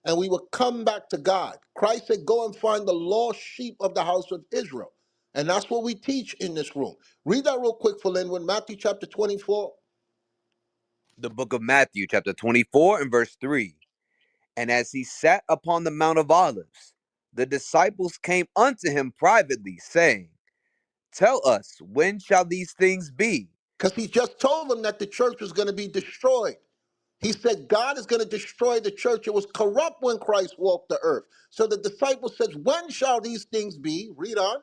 and we would come back to God. Christ said, go and find the lost sheep of the house of Israel. And that's what we teach in this room. Read that real quick for Linwood, Matthew chapter 24. The book of Matthew, chapter 24, and verse 3. And as he sat upon the Mount of Olives, the disciples came unto him privately, saying, Tell us, when shall these things be? Because he just told them that the church was going to be destroyed. He said God is going to destroy the church. It was corrupt when Christ walked the earth. So the disciple says, when shall these things be? Read on.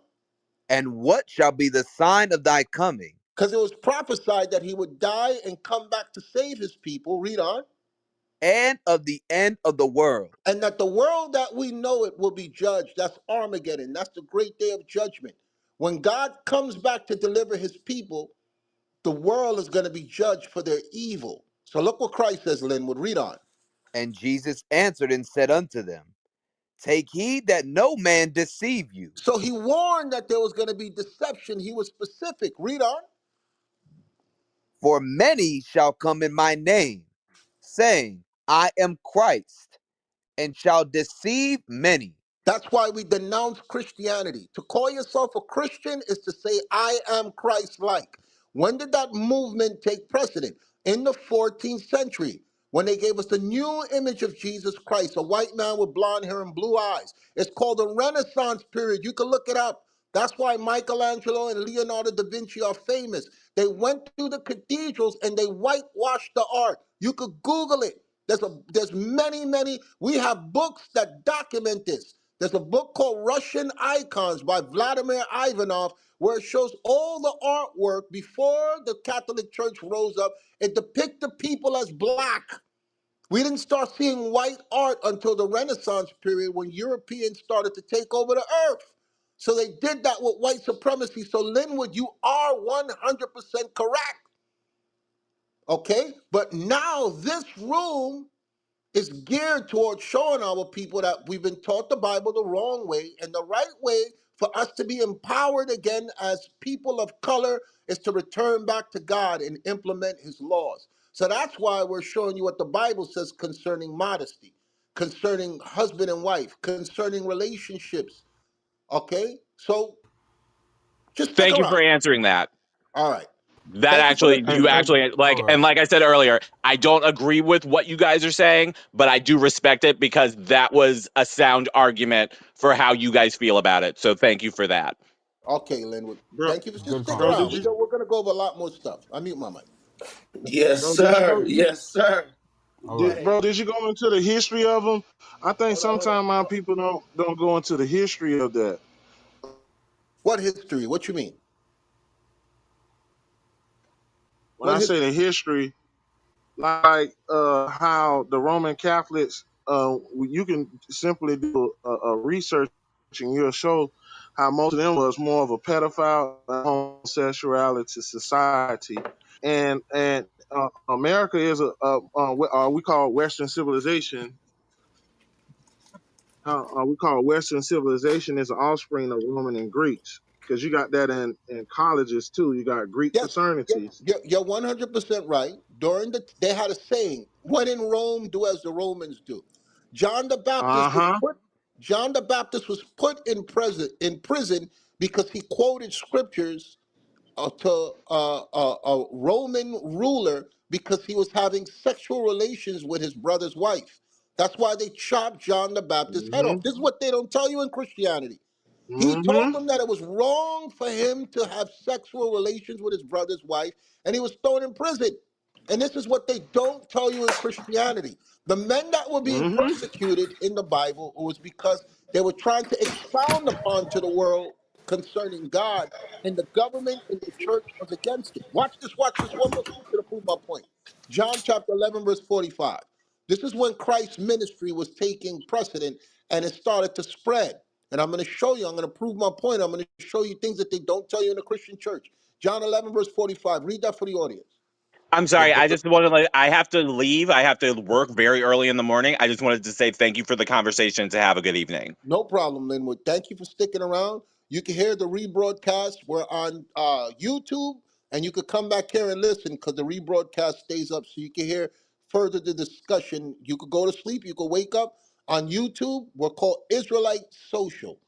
And what shall be the sign of thy coming? Because it was prophesied that he would die and come back to save his people. Read on. And of the end of the world. And that the world that we know it will be judged. That's Armageddon. That's the great day of judgment. When God comes back to deliver his people, the world is going to be judged for their evil. So look what Christ says, Linwood. Read on. And Jesus answered and said unto them, Take heed that no man deceive you. So he warned that there was going to be deception. He was specific. Read on. For many shall come in my name, saying, I am Christ, and shall deceive many. That's why we denounce Christianity. To call yourself a Christian is to say, I am Christ-like. When did that movement take precedent? In the 14th century, when they gave us the new image of Jesus Christ, a white man with blonde hair and blue eyes. It's called the Renaissance period. You can look it up. That's why Michelangelo and Leonardo da Vinci are famous. They went through the cathedrals and they whitewashed the art. You could Google it. There's many. We have books that document this. There's a book called Russian Icons by Vladimir Ivanov, where it shows all the artwork before the Catholic Church rose up. It depicts the people as black. We didn't start seeing white art until the Renaissance period when Europeans started to take over the earth. So they did that with white supremacy. So Linwood, you are 100% correct. Okay? But now this room is geared towards showing our people that we've been taught the Bible the wrong way, and the right way for us to be empowered again as people of color is to return back to God and implement his laws. So that's why we're showing you what the Bible says concerning modesty, concerning husband and wife, concerning relationships. Okay? So just stick Thank you for around. answering that. All right. That Thank you for actually, listening, you Linwood. actually like, All and right. like I said earlier, I don't agree with what you guys are saying, but I do respect it because that was a sound argument for how you guys feel about it. So thank you for that. Okay, Linwood. Bro, Thank you. Just good stick talk. Bro, around. did you? We're gonna go over a lot more stuff. I mute my mic. Yes, Bro, did you sir. go? Yes, sir. All right. Hey, Bro, did you go into the history of them? I think hold on. sometimes my people don't go into the history of that. What history? What you mean? When What I say history? the history, like how the Roman Catholics, you can simply do a research and you'll show how most of them was more of a pedophile and homosexuality society, and America is we call Western civilization. We call Western civilization is an offspring of Roman and Greeks because you got that in colleges too. You got Greek Yes, yes, fraternities. you're 100% right. They had a saying: "When in Rome, do as the Romans do." John the Uh Baptist was huh. put. John the Baptist was put in prison because he quoted scriptures to a Roman ruler because he was having sexual relations with his brother's wife. That's why they chopped John the Baptist's head off. Mhm. This is what they don't tell you in Christianity. He told Mhm. them that it was wrong for him to have sexual relations with his brother's wife, and he was thrown in prison. And this is what they don't tell you in Christianity. The men that were being Mhm. persecuted in the Bible was because they were trying to expound upon to the world concerning God, and the government and the church was against it. Watch this one more scripture to prove my point. John chapter 11, verse 45. This is when Christ's ministry was taking precedent and it started to spread. And I'm going to show you, I'm going to prove my point. I'm going to show you things that they don't tell you in the Christian church. John 11, verse 45. Read that for the audience. I'm The sorry. I book of, just want to like, I have to leave. I have to work very early in the morning. I just wanted to say thank you for the conversation to have a good evening. no problem, Linwood. Thank you for sticking around. You can hear the rebroadcast. We're on YouTube, and you could come back here and listen because the rebroadcast stays up so you can hear further the discussion. You could go to sleep, you could wake up. On YouTube, we're called Israelite Social.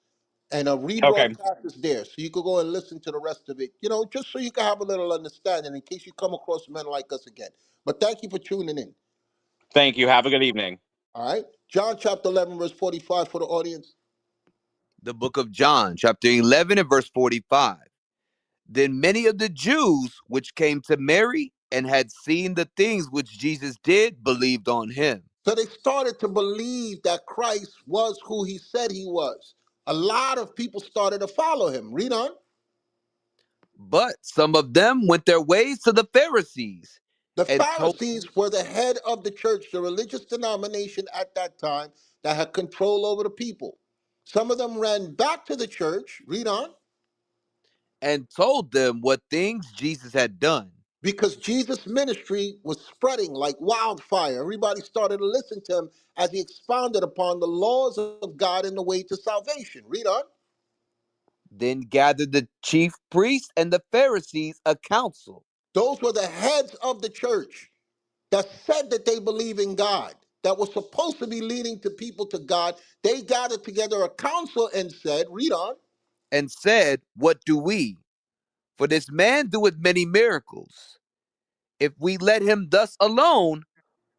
And a Okay. rebroadcast is there. So you could go and listen to the rest of it, just so you can have a little understanding in case you come across men like us again. But thank you for tuning in. Thank you. Have a good evening. All right. John chapter 11, verse 45 for the audience. The book of John, chapter 11 and verse 45. Then many of the Jews which came to Mary and had seen the things which Jesus did believed on him. So they started to believe that Christ was who he said he was. A lot of people started to follow him. Read on. But some of them went their ways to the Pharisees The and told Pharisees were the head of the church, the religious denomination at that time that had control over the people. Some of them ran back to the church. Read on. them what things Jesus had done. Because Jesus' ministry was spreading like wildfire. Everybody started to listen to him as he expounded upon the laws of God and the way to salvation. Read on. Then gathered the chief priests and the Pharisees a council Those were the heads of the church that said that they believe in God, that was supposed to be leading to people to God. They gathered together a council and said, read on. and said, what do we? For this man doeth many miracles. If we let him thus alone,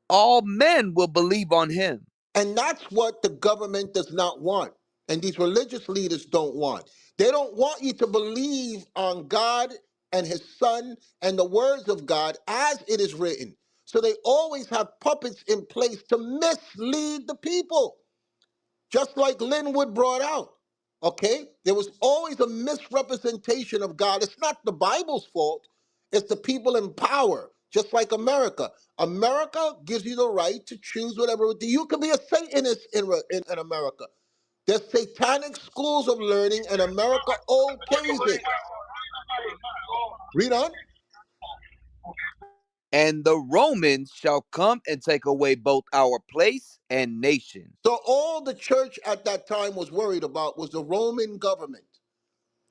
all men will believe on him. And that's what the government does not want. And these religious leaders don't want. They don't want you to believe on God and his son and the words of God as it is written. So they always have puppets in place to mislead the people, just like Linwood brought out. Okay? There was always a misrepresentation of God. It's not the Bible's fault, it's the people in power, just like America. America gives you the right to choose whatever. You could be a Satanist in America. There's satanic schools of learning, and America okays it. Read on. And the Romans shall come and take away both our place and nation. So all the church at that time was worried about was the Roman government.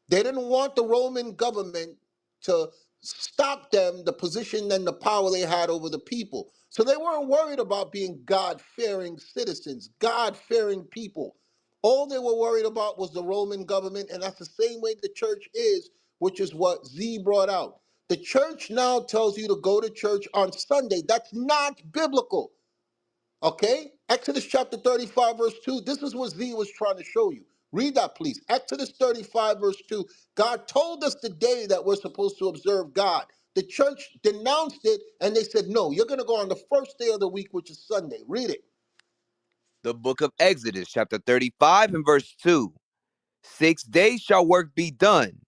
They didn't want the Roman government to stop them, the position and the power they had over the people. So they weren't worried about being God fearing citizens, God fearing people. All they were worried about was the Roman government, and that's the same way the church is, which is what Z brought out. The church now tells you to go to church on Sunday. That's not biblical. Okay? Exodus chapter 35, verse 2. This is what Z was trying to show you. Read that, please. Exodus 35, verse 2. God told us the day that we're supposed to observe God. The church denounced it and they said, no, you're going to go on the first day of the week, which is Sunday. Read it. The book of Exodus, chapter 35 and verse 2. 6 days shall work be done,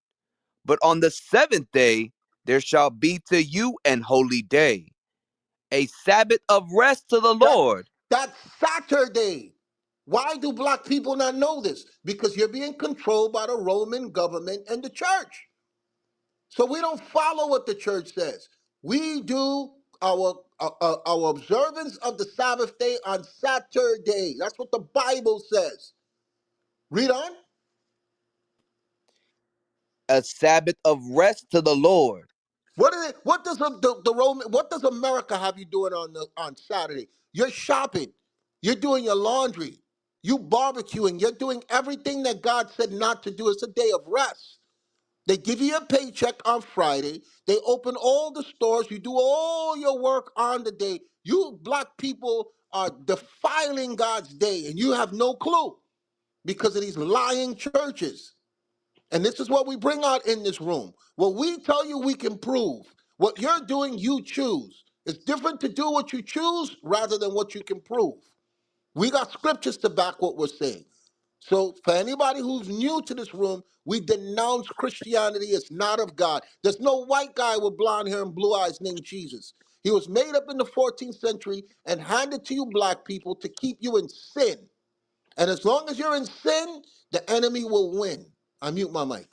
but on the seventh day there shall be to you an holy day, a Sabbath of rest to the That, Lord. that's Saturday. Why do black people not know this? Because you're being controlled by the Roman government and the church. So we don't follow what the church says. We do our observance of the Sabbath day on Saturday. That's what the Bible says. Read on. A Sabbath of rest to the Lord. What is it? What does the Roman? What does America have you doing on Saturday? You're shopping. You're doing your laundry. You barbecuing. You're doing everything that God said not to do. It's a day of rest. They give you a paycheck on Friday. They open all the stores. You do all your work on the day. You black people are defiling God's day, and you have no clue because of these lying churches. And this is what we bring out in this room. What we tell you, we can prove. What you're doing, you choose. It's different to do what you choose rather than what you can prove. We got scriptures to back what we're saying. So for anybody who's new to this room, we denounce Christianity. It's not of God. There's no white guy with blonde hair and blue eyes named Jesus. He was made up in the 14th century and handed to you black people to keep you in sin. And as long as you're in sin, the enemy will win. I mute my mic.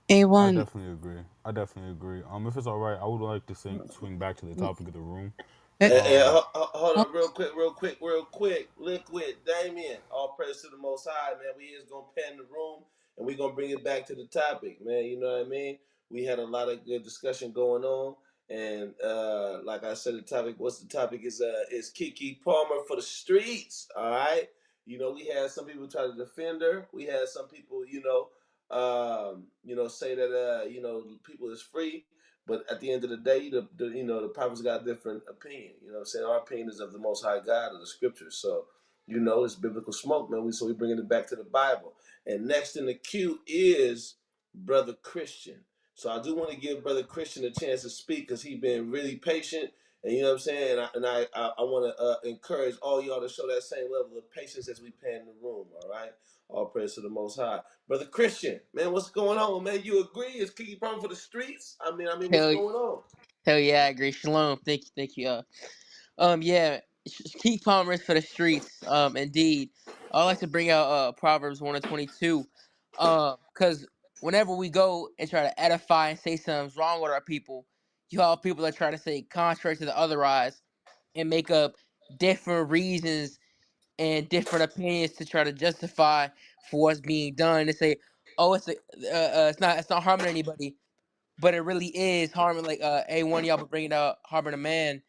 I A1. definitely agree. I definitely agree. If it's all right, I would like to swing back to the topic of the room. Eh, Hold oh, up, real quick. Liquid, Damien. All praise to the Most High, man. We is gonna pan the room, and we gonna bring it back to the topic, man. You know what I mean? We had a lot of good discussion going on, And like I said, the topic. What's the topic? Is Keke Palmer for the streets? All right. You know, we had some people try to defend her. We had some people, say that people is free. But at the end of the day, the prophets got a different opinion. You know what I'm saying? Our opinion is of the Most High God of the Scriptures. So, it's biblical smoke, man. So we bringing it back to the Bible. And next in the queue is Brother Christian. So I do want to give Brother Christian a chance to speak because he's been really patient. And you know what I'm saying? I want to encourage all y'all to show that same level of patience as we pan in the room, all right? All praise to the Most High. Brother Christian, man, what's going on, man? You agree? Is Kiki Palmer for the streets? What's Hell, going on? hell yeah, I agree. Shalom. Thank you. Yeah, Keith Palmer is for the streets. Indeed. I like to bring out Proverbs 1 and 22. Because whenever we go and try to edify and say something's wrong with our people, you have people that try to say contrary to the otherwise and make up different reasons and different opinions to try to justify for what's being done. They say, "Oh, it's not harming anybody," but it really is harming. Like A1, y'all been bringing out harming a man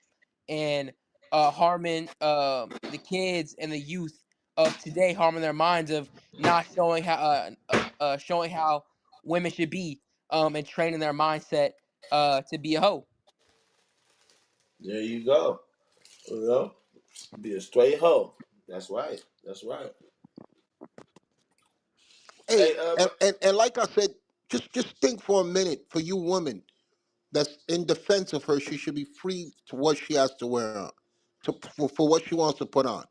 and harming the kids and the youth of today, harming their minds of not showing how women should be and training their mindset to be a hoe. There you go. You know, be a straight hoe. That's right. That's right. Hey, Hey, and like I said, just think for a minute for you women that's in defense of her. She should be free to what she has to wear on, for what she wants to put on.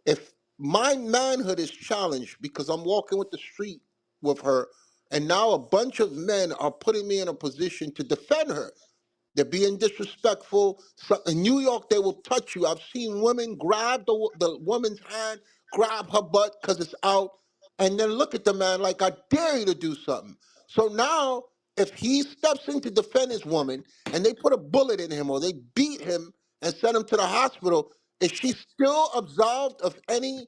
If my manhood is challenged because I'm walking with the street with her, and now a bunch of men are putting me in a position to defend her, they're being disrespectful. So in New York, they will touch you. I've seen women grab the woman's hand, grab her butt because it's out, and then look at the man like, I dare you to do something. So now, if he steps in to defend his woman and they put a bullet in him or they beat him and send him to the hospital, is she still absolved of any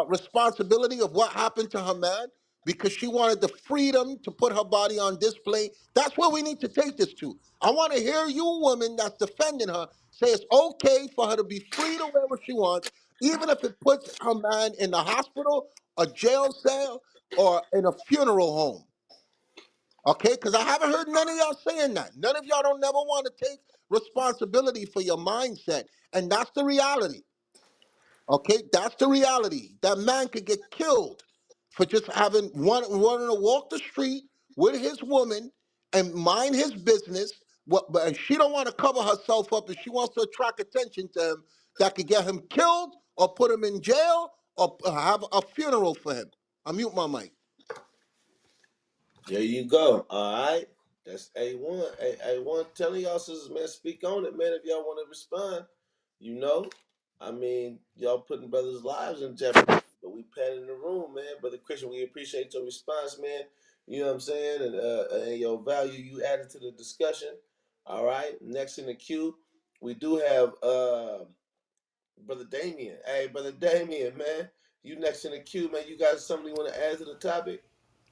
responsibility of what happened to her man? Because she wanted the freedom to put her body on display. That's where we need to take this to. I want to hear you, woman that's defending her, say it's okay for her to be free to wear what she wants, even if it puts her man in the hospital, a jail cell, or in a funeral home. Okay? Because I haven't heard none of y'all saying that. None of y'all don't never want to take responsibility for your mindset. And that's the reality. Okay, that's the reality. That man could get killed for just having wanting to walk the street with his woman and mind his business. But and she don't want to cover herself up, and she wants to attract attention to him. That could get him killed or put him in jail or have a funeral for him. I mute my mic. there you go. All right. That's A1. A1 telling y'all sisters, man, speak on it, man, if y'all want to respond. You know, y'all putting brothers' lives in jeopardy. But we patting the room, man. Brother Christian, we appreciate your response, man. You know what I'm saying? And your value you added to the discussion. All right. Next in the queue, we do have Brother Damien. Hey, Brother Damien, man. You next in the queue, man. You got something you want to add to the topic?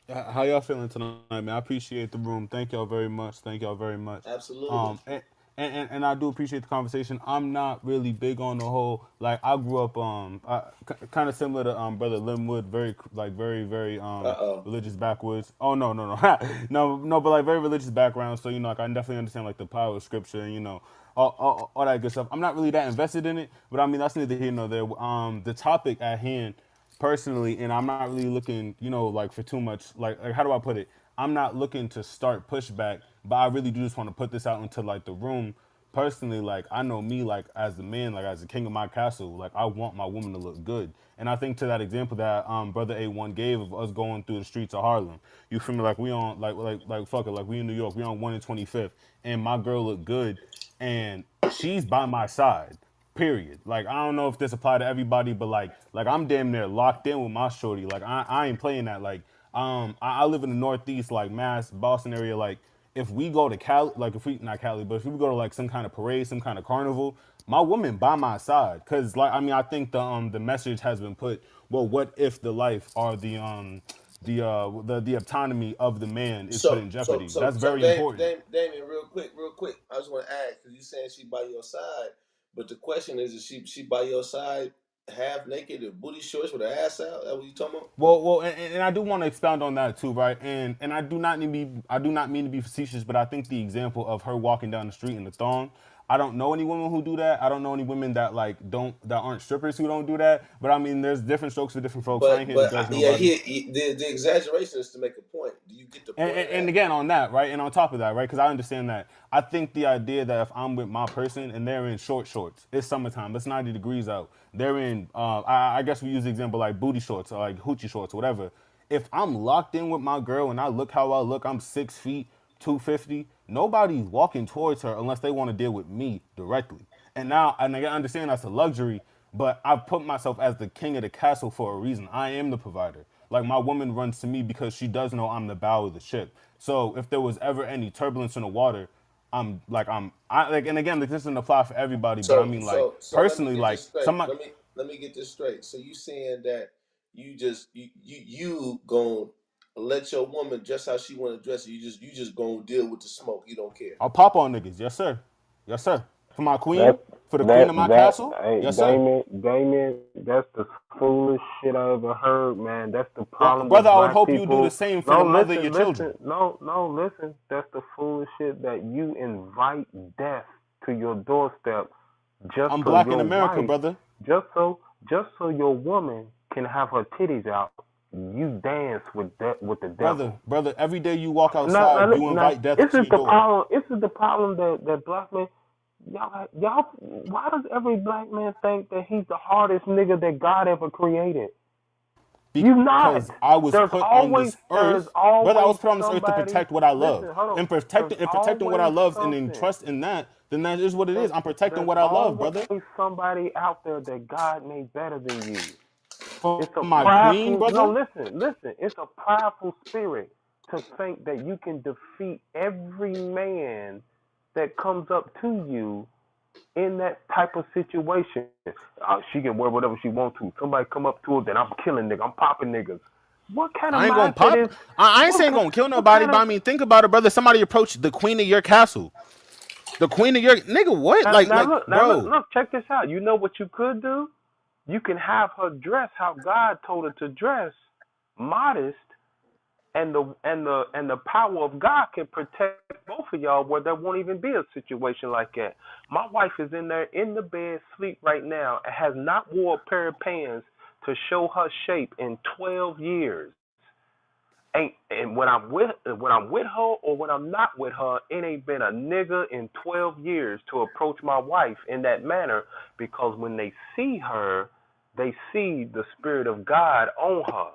How y'all feeling tonight, man? I appreciate the room. Thank y'all very much. Thank y'all very much. Absolutely. And I do appreciate the conversation. I'm not really big on the whole like I grew up kind of similar to brother Linwood, very Uh oh. religious backwoods. Oh no no, but like very religious background. So like I definitely understand like the power of scripture and all that good stuff. I'm not really that invested in it, but I mean that's neither here nor there. The topic at hand personally, and I'm not really looking, like for too much. Like how do I put it? I'm not looking to start pushback, but I really do just want to put this out into like the room. Personally, like I know me, like as the man, like as the king of my castle, like I want my woman to look good. And I think to that example that brother A1 gave of us going through the streets of Harlem, you feel me? Like we on like fuck it, like we in New York, we on 1 and 25th, and my girl look good, and she's by my side. Period. Like I don't know if this apply to everybody, but like I'm damn near locked in with my shorty. Like I ain't playing that. Like I live in the Northeast, like Mass, Boston area. Like if we go to Cali, like if we not Cali, but if we go to like some kind of parade, some kind of carnival, my woman by my side. Cause like I mean I think the message has been put. Well, what if the life or the autonomy of the man is put So, in so, jeopardy. so, That's so, very important. Damien, real quick. I just want to ask because you saying she by your side, but the question is she by your side half naked or booty shorts with her ass out? That what you talking about? And I do want to expound on that too, right? And I do not mean to be facetious, but I think the example of her walking down the street in the thong. I don't know any women who do that. I don't know any women that like don't that aren't strippers who don't do that. But I mean, there's different strokes for different folks. I ain't here to judge Yeah, nobody. the exaggeration is to make a point. Do you get the point of And that? again on that, right? And on top of that, right? Because I understand that. I think the idea that if I'm with my person and they're in short shorts, it's summertime, it's 90 degrees out. They're in, I guess we use the example like booty shorts or like hoochie shorts, whatever. If I'm locked in with my girl and I look how I look, I'm 6 feet, 250. Nobody's walking towards her unless they want to deal with me directly. And I understand that's a luxury, but I've put myself as the king of the castle for a reason. I am the provider. Like my woman runs to me because she does know I'm the bow of the ship. So if there was ever any turbulence in the water, I like, and again, like, this doesn't apply for everybody, but I So, mean, like so let me personally, get like this straight. somebody, Let me get this straight. So you saying that you gonna let your woman dress how she want to dress? You just gonna deal with the smoke. You don't care. I'll pop on niggas, yes sir, yes sir. For my That's queen, for the queen of my castle, hey yes sir. Damien, that's the foolish shit I ever heard, man. That's the Well, problem brother, with I would black hope you do the people. same for No, the mother of your listen, children. listen, no, listen. That's the foolish shit that you invite death to your doorstep just I'm so black in your America, wife, brother. just so just so your woman can have her titties out. You dance with the Brother, devil. brother, every day you walk Now, outside, you now, invite death this to is your the door. problem. This is the problem that black men, y'all. Why does every black man think that he's the hardest nigga that God ever created? You not. Because I was put on this There's earth, brother. I was always put on this earth to somebody. protect what I love, Listen, hold on. and There's protecting what I always love, and then something. trust in that. Then that is what it is. There's I'm protecting there's what I love, always brother. somebody out there that God made better than you. For It's a my queen, prideful. No, brother. listen. It's a prideful spirit to think that you can defeat every man that comes up to you in that type of situation. She can wear whatever she wants to. Somebody come up to her, then I'm killing niggas. I'm popping niggas. What kind of I ain't gonna mindset pop. is? I ain't What saying kind? gonna kill What nobody, kind but of? I mean, think about it, brother. Somebody approached the queen of your castle, the queen of your nigga. What? Bro. Look. Check this out. You know what you could do? You can have her dress how God told her to dress, modest, and the power of God can protect both of y'all where there won't even be a situation like that. My wife is in there in the bed, sleep right now, and has not wore a pair of pants to show her shape in 12 years. Ain't and when I'm with her or when I'm not with her, it ain't been a nigga in 12 years to approach my wife in that manner because when they see her, they see the spirit of God on her.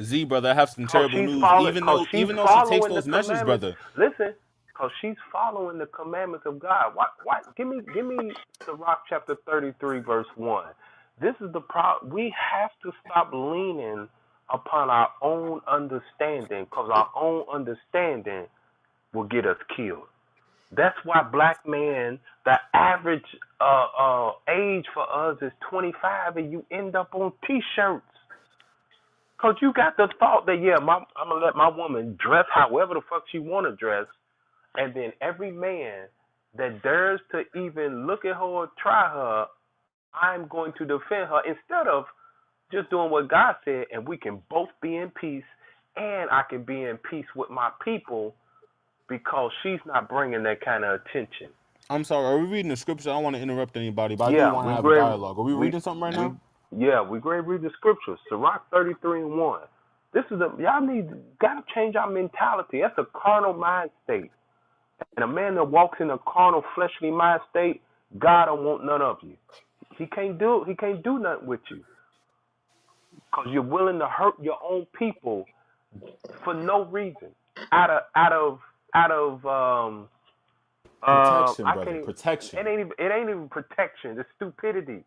Z, brother, I have some Cause terrible news. she's Even though she takes following the those measures, commandments. brother. Listen, cause she's following the commandments of God. What? Give me Sirach chapter 33 verse 1. This is the problem. We have to stop leaning upon our own understanding, cause our own understanding will get us killed. That's why black men, the average age for us is 25, and you end up on t-shirts. Cause you got the thought that I'm gonna let my woman dress however the fuck she wanna dress, and then every man that dares to even look at her or try her, I'm going to defend her instead of just doing what God said, and we can both be in peace, and I can be in peace with my people because she's not bringing that kind of attention. I'm sorry. Are we reading the scripture? I don't want to interrupt anybody, but I do Yeah, want to we have a grade dialogue. Are we we reading something right we now? yeah we grade read the scriptures. Sirach 33:1. This is y'all gotta change our mentality. That's a carnal mind state, and a man that walks in a carnal fleshly mind state, God don't want none of you. He can't do nothing with you because you're willing to hurt your own people for no reason. Out of Protection, I brother. can't even, Protection. it ain't even protection. It's stupidity.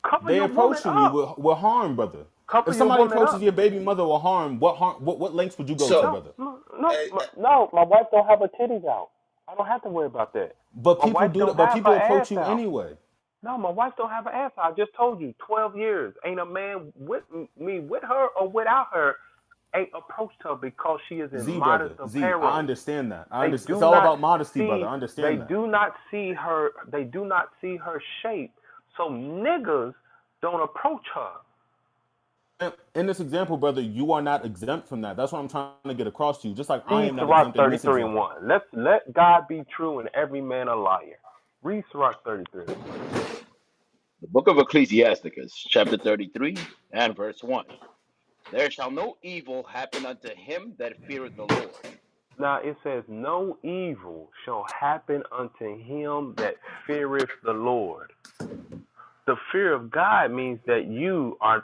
Cover They your woman approaching you up. with harm, brother. Cover If your somebody woman approaches up. your baby mother with harm, what lengths would you go to, So, No, brother? no, no, hey, no. My wife don't have her titties out. I don't have to worry about that. But My people wife do that. don't But have her people ass approach you out. anyway. No, my wife don't have her ass out. I just told you, 12 years. Ain't a man with me with her or without her ain't approached her because she is in Z, modest brother. Z, I apparel. understand that. I They understand. It's do all not about modesty, brother. see I they understand that. do not see her they do not see her shape. So niggas don't approach her. In this example, brother, you are not exempt from that. That's what I'm trying to get across to you. Just like I Read am not Sirach exempt in this 33 and example. 1. Let God be true and every man a liar. Read Sirach 33 and 1. The book of Ecclesiasticus, chapter 33, and verse 1. There shall no evil happen unto him that feareth the Lord. Now it says, no evil shall happen unto him that feareth the Lord. The fear of God means that you are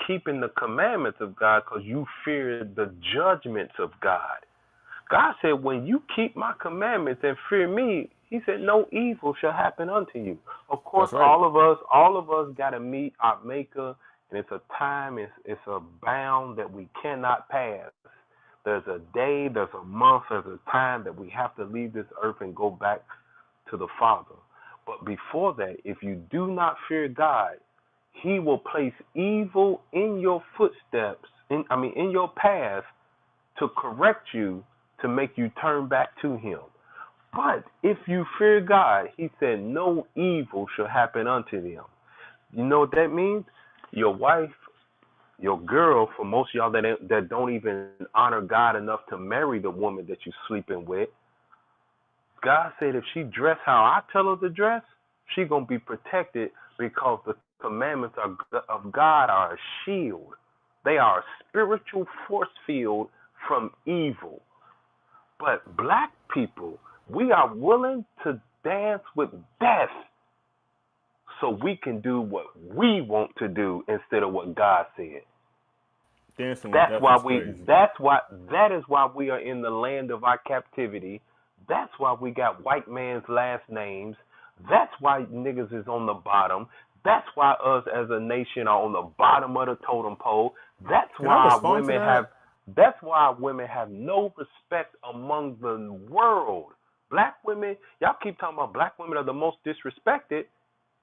keeping the commandments of God because you fear the judgments of God. God said, when you keep my commandments and fear me, he said, no evil shall happen unto you. Of course, That's right. all of us got to meet our maker, and it's a time, it's a bound that we cannot pass. There's a day, there's a month, there's a time that we have to leave this earth and go back to the Father. But before that, if you do not fear God, he will place evil in your footsteps, in your path to correct you, to make you turn back to him. But if you fear God, he said, no evil shall happen unto them. You know what that means? Your wife, your girl, for most of y'all that don't even honor God enough to marry the woman that you're sleeping with, God said if she dress how I tell her to dress, she going to be protected because the commandments of God are a shield. They are a spiritual force field from evil. But black people, we are willing to dance with death so we can do what we want to do instead of what God said. Dancing with That's death why is crazy. that is why we are in the land of our captivity. That's why we got white man's last names. That's why niggas is on the bottom. That's why us as a nation are on the bottom of the totem pole. That's Can I why respond to that? women have no respect among the world. Black women, y'all keep talking about black women are the most disrespected.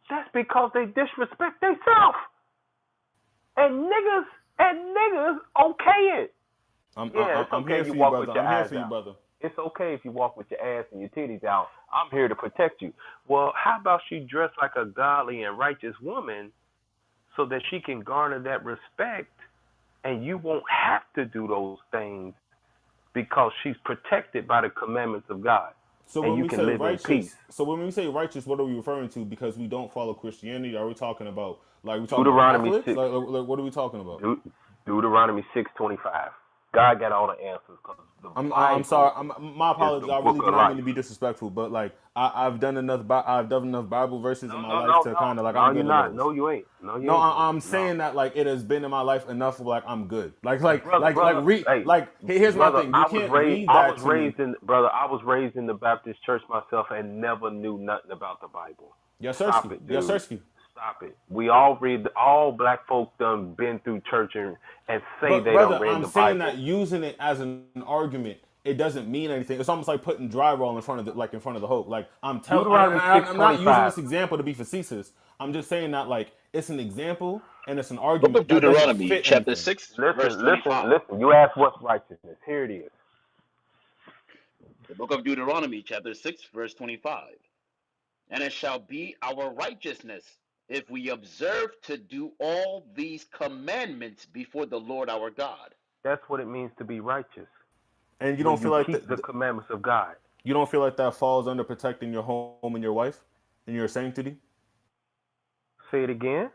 That's because they disrespect themselves. And niggas okay it. Yeah, it's I'm okay here if you for you, walk with brother. your I'm here eyes for you, out. brother. It's okay if you walk with your ass and your titties out. I'm here to protect you. Well, how about she dress like a godly and righteous woman so that she can garner that respect and you won't have to do those things because she's protected by the commandments of God So and when you we can say live in peace. righteous, so when we say righteous, what are we referring to? Because we don't follow Christianity. Are we talking about like we talking about Deuteronomy Catholics? 6, Like what are we talking about? Deuteronomy 6:25. God got all the answers because the I'm sorry. Bible My is apologies. the I book really do of not mean life. to be disrespectful, but like I've done enough. I've done enough Bible verses in No, my no, life no, to no. kind of like No, I'm you're good on not. those. No, you ain't. No, you No, ain't, brother. I'm No. saying that like it has been in my life enough of like I'm good. Brother, hey, Here's my brother, thing. You can't read I that was to me. raised in brother, I was raised in the Baptist church myself and never knew nothing about the Bible. Stop Yasersky, it, dude. Yasersky. Stop it. We all read all black folk done been through church and say But they don't brother, read I'm the saying Bible. that using it as an argument, it doesn't mean anything. It's almost like putting drywall in front of in front of the hope. Like Deuteronomy I'm not using 6:25. this example to be facetious. I'm just saying that like it's an example and it's an Book of argument that doesn't Deuteronomy, fit chapter anything. 6, verse Listen, listen, 25. listen. You ask what's righteousness. Here it is. The book of Deuteronomy, chapter 6, verse 25. And it shall be our righteousness if we observe to do all these commandments before the Lord our God. That's what it means to be righteous. And you don't When feel you like keep the commandments of God. you don't feel like that falls under protecting your home and your wife and your sanctity. Say it again.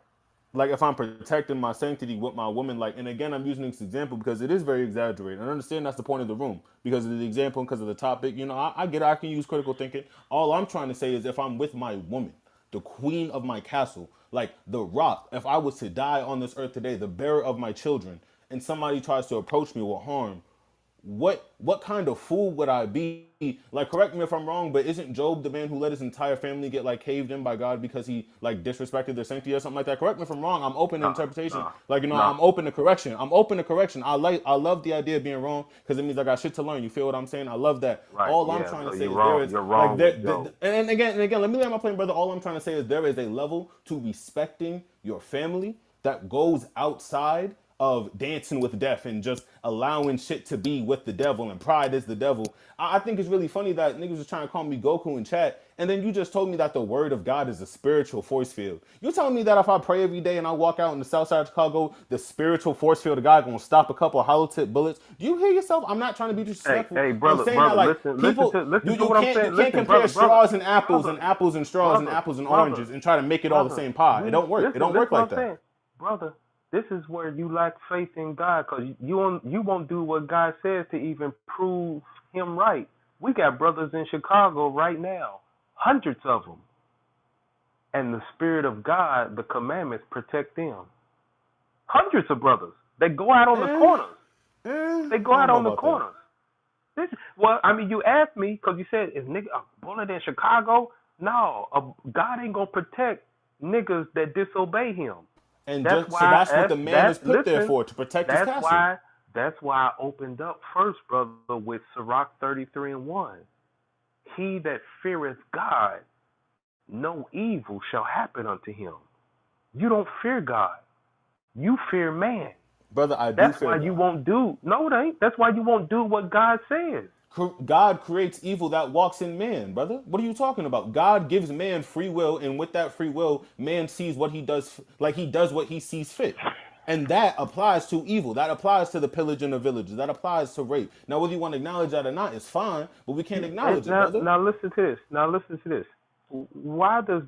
Like if I'm protecting my sanctity with my woman, like, and again, I'm using this example because it is very exaggerated. I understand that's the point of the room because of the example, because of the topic. You know, I get it. I can use critical thinking. All I'm trying to say is if I'm with my woman, the queen of my castle, like the rock, if I was to die on this earth today, the bearer of my children, and somebody tries to approach me with harm, what kind of fool would I be? Like, correct me if I'm wrong, but isn't Job the man who let his entire family get like caved in by God because he like disrespected their sanctity or something like that? Correct me if I'm wrong. I'm open to No, interpretation. no, Like, you know, no. I'm open to correction. I'm open to correction. I love the idea of being wrong because it means I got shit to learn. You feel what I'm saying? I love that. Right. All I'm Yeah. trying So to say you're is there wrong. is You're like wrong there, with Job. and again, let me land my plane, brother. All I'm trying to say is there is a level to respecting your family that goes outside of dancing with death and just allowing shit to be with the devil, and pride is the devil. I think it's really funny that niggas was trying to call me Goku in chat, and then you just told me that the word of God is a spiritual force field. You telling me that if I pray every day and I walk out in the south side of Chicago, the spiritual force field of God gonna stop a couple of hollow tip bullets? Do you hear yourself? I'm not trying to be Hey, disrespectful. hey, I'm brother, saying that brother, like listen people, to listen to you what I'm can't saying. Listen, compare brother, brother, straws and apples brother, and apples and straws and brother, apples and brother, oranges and try to make it all the brother. same pie. It You don't work. It don't listen work what like I'm that. saying, brother. This is where you lack faith in God, because you won't do what God says to even prove Him right. We got brothers in Chicago right now, hundreds of them, and the Spirit of God, the commandments protect them. Hundreds of brothers. They go out on the corners. They I go don't out know on the about that. corners. Well, I mean, you asked me because you said, is nigga a bullet in Chicago? No, God ain't gonna protect niggas that disobey Him. And That's just so why that's what the man is put there listen. for, to protect his That's castle. why I opened up first, brother, with Sirach 33:1. He that feareth God, no evil shall happen unto him. You don't fear God. You fear man. Brother, I do That's fear why you God. won't do. No, it ain't. That's why you won't do what God says. God creates evil that walks in man, brother. What are you talking about? God gives man free will, and with that free will, man sees what he does, like he does what he sees fit. And that applies to evil. That applies to the pillaging of villages. That applies to rape. Now, whether you want to acknowledge that or not, it's fine, but we can't And acknowledge it, now, brother. now listen to this. Now listen to this. Why does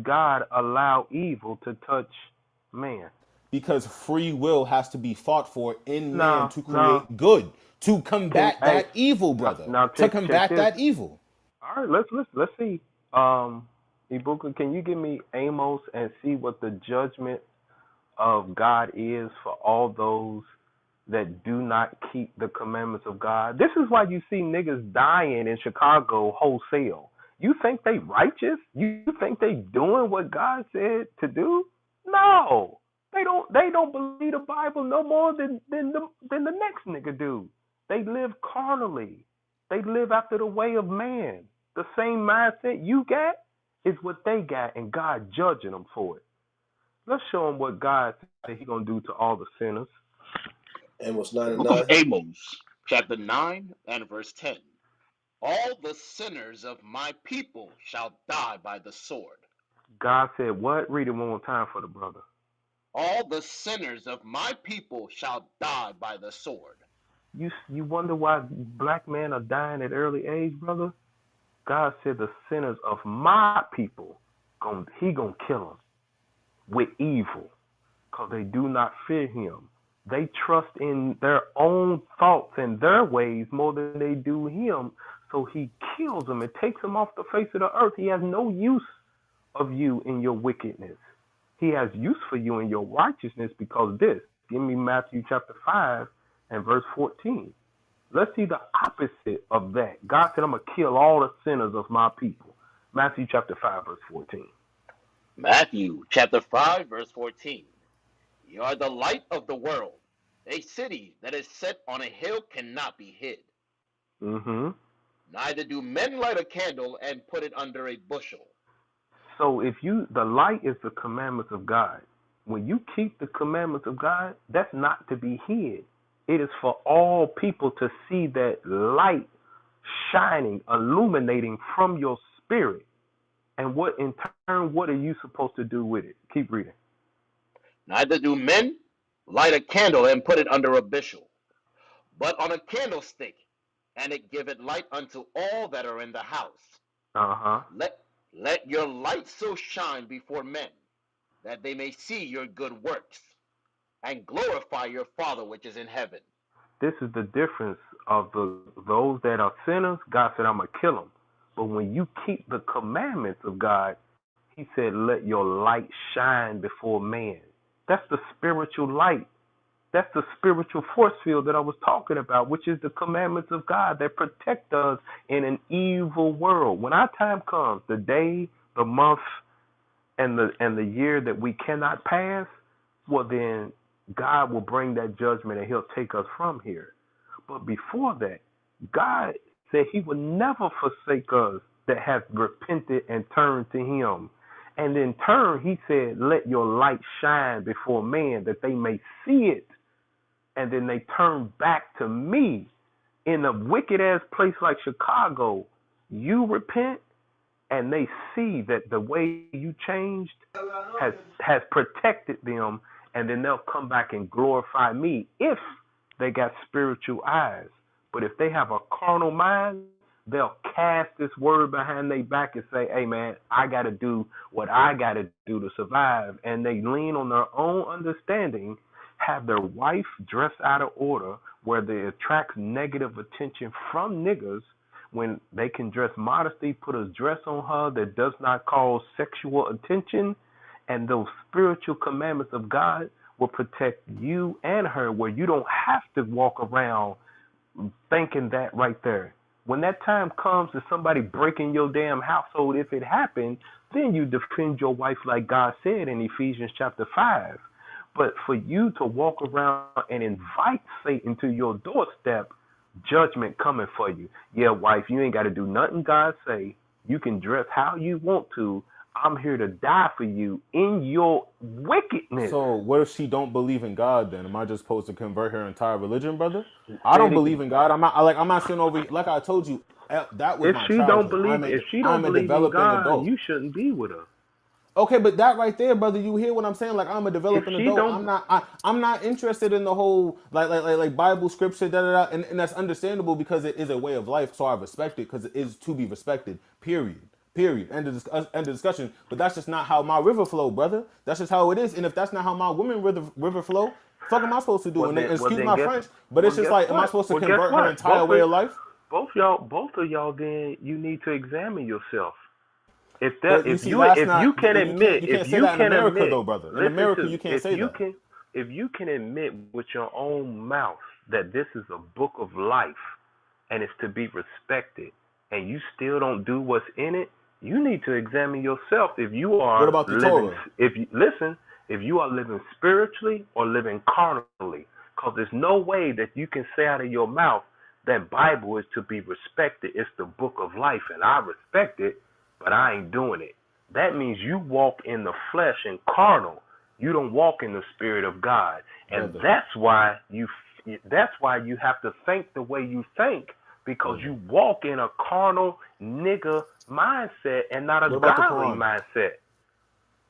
God allow evil to touch man? Because free will has to be fought for in man No, to no. create good, to Can combat hey that evil, now, brother. now To check combat this. that evil. All right, let's see. Ibuka, can you give me Amos and see what the judgment of God is for all those that do not keep the commandments of God? This is why you see niggas dying in Chicago wholesale. You think they righteous? You think they doing what God said to do? No. They don't believe the Bible no more than the next nigga do. They live carnally. They live after the way of man. The same mindset you got is what they got, and God judging them for it. Let's show them what God said He gonna do to all the sinners. Amos The 9 and book of 9. Amos, chapter 9 and verse 10. All the sinners of my people shall die by the sword. God said what? Read it one more time for the brother. All the sinners of my people shall die by the sword. You wonder why black men are dying at early age, brother? God said the sinners of my people, He gonna kill them with evil, because they do not fear Him. They trust in their own thoughts and their ways more than they do Him. So He kills them and takes them off the face of the earth. He has no use of you in your wickedness. He has use for you in your righteousness, because this. Give me Matthew chapter 5 and verse 14. Let's see the opposite of that. God said, I'm going to kill all the sinners of my people. Matthew chapter 5, verse 14. Matthew chapter 5, verse 14. You are the light of the world. A city that is set on a hill cannot be hid. Mm-hmm. Neither do men light a candle and put it under a bushel. So the light is the commandments of God. When you keep the commandments of God, that's not to be hid. It is for all people to see that light shining, illuminating from your spirit. And what in turn, what are you supposed to do with it? Keep reading. Neither do men light a candle and put it under a bushel, but on a candlestick, and it giveth light unto all that are in the house. Uh-huh. Let, let your light so shine before men, that they may see your good works, and glorify your Father which is in heaven. This is the difference of those that are sinners. God said, I'm going to kill them. But when you keep the commandments of God, He said, let your light shine before man. That's the spiritual light. That's the spiritual force field that I was talking about, which is the commandments of God that protect us in an evil world. When our time comes, the day, the month, and the year that we cannot pass, well then God will bring that judgment and He'll take us from here. But before that, God said He would never forsake us that have repented and turned to Him. And in turn, He said, let your light shine before man that they may see it and then they turn back to me in a wicked ass place like Chicago, you repent and they see that the way you changed has protected them, and then they'll come back and glorify me if they got spiritual eyes. But if they have a carnal mind, they'll cast this word behind their back and say, "Hey man, I got to do what I got to do to survive," and they lean on their own understanding, have their wife dress out of order, where they attract negative attention from niggas when they can dress modesty, put a dress on her that does not cause sexual attention, and those spiritual commandments of God will protect you and her, where you don't have to walk around thinking that right there. When that time comes to somebody breaking your damn household, if it happened, then you defend your wife like God said in Ephesians chapter 5. But for you to walk around and invite Satan to your doorstep, judgment coming for you. Yeah, wife, you ain't got to do nothing God say. You can dress how you want to. I'm here to die for you in your wickedness. So what if she don't believe in God? Then am I just supposed to convert her entire religion, brother? I Say don't it again. believe in God. I'm not sitting over. Like I told you, that was If my she don't childhood. believe, if she don't I'm a believe in developing God, adult. you shouldn't be with her. Okay, but that right there, brother, you hear what I'm saying? Like I'm a If developing she adult. don't, I'm not interested in the whole like Bible scripture, and that's understandable because it is a way of life. So I respect it because it is to be respected. Period. Period. End of discussion. But that's just not how my river flow, brother. That's just how it is. And if that's not how my women river flow, fuck am I supposed to do? well And then, well excuse then my guess, French, but it's just like, am I what? supposed to Well, guess convert her what? entire way of life? Both of y'all, then you need to examine yourself. But you see, that's If you not. can admit, You can't say that in America, though, brother. In listen America, to you me. can't say that. If you can admit with your own mouth that this is a book of life and it's to be respected, and you still don't do what's in it, you need to examine yourself. If you What are about the living, Torah? if you are living spiritually or living carnally, because there's no way that you can say out of your mouth that Bible is to be respected. It's the book of life, and I respect it, but I ain't doing it. That means you walk in the flesh and carnal. You don't walk in the spirit of God, and Brother, that's why you have to think the way you think, because brother. you walk in a carnal nigga mindset and not What a about the godly Quran? mindset.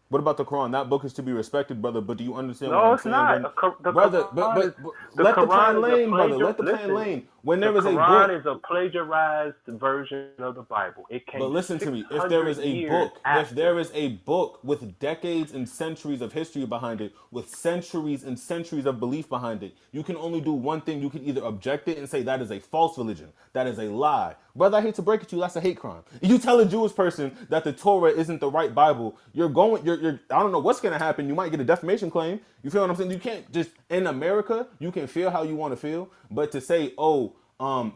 What about the Quran? That book is to be respected, brother. But do you understand what No, I'm it's saying? not. When, The brother, Quran is but the let the Quran plan is a lane, brother. plagiar. Let the plan Listen, lane. When the there is a Quran book, is a plagiarized version of the Bible. It but came listen to me. If there 600 is a years book, if after. there is a book with decades and centuries of history behind it, with centuries and centuries of belief behind it, you can only do one thing. You can either object it and say that is a false religion, that is a lie. Brother, I hate to break it to you, that's a hate crime. You tell a Jewish person that the Torah isn't the right Bible, you're I don't know what's gonna happen. You might get a defamation claim. You feel what I'm saying? You can't just in America, you can feel how you want to feel, but to say, oh,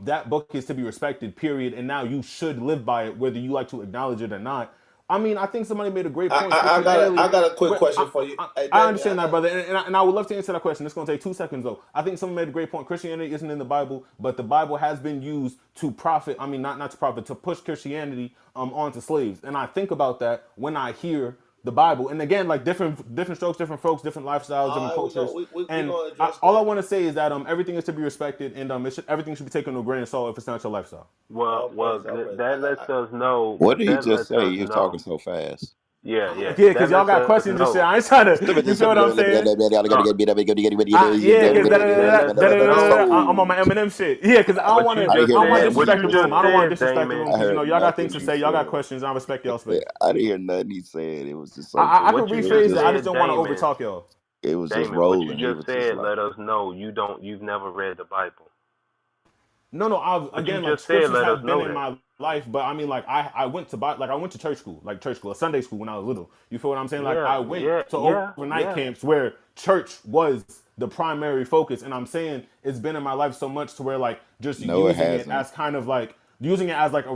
that book is to be respected, period, and now you should live by it, whether you like to acknowledge it or not. I mean, I think somebody made a great point I scripturally. got a quick Where question for you. Hey, I Damien, understand that, brother, and I would love to answer that question. It's going to take 2 seconds, though. I think someone made a great point. Christianity isn't in the Bible, but the Bible has been used to profit. I mean, not to profit, to push Christianity onto slaves. And I think about that when I hear the Bible. And again, like different strokes, different folks, different lifestyles, all different right, cultures. we And gonna address all I that. want to say is that everything is to be respected, and everything should be taken with a grain of salt if it's not your lifestyle. All praise, all praise. That lets us know. What did he That just lets say? us He was know. talking so fast. Yeah, yeah. Yeah, because That y'all lets got us questions and shit. know. I ain't trying to. You feel what I'm saying? No, Yeah, that because that lets us know. I'm on my Eminem shit. Yeah, because What you I didn't just hear I don't want to said. nothing What he disrespect you the just room. said. I don't want said, to disrespect the Damon. room I because heard y'all got things nothing to he say. Y'all got said. questions. I respect y'all space. I didn't hear nothing he said. It was just so. I What could you It was rephrase just it. just. I just said, don't want to Damon. overtalk y'all. It was just Damon. What you rolling. He just was just said like. let us know you don't. You've never read the Bible. No, I've What you again like just said scriptures let us have been know in that. my life, but I mean like I went to like I went to church school, a Sunday school when I was little. You feel what I'm saying? Like Yeah, I went yeah, to yeah, overnight yeah. camps where church was the primary focus, and I'm saying it's been in my life so much to where like just No, it using it hasn't. as kind of like using it as like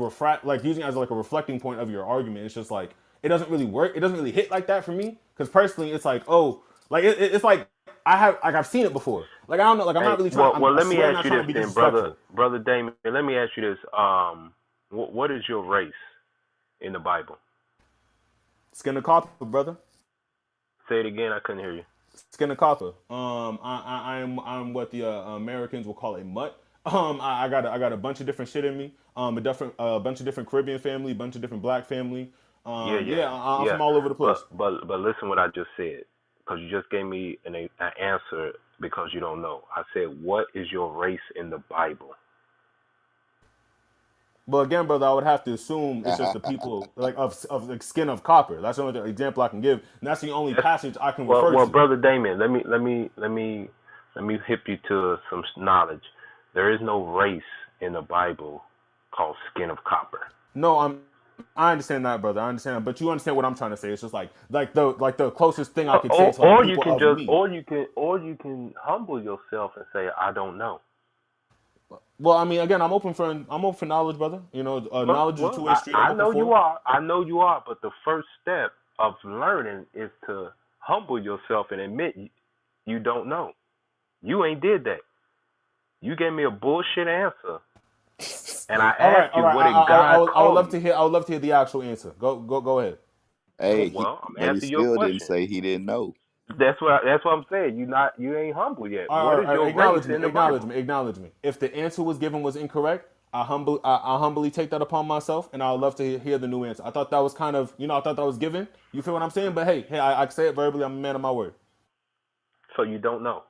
using it as like a reflecting point of your argument. It's just like it doesn't really work. It doesn't really hit like that for me because personally, it's like oh like it's like I've seen it before. Like I don't know. Like I'm Hey, not really trying. well, I let me swear I'm ask not you trying this to be then, brother, disrespectful. brother Damon. Let me ask you this. What is your race in the Bible? Skin the carpet, brother. Say it again. I couldn't hear you. Skin of copper. I'm what the Americans will call a mutt. I got a bunch of different shit in me. A bunch of different Caribbean family, a bunch of different Black family. Yeah, yeah, Yeah, I'm yeah. from all over the place. But listen what I just said, because you just gave me an answer because you don't know. I said, what is your race in the Bible? But again, brother, I would have to assume it's just the people like of like skin of copper. That's the only example I can give, and that's the only That's passage I can well, refer well, to. brother Damien. Let me hip you to some knowledge. There is no race in the Bible called skin of copper. No, I understand that, brother. I understand that, but you understand what I'm trying to say. It's just like the closest thing I could say to like Or you people can of just, me. or you can humble yourself and say, I don't know. Well, I mean, again, I'm open for knowledge, brother. Knowledge is a two-way street. I'm I open know for you it. are. I know you are. But the first step of learning is to humble yourself and admit you don't know. You ain't did that. You gave me a bullshit answer, and I All right, asked all you right. what did God I would call love you. to hear. I would love to hear the actual answer. Go ahead. Hey, Well, I'm but he answering your still didn't question. say he didn't know. That's what I'm saying. You ain't humble yet. What is All right, your race acknowledge me, in the acknowledge Bible? me, acknowledge me. If the answer was given was incorrect, I humbly take that upon myself, and I would love to hear the new answer. I thought that was kind of, I thought that was given. You feel what I'm saying? But hey, I say it verbally. I'm a man of my word. So you don't know.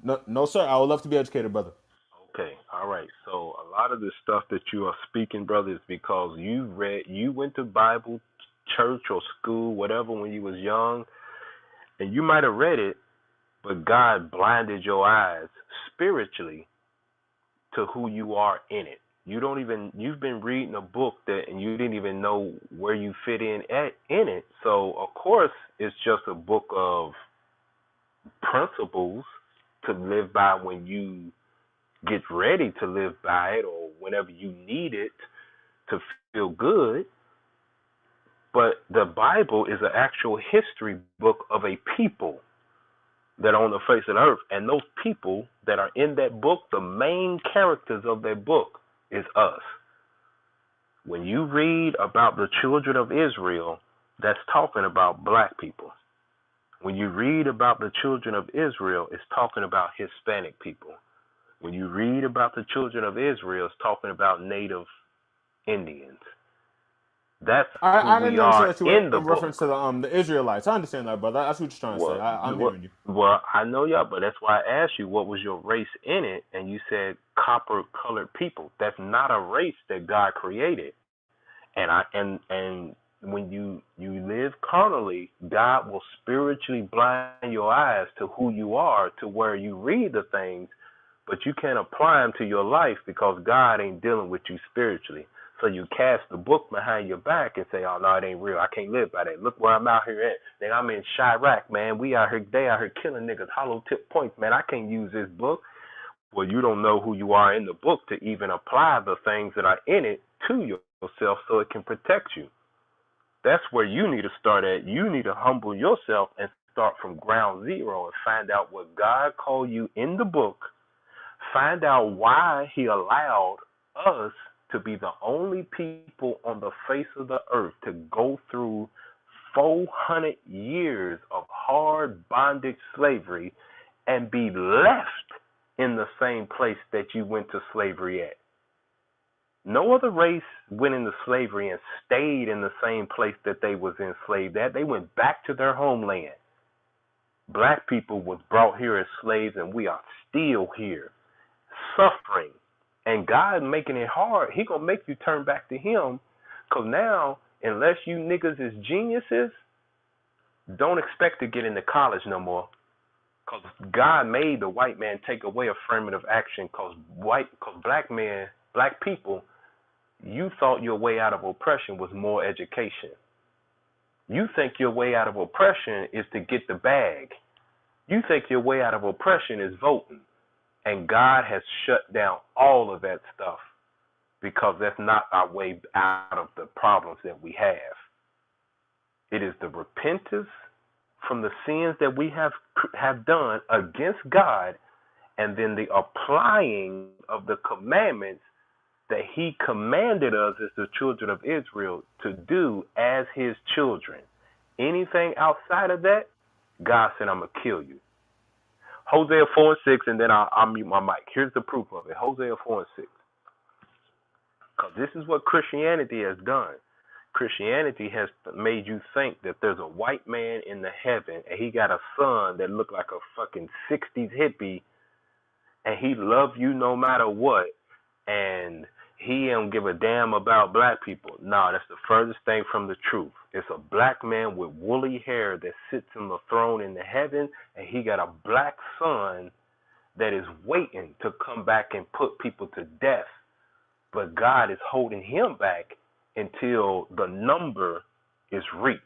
No, no, sir. I would love to be educated, brother. Okay, all right. So a lot of the stuff that you are speaking, brother, is because you went to Bible church or school, whatever, when you was young, and you might have read it, but God blinded your eyes spiritually to who you are in it. You've been reading a book that and you didn't even know where you fit in it. So of course it's just a book of principles to live by when you get ready to live by it or whenever you need it to feel good. But the Bible is an actual history book of a people that are on the face of the earth. And those people that are in that book, the main characters of that book is us. When you read about the children of Israel, that's talking about black people. When you read about the children of Israel, it's talking about Hispanic people. When you read about the children of Israel, it's talking about Native Indians. That's who I we didn't understand are that you were in the in reference book. to the Israelites. I understand that, brother. That's what you're trying to say. Well, I'm hearing you. well, I know y'all, but that's why I asked you what was your race in it, and you said copper-colored people. That's not a race that God created. And when you live carnally, God will spiritually blind your eyes to who you are, to where you read the things, but you can't apply them to your life because God ain't dealing with you spiritually. So you cast the book behind your back and say, "Oh no, it ain't real. I can't live by that. Look where I'm out here at. Nigga, I'm in Chirac, man. They out here killing niggas, hollow tip points, man. I can't use this book." Well, you don't know who you are in the book to even apply the things that are in it to yourself so it can protect you. That's where you need to start at. You need to humble yourself and start from ground zero and find out what God called you in the book. Find out why he allowed us to be the only people on the face of the earth to go through 400 years of hard bondage slavery and be left in the same place that you went to slavery at. No other race went into slavery and stayed in the same place that they was enslaved at. They went back to their homeland. Black people was brought here as slaves and we are still here suffering. And God making it hard. He gonna make you turn back to him. Cause now, unless you niggas is geniuses, don't expect to get into college no more. Cause God made the white man take away affirmative action. Cause black people, you thought your way out of oppression was more education. You think your way out of oppression is to get the bag. You think your way out of oppression is voting. And God has shut down all of that stuff because that's not our way out of the problems that we have. It is the repentance from the sins that we have done against God, and then the applying of the commandments that he commanded us as the children of Israel to do as his children. Anything outside of that God said, I'm going to kill you. Hosea 4 and 6, and then I'll mute my mic. Here's the proof of it. Hosea 4 and 6. Because this is what Christianity has done. Christianity has made you think that there's a white man in the heaven and he got a son that looked like a fucking 60s hippie and he love you no matter what and he don't give a damn about black people. No, that's the furthest thing from the truth. It's a black man with woolly hair that sits on the throne in the heaven and he got a black son that is waiting to come back and put people to death. But God is holding him back until the number is reached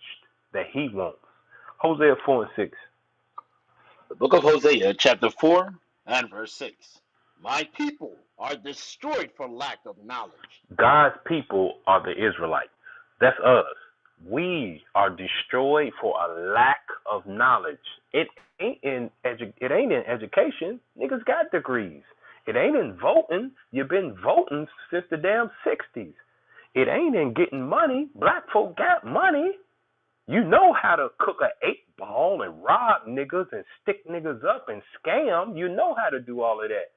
that he wants. Hosea 4 and 6. The book of Hosea, chapter 4 and verse 6. My people are destroyed for lack of knowledge. God's people are the Israelites. That's us. We are destroyed for a lack of knowledge. It ain't in education. Niggas got degrees. It ain't in voting. You've been voting since the damn 60s. It ain't in getting money. Black folk got money. You know how to cook a 8-ball and rob niggas and stick niggas up and scam. You know how to do all of that.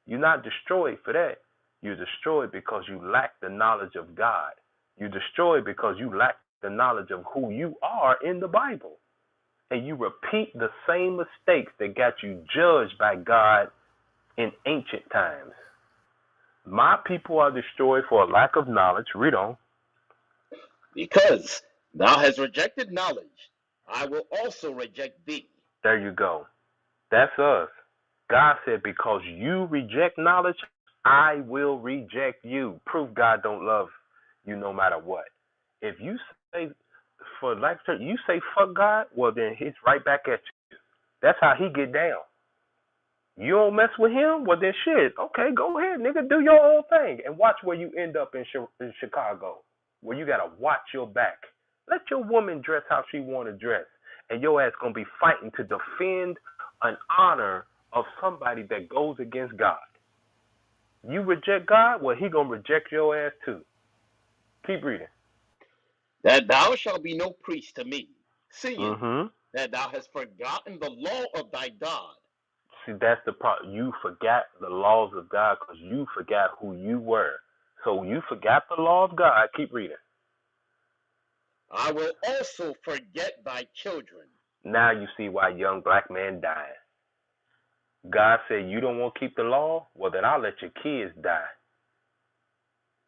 You're not destroyed for that. You're destroyed because you lack the knowledge of God. You're destroyed because you lack the knowledge of who you are in the Bible. And you repeat the same mistakes that got you judged by God in ancient times. My people are destroyed for a lack of knowledge. Read on. Because thou hast rejected knowledge, I will also reject thee. There you go. That's us. God said, because you reject knowledge, I will reject you. Prove God don't love you no matter what. If you say, for like you say fuck God, well then he's right back at you. That's how he get down. You don't mess with him? Well then shit. Okay, go ahead, nigga, do your own thing and watch where you end up in Chicago, where you gotta watch your back. Let your woman dress how she want to dress, and your ass gonna be fighting to defend an honor of somebody that goes against God. You reject God, well, he gonna reject your ass too. Keep reading. That thou shalt be no priest to me, seeing Mm-hmm. that thou hast forgotten the law of thy God. See, that's the problem. You forgot the laws of God because you forgot who you were. So you forgot the law of God. Keep reading. I will also forget thy children. Now you see why young black men dying. God said you don't want to keep the law? Well, then I'll let your kids die.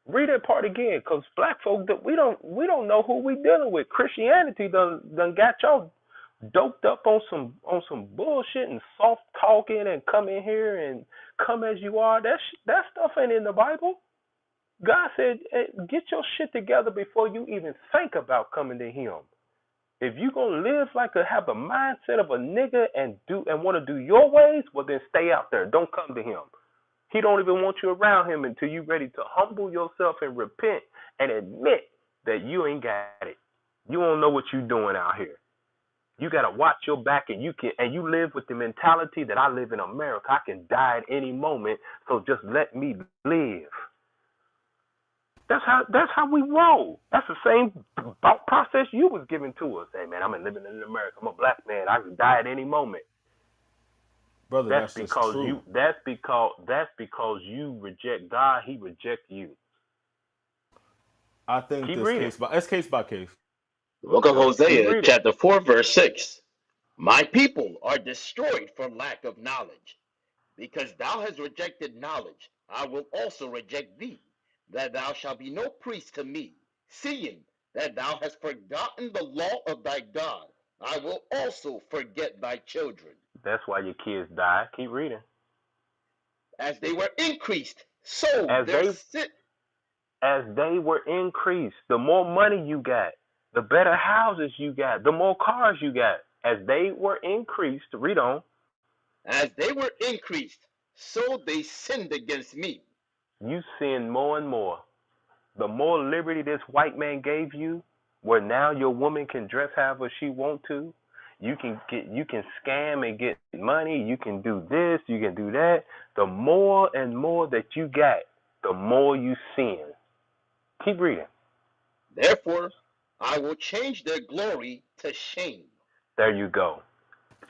Read that part again, cause black folk we don't know who we dealing with. Christianity done got y'all doped up on some bullshit and soft talking and come in here and come as you are. That stuff ain't in the Bible. God said, hey, get your shit together before you even think about coming to Him. If you gonna live have a mindset of a nigga and want to do your ways, well then stay out there. Don't come to Him. He don't even want you around him until you ready to humble yourself and repent and admit that you ain't got it. You don't know what you doing out here. You gotta watch your back, and you live with the mentality that I live in America. I can die at any moment, so just let me live. That's how we roll. That's the same thought process you was giving to us. Hey man, I'm living in America. I'm a black man. I can die at any moment. Brother, That's that's just because true. you reject God. He reject you. I think Keep this reading. case by case. The book of Keep Hosea, reading. chapter 4, verse 6. My people are destroyed for lack of knowledge. Because thou hast rejected knowledge, I will also reject thee, that thou shalt be no priest to me, seeing that thou hast forgotten the law of thy God. I will also forget thy children. That's why your kids die. Keep reading. As they were increased, so As their they sin. were increased, the more money you got, the better houses you got, the more cars you got. As they were increased, read on. As they were increased, so they sinned against me. You sin more and more. The more liberty this white man gave you, where now your woman can dress however she want to, you can scam and get money, you can do this, you can do that. The more and more that you got, the more you sin. Keep reading. Therefore, I will change their glory to shame. There you go.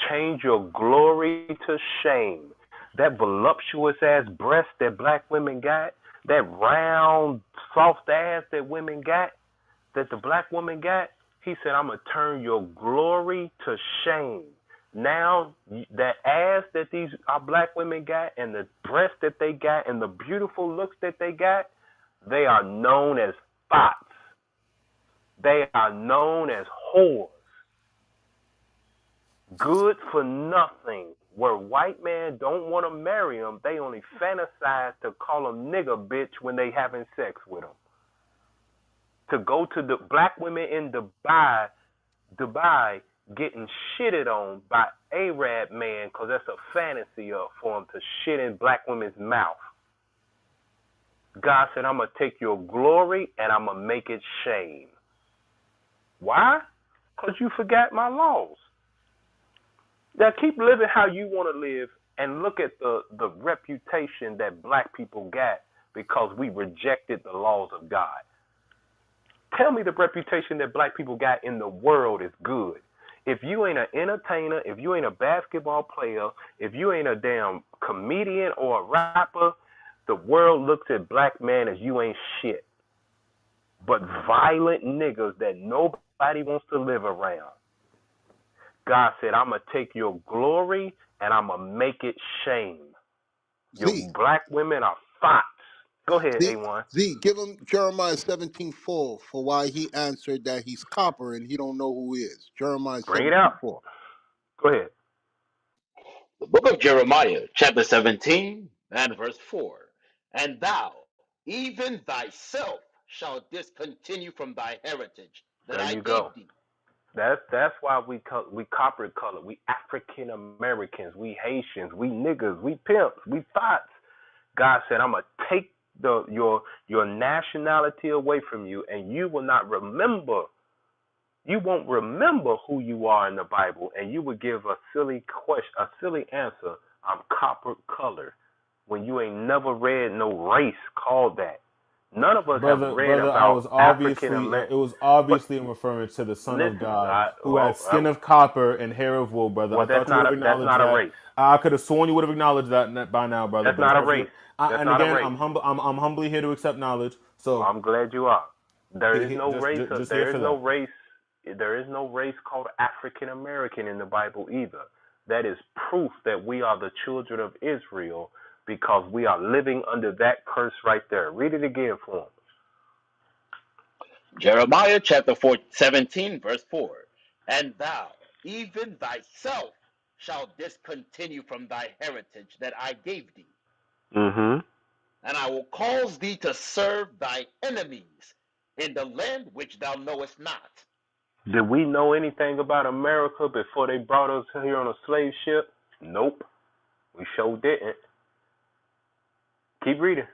Change your glory to shame. That voluptuous ass breast that black women got, that round, soft ass that women got, that the black woman got, he said, I'm going to turn your glory to shame. Now, that ass that these our black women got and the breasts that they got and the beautiful looks that they got, they are known as thoughts. They are known as whores. Good for nothing. Where white men don't want to marry them, they only fantasize to call them nigger bitch when they having sex with them. To go to the black women in Dubai getting shitted on by Arab man because that's a fantasy for him to shit in black women's mouth. God said, I'm going to take your glory and I'm going to make it shame. Why? Because you forgot my laws. Now keep living how you want to live and look at the reputation that black people got because we rejected the laws of God. Tell me the reputation that black people got in the world is good. If you ain't an entertainer, if you ain't a basketball player, if you ain't a damn comedian or a rapper, the world looks at black man as you ain't shit. But violent niggas that nobody wants to live around. God said, I'm going to take your glory and I'm going to make it shame. Your Z, black women are thoughts. Go ahead, Z, A1. Z, give him Jeremiah 17:4 for why he answered that he's copper and he don't know who he is. Jeremiah Bring it out. 17:4. Go ahead. The book of Jeremiah, chapter 17, and verse 4. And thou, even thyself, shalt discontinue from thy heritage that There I you go. gave thee. That's why we copper color. We African Americans. We Haitians. We niggas. We pimps. We thoughts. God said, I'm gonna take your nationality away from you, and you will not remember. You won't remember who you are in the Bible, and you would give a silly question, a silly answer. I'm copper color, when you ain't never read no race called that. None of us have read Brother, I about was African obviously American. it was But obviously referring to the Son of listen, God who had skin of copper and hair of wool, brother. I well, thought you would have that's acknowledged not a that. race. I could have sworn you would have acknowledged that by now, brother. That's But not a unfortunately, race. That's and not a again, race. I'm humble. I'm humbly here to accept knowledge. So I'm glad you are. There is no race. just here There is for no that. race. There is no race called African American in the Bible either. That is proof that we are the children of Israel because we are living under that curse right there. Read it again for him. Jeremiah chapter 17, verse 4. And thou, even thyself, shalt discontinue from thy heritage that I gave thee. Mm-hmm. And I will cause thee to serve thy enemies in the land which thou knowest not. Did we know anything about America before they brought us here on a slave ship? Nope. We sure didn't. Keep reading.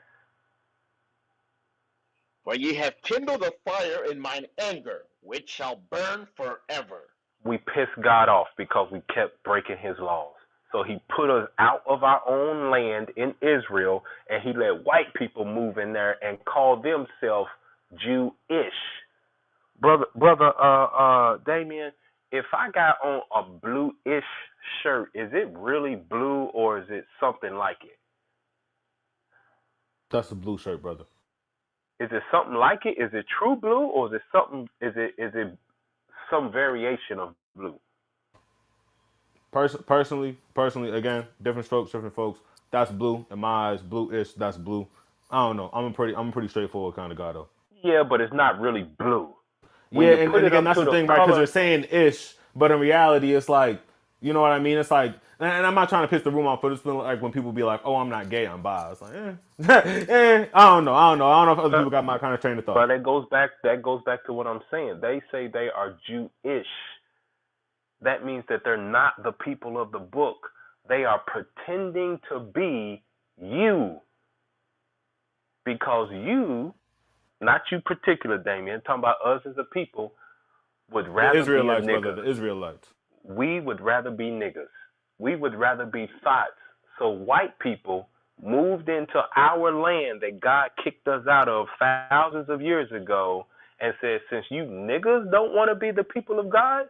For ye have kindled a fire in mine anger, which shall burn forever. We pissed God off because we kept breaking his laws. So he put us out of our own land in Israel and he let white people move in there and call themselves Jewish. Brother Damien, if I got on a blue-ish shirt, is it really blue or is it something like it? That's a blue shirt, brother. Is it something like it? Is it true blue or is it something is it some variation of blue? Personally, again, different strokes, different folks. That's blue in my eyes. Blue-ish. That's blue. I don't know. I'm a pretty straightforward kind of guy though. Yeah, but it's not really blue. When Yeah, you and, put and it again, up that's to the the thing, right? Because color, they're saying ish, but in reality, it's like, you know what I mean? It's like, and I'm not trying to piss the room off, but it's been like when people be like, "Oh, I'm not gay, I'm bi." It's like, I don't know if other but, people got my kind of train of but thought. that goes back to what I'm saying. They say they are Jewish. That means that they're not the people of the book. They are pretending to be you because you, not you particular, Damien, talking about us as a people, would The rather be a Israelites, brother, nigga. the Israelites. We would rather be niggas. We would rather be thoughts. So white people moved into our land that God kicked us out of thousands of years ago and said, since you niggas don't want to be the people of God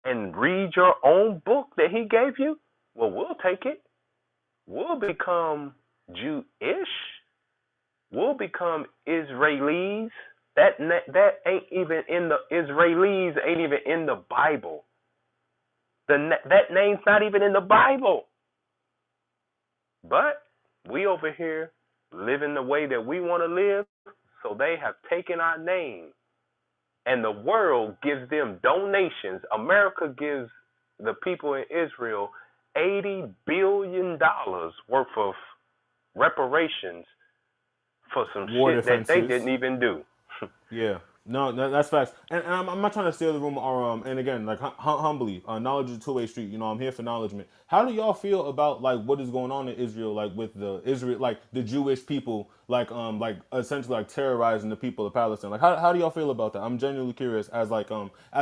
and read your own book that he gave you, well, we'll take it. We'll become Jewish. We'll become Israelis. That ain't even in the Israelis. Ain't even in the Bible. That name's not even in the Bible. But we over here living the way that we want to live, so they have taken our name, and the world gives them donations. America gives the people in Israel $80 billion worth of reparations for some War shit that they defenses. didn't even do. Yeah, no, that's facts. And I'm not trying to steal the room. Or and again, like humbly, knowledge is a two-way street. You know, I'm here for acknowledgement. How do y'all feel about like what is going on in Israel, like with the Israel, like the Jewish people, like essentially like terrorizing the people of Palestine? Like, how do y'all feel about that? I'm genuinely curious, as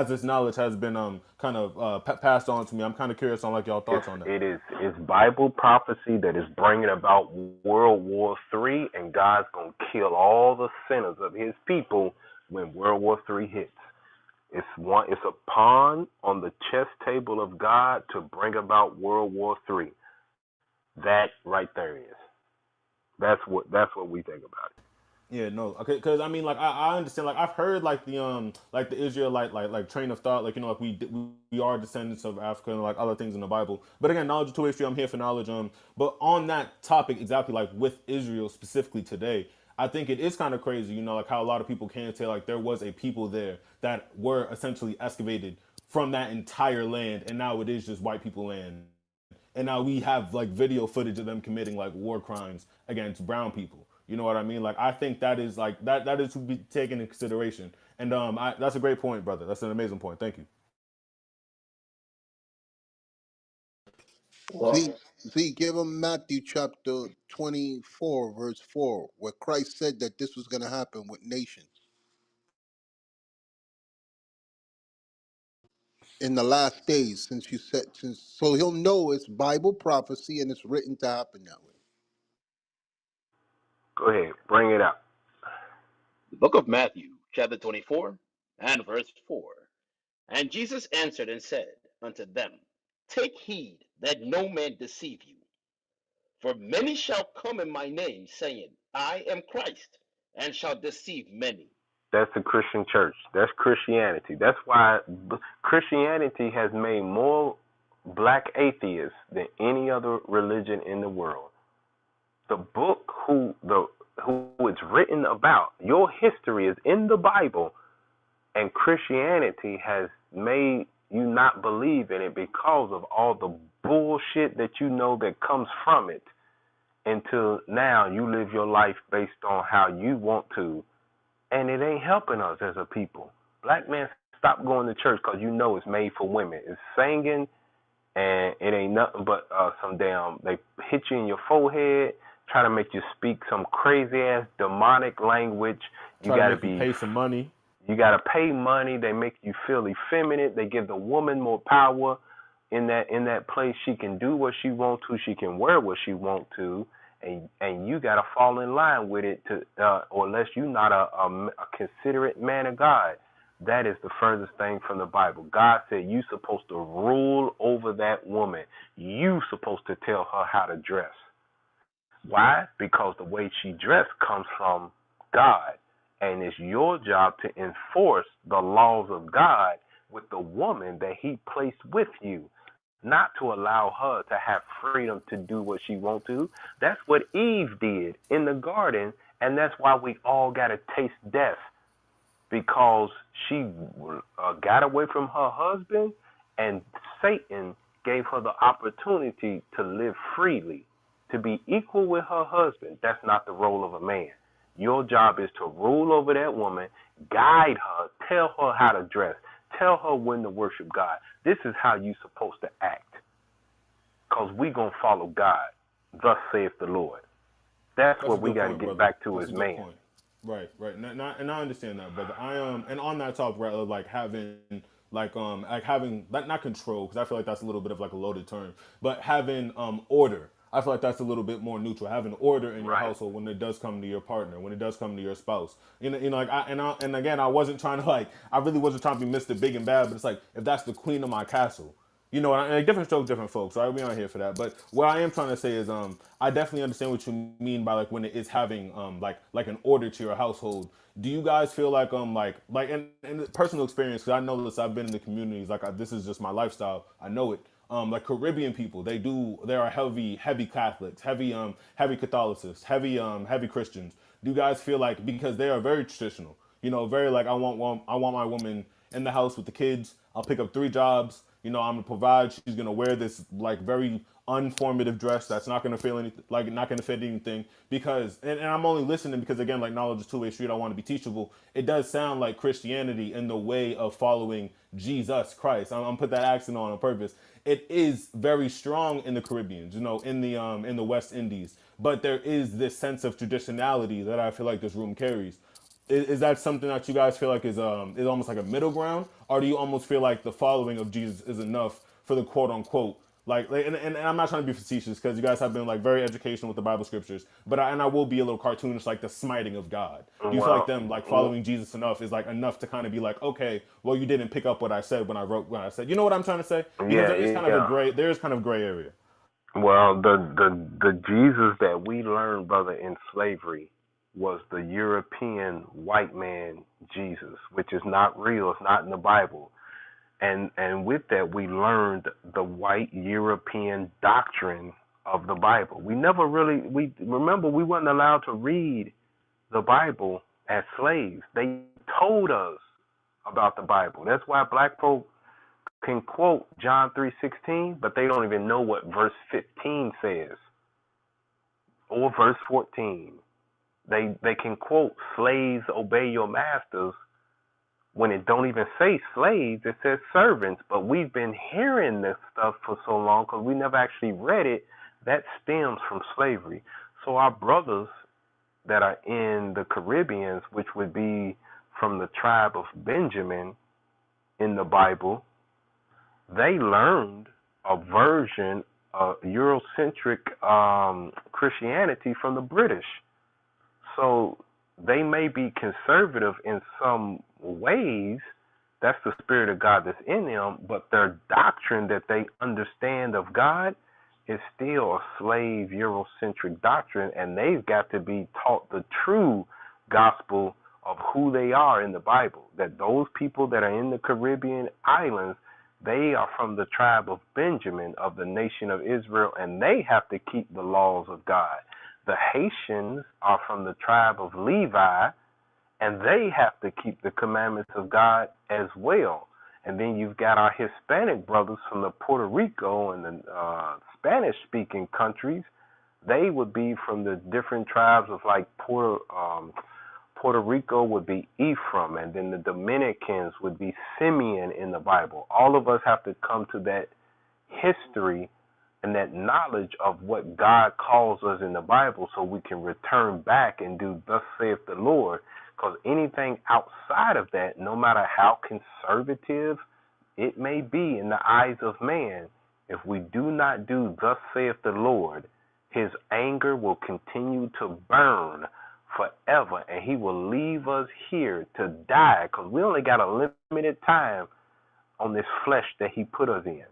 this knowledge has been kind of passed on to me. I'm kind of curious on like y'all thoughts on that. It's Bible prophecy that is bringing about World War III, and God's gonna kill all the sinners of His people when World War III hits. It's a pawn on the chess table of God to bring about World War III. That right there is. That's what we think about it. Yeah, no, okay, because I mean, like, I understand, like, I've heard like the Israelite like train of thought, like, you know, like we are descendants of Africa and like other things in the Bible. But again, knowledge to history, I'm here for knowledge. But on that topic, exactly like with Israel specifically today, I think it is kind of crazy, you know, like how a lot of people can say like there was a people there that were essentially excavated from that entire land, and now it is just white people land, and now we have like video footage of them committing like war crimes against brown people. You know what I mean? Like I think that is like that is to be taken into consideration. And that's a great point, brother. That's an amazing point. Thank you. Z, Well, Z, give him Matthew chapter 24, verse 4, where Christ said that this was going to happen with nations in the last days, since you said, since, so he'll know it's Bible prophecy and it's written to happen that way. Go ahead, bring it up. The book of Matthew, chapter 24, and verse 4. And Jesus answered and said unto them, Take heed that no man deceive you. For many shall come in my name, saying, I am Christ, and shall deceive many. That's the Christian church. That's Christianity. That's why Christianity has made more black atheists than any other religion in the world. The book who it's written about, your history is in the Bible, and Christianity has made you not believe in it because of all the bullshit that you know that comes from it. Until now, you live your life based on how you want to, and it ain't helping us as a people. Black men, stop going to church because you know it's made for women. It's singing, and it ain't nothing but some damn. They hit you in your forehead, try to make you speak some crazy ass demonic language. You Try to gotta make you be. pay some money. You gotta pay money. They make you feel effeminate. They give the woman more power in that place. She can do what she want to. She can wear what she want to, and you gotta fall in line with it to, or unless you're not a considerate man of God. That is the furthest thing from the Bible. God said you supposed to rule over that woman. You supposed to tell her how to dress. Why? Because the way she dressed comes from God. And it's your job to enforce the laws of God with the woman that He placed with you, not to allow her to have freedom to do what she wants to. That's what Eve did in the garden, and that's why we all got to taste death, because she got away from her husband, and Satan gave her the opportunity to live freely, to be equal with her husband. That's not the role of a man. Your job is to rule over that woman, guide her, tell her how to dress, tell her when to worship God. This is how you're supposed to act, because we going to follow God. Thus saith the Lord. That's That's a what we good got to point, get brother. back to That's as a good man. point. Right, right. And I understand that, brother. And on that talk, right, of, like having like having not control, because I feel like that's a little bit of like a loaded term, but having order. I feel like that's a little bit more neutral. Having order in your Right. household when it does come to your partner, when it does come to your spouse. Like and again, I wasn't trying to I really wasn't trying to be Mr. Big and Bad, but it's like if that's the queen of my castle, like different strokes, different folks. Right, we aren't here for that. But what I am trying to say is, I definitely understand what you mean by like when it is having like an order to your household. Do you guys feel like like in personal experience? Because I know this, I've been in the communities. This is just my lifestyle. I know it. Like Caribbean people, they are heavy Catholics, heavy Catholics, heavy Christians. Do you guys feel like because they are very traditional, very like I want my woman in the house with the kids. I'll pick up 3 jobs. I'm gonna provide. She's gonna wear this like very unformative dress that's not gonna feel anything, like not gonna fit anything. Because and I'm only listening because again, like knowledge is two-way street. I want to be teachable. It does sound like Christianity in the way of following Jesus Christ. I'm put that accent on purpose. It is very strong in the Caribbeans, in the West Indies. But there is this sense of traditionality that I feel like this room carries. Is that something that you guys feel like is almost like a middle ground, or do you almost feel like the following of Jesus is enough for the quote unquote and I'm not trying to be facetious because you guys have been like very educational with the Bible scriptures, but I will be a little cartoonish like the smiting of God. Do you feel like Well, them like following Jesus enough is like enough to kind of be like, okay, well you didn't pick up what I said when I said, you know what I'm trying to say? Because yeah, yeah. there is kind of gray area. Well, the Jesus that we learned, brother, in slavery was the European white man Jesus, which is not real. It's not in the Bible. And with that, we learned the white European doctrine of the Bible. We never really we remember we weren't allowed to read the Bible as slaves. They told us about the Bible. That's why black folk can quote John 3:16, but they don't even know what verse 15 says or verse 14. They can quote slaves obey your masters when it don't even say slaves, it says servants. But we've been hearing this stuff for so long because we never actually read it. That stems from slavery. So our brothers that are in the Caribbeans, which would be from the tribe of Benjamin in the Bible, they learned a version of Eurocentric Christianity from the British. So they may be conservative in some ways. That's the Spirit of God that's in them, but their doctrine that they understand of God is still a slave Eurocentric doctrine, and they've got to be taught the true gospel of who they are in the Bible. That those people that are in the Caribbean islands, they are from the tribe of Benjamin of the nation of Israel, and they have to keep the laws of God. The Haitians are from the tribe of Levi, and they have to keep the commandments of God as well. And then you've got our Hispanic brothers from the Puerto Rico and the Spanish-speaking countries. They would be from the different tribes of like Puerto Rico would be Ephraim, and then the Dominicans would be Simeon in the Bible. All of us have to come to that history and that knowledge of what God calls us in the Bible so we can return back and do thus saith the Lord. Because anything outside of that, no matter how conservative it may be in the eyes of man, if we do not do thus saith the Lord, his anger will continue to burn forever, and he will leave us here to die because we only got a limited time on this flesh that he put us in.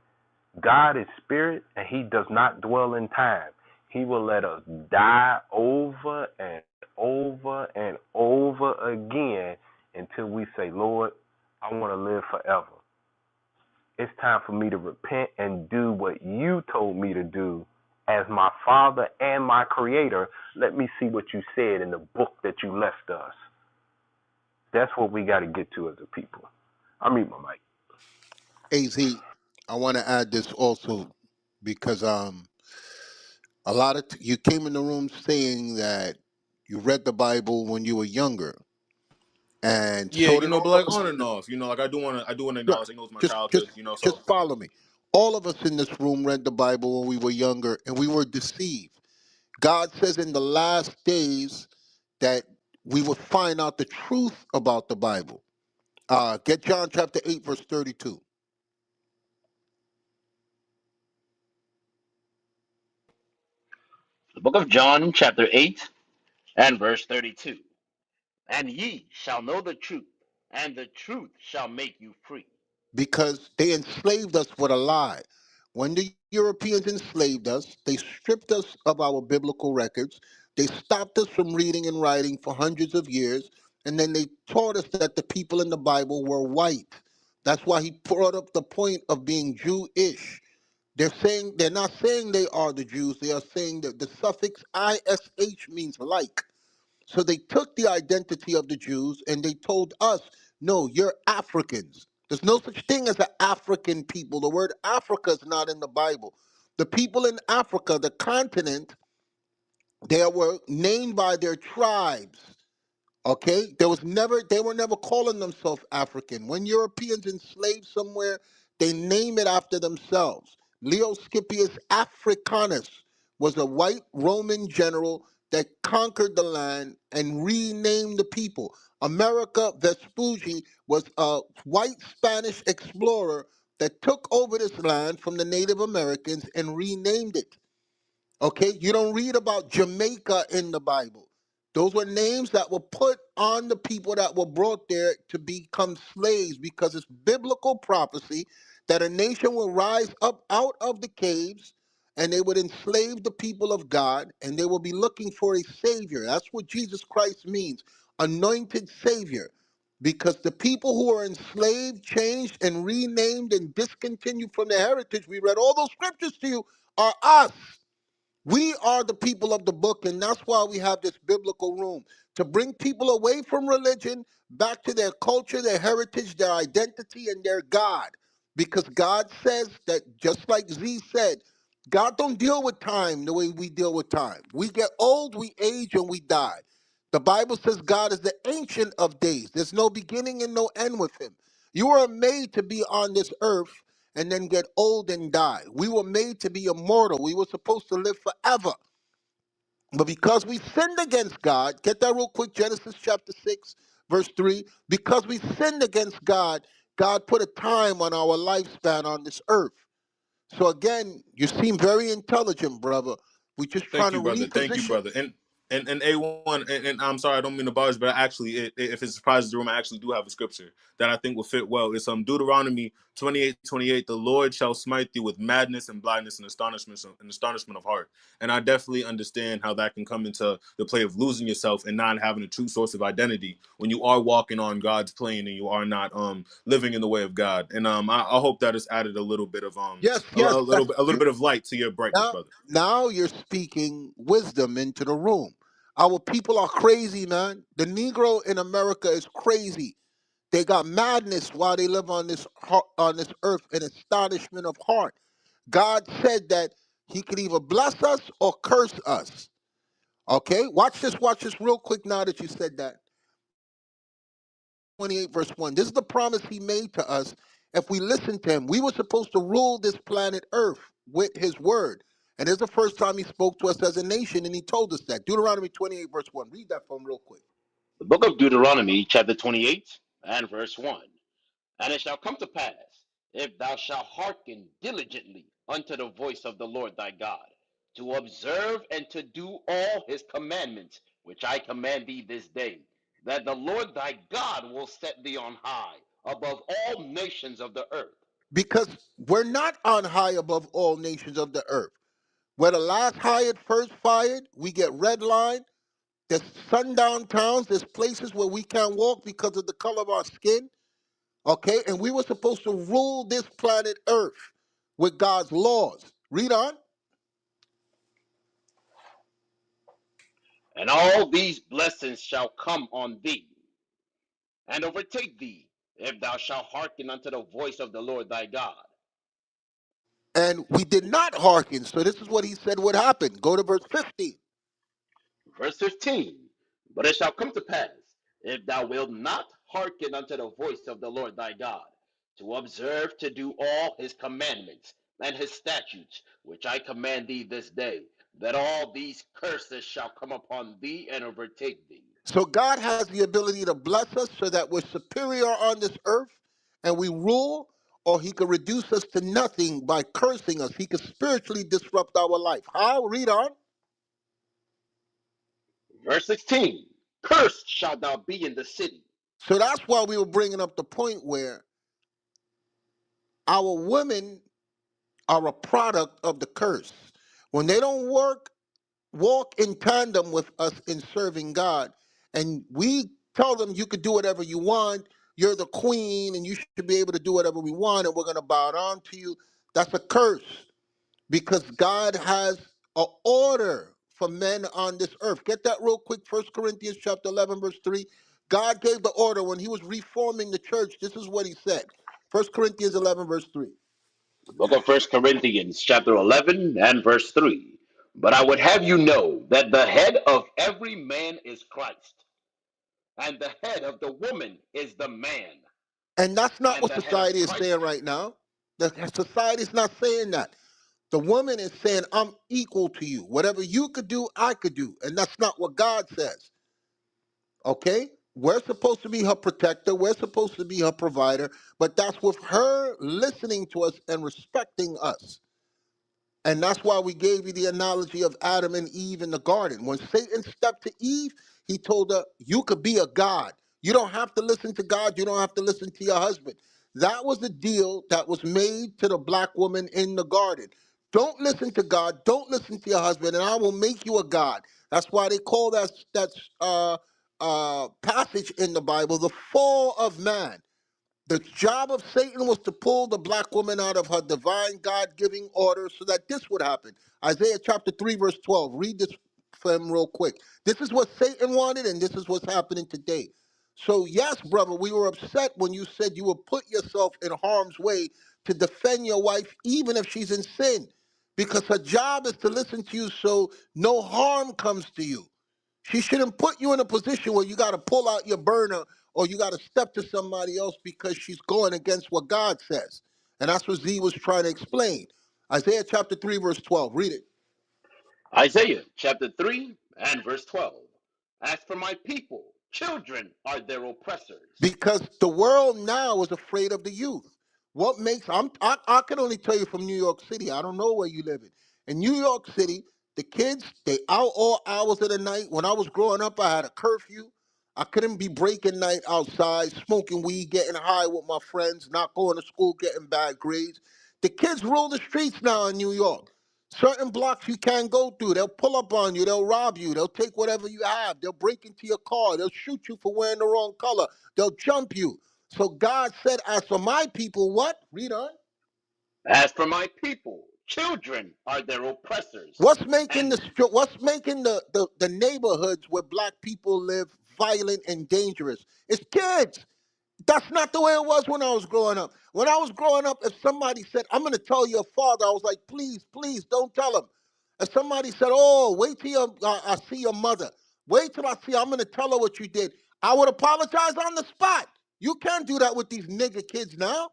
God is spirit, and he does not dwell in time. He will let us die over and over and over again until we say, Lord, I want to live forever. It's time for me to repent and do what you told me to do as my Father and my Creator. Let me see what you said in the book that you left us. That's what we got to get to as a people. I mute my mic. AZ, I want to add this also because a lot of you came in the room saying that you read the Bible when you were younger, and Yeah, so did but all like of us on in and this. off, like I do want to Right. acknowledge, it was my Just, childhood, just, so. just follow me. All of us in this room read the Bible when we were younger, and we were deceived. God says in the last days that we will find out the truth about the Bible. Get John chapter 8, verse 32. book of John, chapter 8, and verse 32. And ye shall know the truth, and the truth shall make you free. Because they enslaved us with a lie. When the Europeans enslaved us, they stripped us of our biblical records. They stopped us from reading and writing for hundreds of years, and then they taught us that the people in the Bible were white. That's why he brought up the point of being Jewish. They're not saying they are the Jews. They are saying that the suffix ish means like. So they took the identity of the Jews and they told us, no, you're Africans. There's no such thing as an African people. The word Africa is not in the Bible. The people in Africa, the continent, they were named by their tribes. Okay, they were never calling themselves African. When Europeans enslaved somewhere, they name it after themselves. Leo Scipius Africanus was a white Roman general that conquered the land and renamed the people. America Vespucci was a white Spanish explorer that took over this land from the Native Americans and renamed it. Okay, you don't read about Jamaica in the Bible. Those were names that were put on the people that were brought there to become slaves because it's biblical prophecy that a nation will rise up out of the caves and they would enslave the people of God and they will be looking for a savior. That's what Jesus Christ means, anointed savior. Because the people who are enslaved, changed, and renamed and discontinued from their heritage, we read all those scriptures to you, are us. We are the people of the book, and that's why we have this biblical room to bring people away from religion back to their culture, their heritage, their identity, and their God. Because God says that, just like Z said, God don't deal with time the way we deal with time. We get old, we age, and we die. The Bible says God is the ancient of days. There's no beginning and no end with him. You were made to be on this earth and then get old and die. We were made to be immortal. We were supposed to live forever. But because we sinned against God, get that real quick, Genesis chapter 6, verse 3. Because we sinned against God, God put a time on our lifespan on this earth. So again, you seem very intelligent, brother. We're just Thank trying to you, brother. Thank you, reposition. brother. And A1, and I'm sorry, I don't mean to bother, but actually, if it surprises the room, I actually do have a scripture that I think will fit well. It's Deuteronomy 28:28. The Lord shall smite thee with madness and blindness and astonishment of heart. And I definitely understand how that can come into the play of losing yourself and not having a true source of identity when you are walking on God's plane and you are not living in the way of God. And I hope that has added a little bit of Yes, yes, that's a little bit of light to your brightness, now. brother. Now you're speaking wisdom into the room. Our people are crazy, man. The Negro in America is crazy. They got madness while they live on on this earth, an astonishment of heart. God said that He could either bless us or curse us. Okay, watch this real quick. Now that you said that, 28 verse 1. This is the promise He made to us. If we listen to Him, we were supposed to rule this planet Earth with His word. And this is the first time He spoke to us as a nation, and He told us that. Deuteronomy 28 verse 1. Read that for him real quick. The book of Deuteronomy, chapter 28, and verse 1. And it shall come to pass, if thou shalt hearken diligently unto the voice of the Lord thy God, to observe and to do all his commandments, which I command thee this day, that the Lord thy God will set thee on high above all nations of the earth. Because we're not on high above all nations of the earth. We're the last hired, first fired. We get redlined. There's sundown towns. There's places where we can't walk because of the color of our skin. Okay? And we were supposed to rule this planet Earth with God's laws. Read on. And all these blessings shall come on thee and overtake thee, if thou shalt hearken unto the voice of the Lord thy God. And we did not hearken. So this is what he said would happen. Go to verse 15. Verse 15. But it shall come to pass, if thou wilt not hearken unto the voice of the Lord thy God, to observe to do all his commandments and his statutes, which I command thee this day, that all these curses shall come upon thee and overtake thee. So God has the ability to bless us so that we're superior on this earth and we rule, or he could reduce us to nothing by cursing us. He could spiritually disrupt our life. How? Read on. Verse 16. Cursed shalt thou be in the city. So that's why we were bringing up the point where our women are a product of the curse. When they don't walk in tandem with us in serving God, and we tell them you could do whatever you want, you're the queen, and you should be able to do whatever we want, and we're going to bow down to you. That's a curse because God has an order for men on this earth. Get that real quick. 1 Corinthians chapter 11, verse 3. God gave the order when he was reforming the church. This is what he said. 1 Corinthians 11, verse 3. The book of First Corinthians, chapter 11, and verse 3. But I would have you know that the head of every man is Christ, and the head of the woman is the man, And that's not and what the head of society is Christ. saying right now. The society is not saying that. The woman is saying, I'm equal to you. Whatever you could do, I could do. And that's not what God says. Okay? We're supposed to be her protector. We're supposed to be her provider. But that's with her listening to us and respecting us. And that's why we gave you the analogy of Adam and Eve in the garden. When Satan stepped to Eve, he told her, you could be a God. You don't have to listen to God. You don't have to listen to your husband. That was the deal that was made to the black woman in the garden. Don't listen to God. Don't listen to your husband, and I will make you a God. That's why they call that passage in the Bible the fall of man. The job of Satan was to pull the black woman out of her divine God-giving order so that this would happen. Isaiah chapter 3, verse 12. Read this for him real quick. This is what Satan wanted, and this is what's happening today. So, yes, brother, we were upset when you said you would put yourself in harm's way to defend your wife, even if she's in sin, because her job is to listen to you so no harm comes to you. She shouldn't put you in a position where you got to pull out your burner or you got to step to somebody else because she's going against what God says. And that's what Z was trying to explain. Isaiah chapter 3, verse 12. Read it. Isaiah chapter 3 and verse 12. As for my people, children are their oppressors. Because the world now is afraid of the youth. What makes I can only tell you from New York City. I don't know where you live in. In New York City, the kids they out all hours of the night. When I was growing up, I had a curfew. I couldn't be breaking night outside, smoking weed, getting high with my friends, not going to school, getting bad grades. The kids rule the streets now in New York. Certain blocks you can't go through. They'll pull up on you. They'll rob you. They'll take whatever you have. They'll break into your car. They'll shoot you for wearing the wrong color. They'll jump you. So God said, as for my people, what? Read on. As for my people, children are their oppressors. What's making And the neighborhoods where black people live violent and dangerous? It's kids. That's not the way it was when I was growing up. When I was growing up, if somebody said, I'm going to tell your father, I was like, please, please don't tell him. If somebody said, oh, wait till I see your mother. Wait till I'm going to tell her what you did. I would apologize on the spot. You can't do that with these nigger kids now.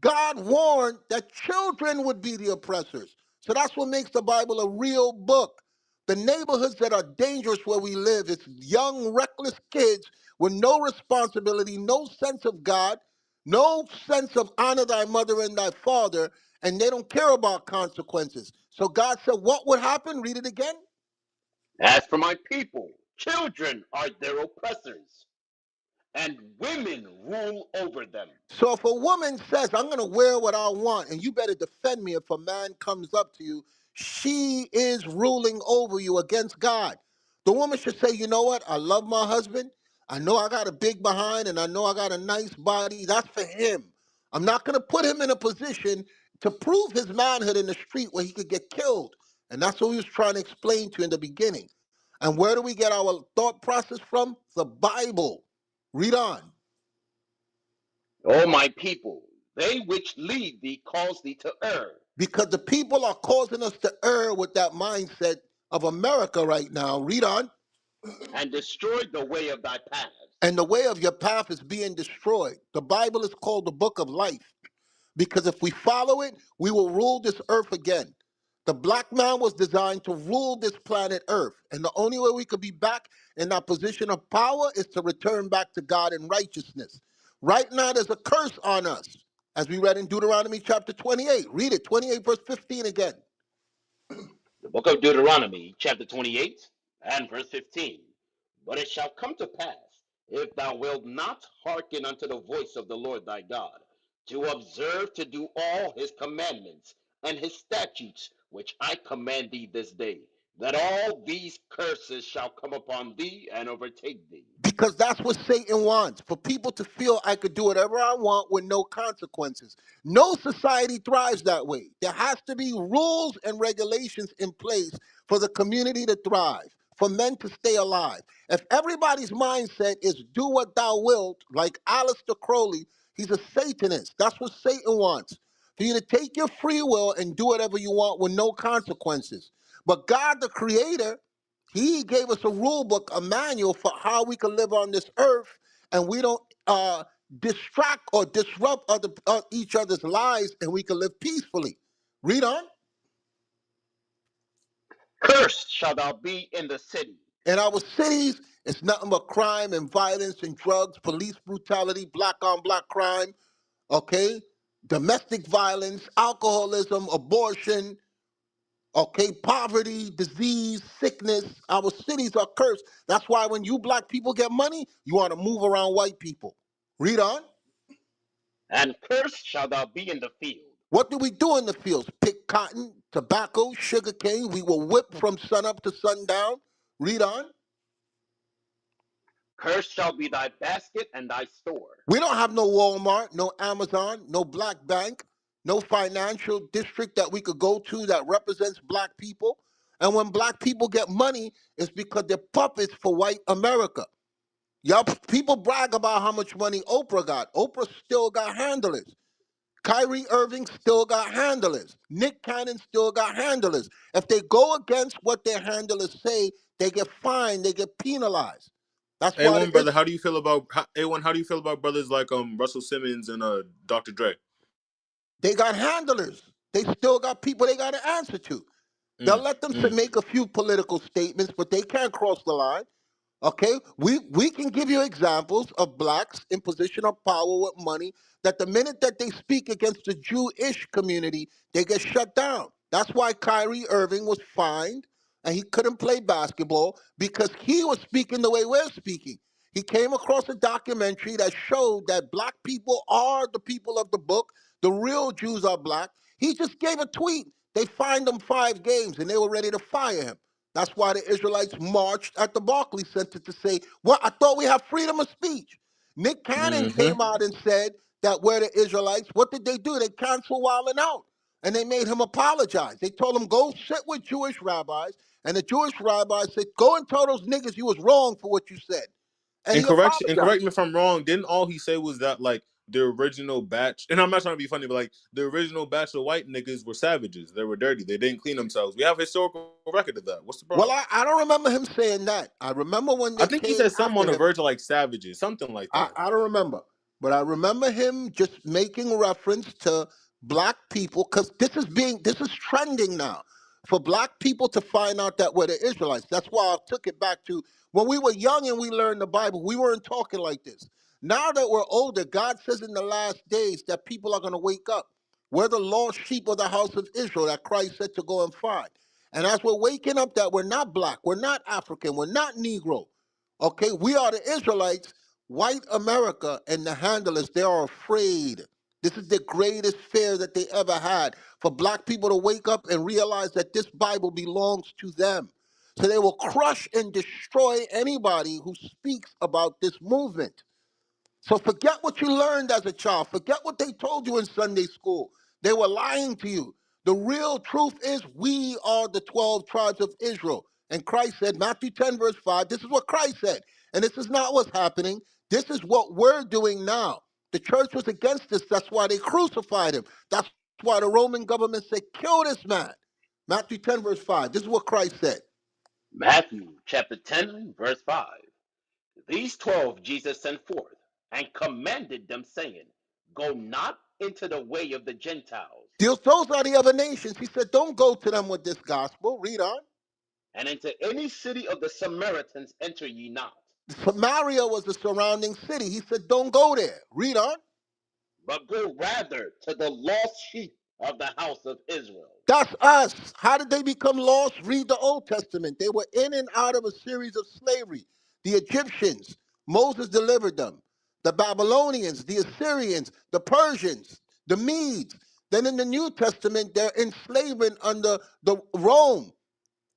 God warned that children would be the oppressors. So that's what makes the Bible a real book. The neighborhoods that are dangerous where we live, it's young, reckless kids with no responsibility, no sense of God, no sense of honor thy mother and thy father, and they don't care about consequences. So God said, what would happen? Read it again. as for my people, children are their oppressors, and women rule over them. So if a woman says, I'm going to wear what I want, and you better defend me if a man comes up to you, she is ruling over you against God. The woman should say, you know what? I love my husband. I know I got a big behind, and I know I got a nice body. That's for him. I'm not going to put him in a position to prove his manhood in the street where he could get killed. And that's what he was trying to explain to you in the beginning. And where do we get our thought process from? The Bible. Read on. O my people, they which lead thee cause thee to err, Because the people are causing us to err with that mindset of America right now. Read on. and destroy the way of thy paths. And the way of your path is being destroyed. The Bible is called the book of life because if we follow it, we will rule this earth again. The black man was designed to rule this planet earth. And the only way we could be back in that position of power is to return back to God in righteousness. Right now, there's a curse on us, as we read in Deuteronomy chapter 28. Read it, 28 verse 15 again. The book of Deuteronomy, chapter 28, and verse 15. But it shall come to pass, if thou wilt not hearken unto the voice of the Lord thy God, to observe to do all his commandments and his statutes, which I command thee this day, that all these curses shall come upon thee and overtake thee. Because that's what Satan wants, for people to feel I could do whatever I want with no consequences. No society thrives that way. There has to be rules and regulations in place for the community to thrive, for men to stay alive. If everybody's mindset is do what thou wilt, like Aleister Crowley, he's a Satanist. That's what Satan wants. For you to take your free will and do whatever you want with no consequences. But God, the creator, he gave us a rule book, a manual for how we can live on this earth, and we don't distract or disrupt each other's lives, and we can live peacefully. Read on. Cursed shalt thou be in the city. In our cities, it's nothing but crime and violence and drugs, police brutality, black on black crime, okay? Domestic violence, alcoholism, abortion, okay, poverty, disease, sickness. Our cities are cursed. That's why when you black people get money, you want to move around white people. Read on. And cursed shalt thou be in the field. What do we do in the fields? Pick cotton, tobacco, sugar cane. We will whip from sunup to sundown. Read on. Cursed shall be thy basket and thy store. We don't have no Walmart, no Amazon, no black bank, no financial district that we could go to that represents black people. And when black people get money, it's because they're puppets for white America. Y'all people brag about how much money Oprah got. Oprah still got handlers. Kyrie Irving still got handlers. Nick Cannon still got handlers. If they go against what their handlers say, they get fined, they get penalized. That's why A1 brother, how do you feel about A1? How do you feel about brothers like Russell Simmons and Dr. Dre? they got handlers. They still got people they got to answer to. They'll Mm, let them mm. make a few political statements, but they can't cross the line. Okay, we can give you examples of blacks in position of power with money that the minute that they speak against the Jewish community, they get shut down. That's why Kyrie Irving was fined and he couldn't play basketball because he was speaking the way we're speaking. He came across a documentary that showed that black people are the people of the book. The real Jews are black. He just gave a tweet. They fined him 5 games and they were ready to fire him. That's why the Israelites marched at the Barclays Center to say, well, I thought we have freedom of speech. Nick Cannon Mm-hmm. came out and said that we're the Israelites. What did they do? They canceled Wilding Out. And they made him apologize. They told him, go sit with Jewish rabbis. And the Jewish rabbis said, go and tell those niggas you was wrong for what you said. And he And apologized. correct me if I'm wrong. Didn't all he say was that like the original batch, and I'm not trying to be funny, but like the original batch of white niggas were savages. They were dirty. They didn't clean themselves. We have historical record of that. What's the Well, problem? I don't remember him saying that. I remember when I they think he came said something on after the him. verge of like savages, something like I, that. I don't remember, but I remember him just making reference to black people because this is trending now for black people to find out that we're the Israelites. That's why I took it back to when we were young and we learned the Bible. We weren't talking like this. Now that we're older, God says in the last days that people are going to wake up. We're the lost sheep of the house of Israel that Christ said to go and find. And as we're waking up, that we're not black, we're not African, we're not Negro. Okay, we are the Israelites. White America and the handlers, they are afraid. This is the greatest fear that they ever had for black people to wake up and realize that this Bible belongs to them. So they will crush and destroy anybody who speaks about this movement. So forget what you learned as a child. Forget what they told you in Sunday school. They were lying to you. The real truth is we are the 12 tribes of Israel. And Christ said, Matthew 10, verse 5, this is what Christ said. And this is not what's happening. This is what we're doing now. The church was against this. That's why they crucified him. That's why the Roman government said, kill this man. Matthew 10, verse 5. This is what Christ said. Matthew chapter 10, verse 5. These 12 Jesus sent forth and commanded them, saying, go not into the way of the Gentiles, Those are the other nations. He said, don't go to them with this gospel. Read on. and into any city of the Samaritans enter ye not, Samaria was the surrounding city. He said, don't go there. Read on. but go rather to the lost sheep of the house of Israel. That's us. How did they become lost? Read the Old Testament. They were in and out of a series of slavery. The Egyptians, Moses delivered them. The Babylonians, the Assyrians, the Persians, the Medes. Then in the New Testament, they're enslavement under the Rome,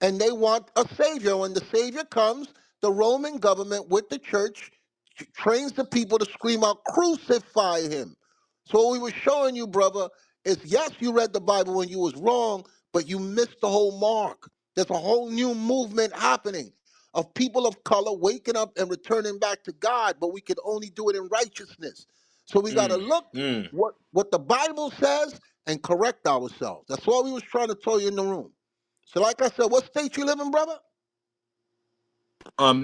and they want a savior. When the savior comes, the Roman government with the church trains the people to scream out, "Crucify him." So what we were showing you, brother, is yes, you read the Bible when you was wrong, but you missed the whole mark. There's a whole new movement happening of people of color waking up and returning back to God, but we can only do it in righteousness. So we got to look what the Bible says and correct ourselves. That's what we was trying to tell you in the room. So like I said, what state you live in, brother?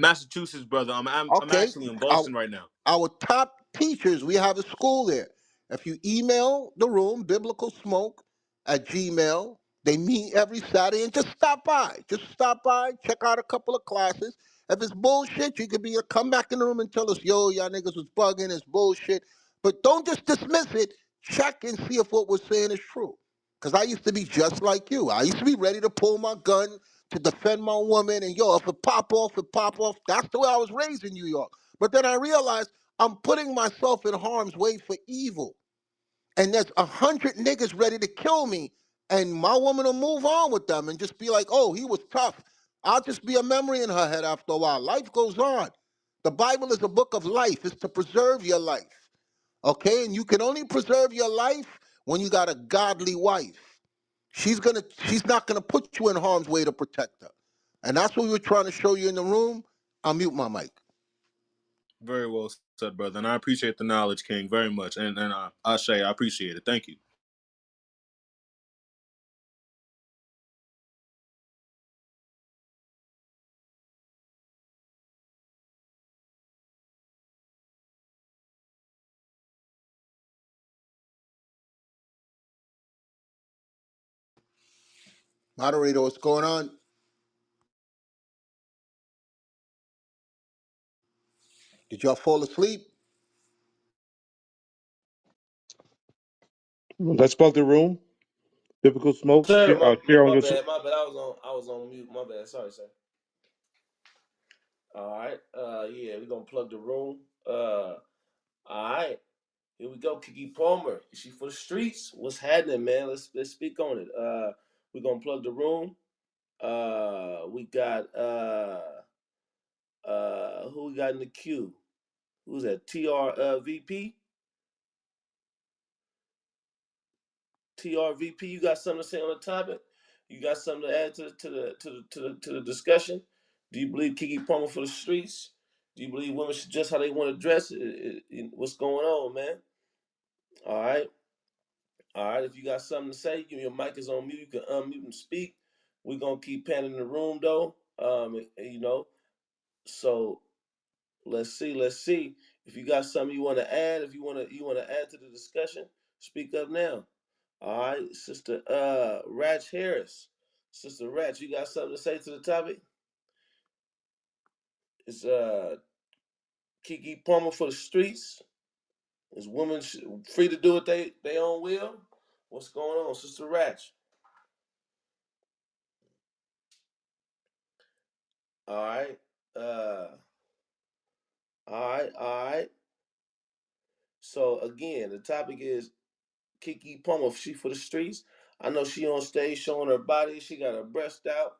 Massachusetts, brother. I'm Okay. actually in Boston right now. Our top teachers, we have a school there. If you email the room, biblical smoke at Gmail, they meet every Saturday and just stop by. Just stop by, check out a couple of classes. If it's bullshit, you could come back in the room and tell us, yo, y'all niggas was bugging, it's bullshit. But don't just dismiss it. Check and see if what we're saying is true. Because I used to be just like you. I used to be ready to pull my gun to defend my woman. And yo, if it pop off, it pop off. That's the way I was raised in New York. But then I realized I'm putting myself in harm's way for evil. And there's 100 niggas ready to kill me. And my woman will move on with them and just be like, oh, he was tough. I'll just be a memory in her head after a while. Life goes on. The Bible is a book of life. It's to preserve your life. Okay? And you can only preserve your life when you got a godly wife. She's not gonna put you in harm's way to protect her. And that's what we were trying to show you in the room. I'll mute my mic. Very well said, brother. And I appreciate the knowledge, King, very much. And Ashe, I appreciate it. Thank you. Moderator, what's going on? Did y'all fall asleep? Let's plug the room. Biblical smoke. Sir, Share on my your. bad, my bad. I was on mute. My bad. Sorry, sir. All right. Yeah, we're gonna plug the room. All right. Here we go. Keke Palmer. Is she for the streets? What's happening, man? Let's speak on it. We're gonna plug the room. We got who we got in the queue? Who's that? TRVP? TRVP, you got something to say on the topic? You got something to add to the discussion? Do you believe Keke Palmer for the streets? Do you believe women should dress how they want to dress? What's going on, man? All right. All right. If you got something to say, your mic is on mute. You can unmute and speak. We're gonna keep panning the room though. So let's see. Let's see. If you got something you want to add, if you want to add to the discussion, speak up now. All right, Sister Ratch Harris. Sister Ratch, you got something to say to the topic? Is Keke Palmer for the streets? Is women free to do what they own will? What's going on, Sister Ratch? All right. All right. So again, the topic is Keke Palmer. She for the streets. I know she on stage showing her body. She got her breast out.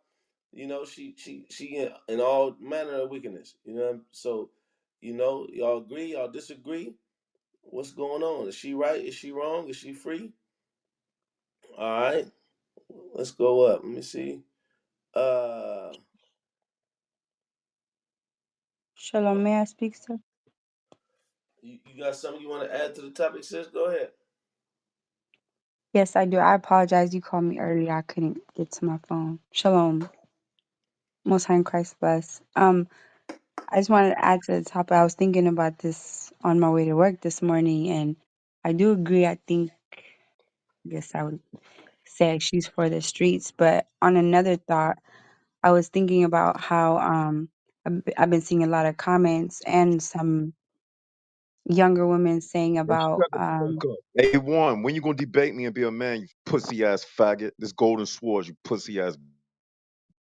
She in all manner of wickedness. So, y'all agree? Y'all disagree? What's going on? Is she right? Is she wrong? Is she free? All right. Let's go up. Let me see. Uh, Shalom, may I speak, sir? you got something you want to add to the topic, sis? Go ahead. Yes, I do. I apologize. You called me earlier. I couldn't get to my phone. Shalom. Most High in Christ bless. I just wanted to add to the topic. I was thinking about this on my way to work this morning, and I do agree. I guess I would say she's for the streets. But on another thought, I was thinking about how I've been seeing a lot of comments and some younger women saying Yo, about shut the fuck up. Hey, one, when you gonna debate me and be a man, you pussy ass faggot? This golden sword, you pussy ass.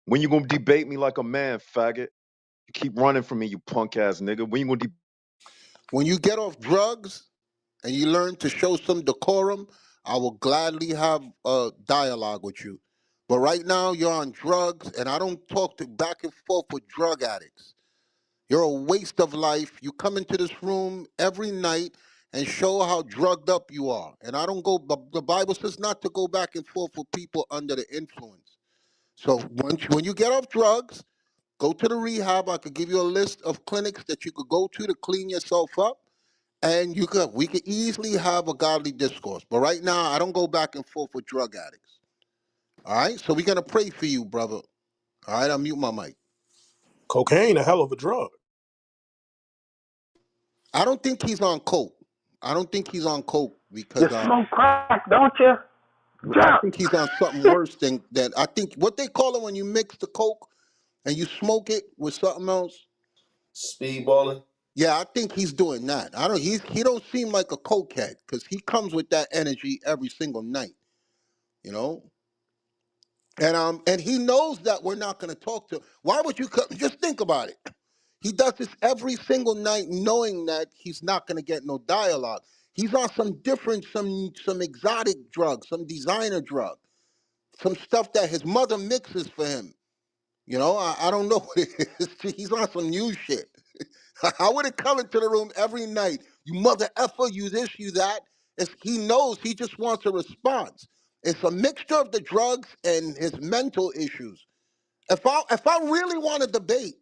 When you gonna debate me like a man, faggot? You keep running from me, you punk ass nigga. When you gonna When you get off drugs and you learn to show some decorum, I will gladly have a dialogue with you. But right now, you're on drugs, and I don't talk to back and forth with drug addicts. You're a waste of life. You come into this room every night and show how drugged up you are. And I don't go, the Bible says not to go back and forth with people under the influence. So when you get off drugs, go to the rehab. I could give you a list of clinics that you could go to clean yourself up. And we could easily have a godly discourse. But right now, I don't go back and forth with drug addicts. All right? So we're going to pray for you, brother. All right? I'll mute my mic. Cocaine, a hell of a drug. I don't think he's on coke. I don't think he's on coke You because smoke crack, don't you? I Yeah. think he's on something worse than that. I think what they call it when you mix the coke and you smoke it with something else. Speedballing. Yeah, I think he's doing that. I don't. He don't seem like a cokehead because he comes with that energy every single night. You know, and he knows that we're not going to talk to. Why would you come? Just think about it. He does this every single night, knowing that he's not going to get no dialogue. He's on some different, some exotic drug, some designer drug, some stuff that his mother mixes for him. You know, I don't know what it is. He's on some new shit. I would have come into the room every night. You mother effer, you this, you that. He knows he just wants a response. It's a mixture of the drugs and his mental issues. If I really want to debate,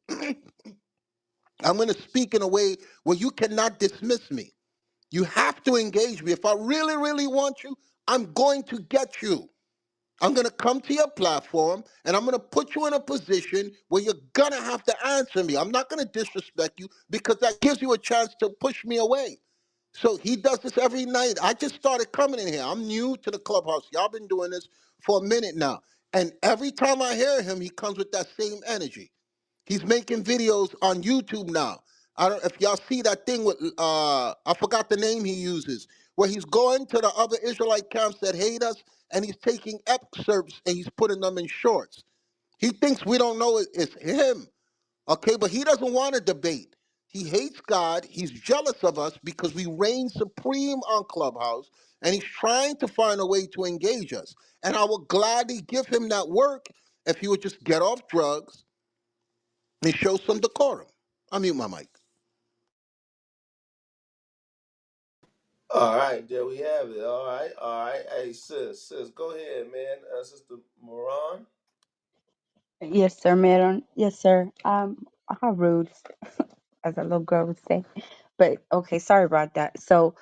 I'm going to speak in a way where you cannot dismiss me. You have to engage me. If I really, really want you, I'm going to get you. I'm going to come to your platform and I'm going to put you in a position where you're going to have to answer me. I'm not going to disrespect you because that gives you a chance to push me away. So he does this every night. I just started coming in here. I'm new to the clubhouse. Y'all been doing this for a minute now. And every time I hear him, he comes with that same energy. He's making videos on YouTube now. I don't if y'all see that thing with I forgot the name he uses, where he's going to the other Israelite camps that hate us and he's taking excerpts and he's putting them in shorts. He thinks we don't know it's him. Okay, but he doesn't want to debate. He hates God. He's jealous of us because we reign supreme on Clubhouse and he's trying to find a way to engage us. And I will gladly give him that work if he would just get off drugs and show some decorum. I mute my mic. All right, there we have it. All right. Hey, sis, go ahead, man. Sister Moran. Yes, sir, Madam. Yes, sir. How rude, as a little girl would say. But okay, sorry about that. So,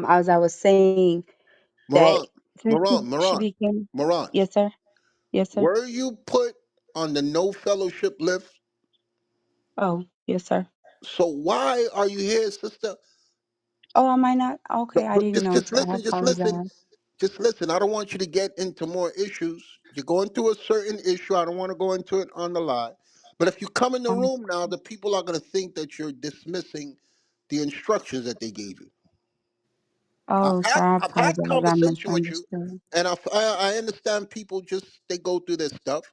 as I was saying that Moran, since Moran, she Moran, became, Moran. yes, sir. Yes, sir. Were you put on the no fellowship list? Oh, yes, sir. So why are you here, sister? Oh, am I not? No, Okay, I but didn't know, just sir. I listen, apologize. just listen. I don't want you to get into more issues. You're going through a certain issue. I don't want to go into it on the lie. But if you come in the Um, room now, the people are going to think that you're dismissing the instructions that they gave you. oh, sir, I I've had apologize. I conversation with you, misunderstood. and I understand people just they go through this stuff,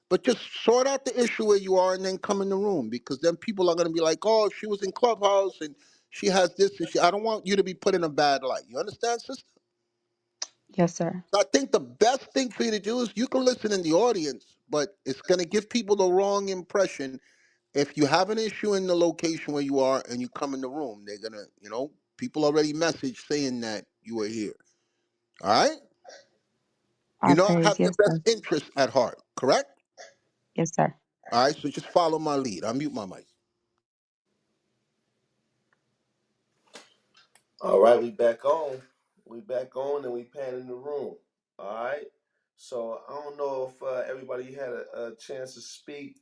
but just sort out the issue where you are, and then come in the room because then people are gonna be like, oh, she was in Clubhouse and she has this and she. I don't want you to be put in a bad light. You understand, sister? Yes, sir. So I think the best thing for you to do is you can listen in the audience, but it's gonna give people the wrong impression if you have an issue in the location where you are and you come in the room. They're gonna, people already message saying that you were here. All right. You All know I praise. have your Yes, best sir. interest at heart, correct? Yes, sir. All right, so just follow my lead. I'll mute my mic. All right, we back on. We back on and we panning the room. All right. So I don't know if everybody had a chance to speak.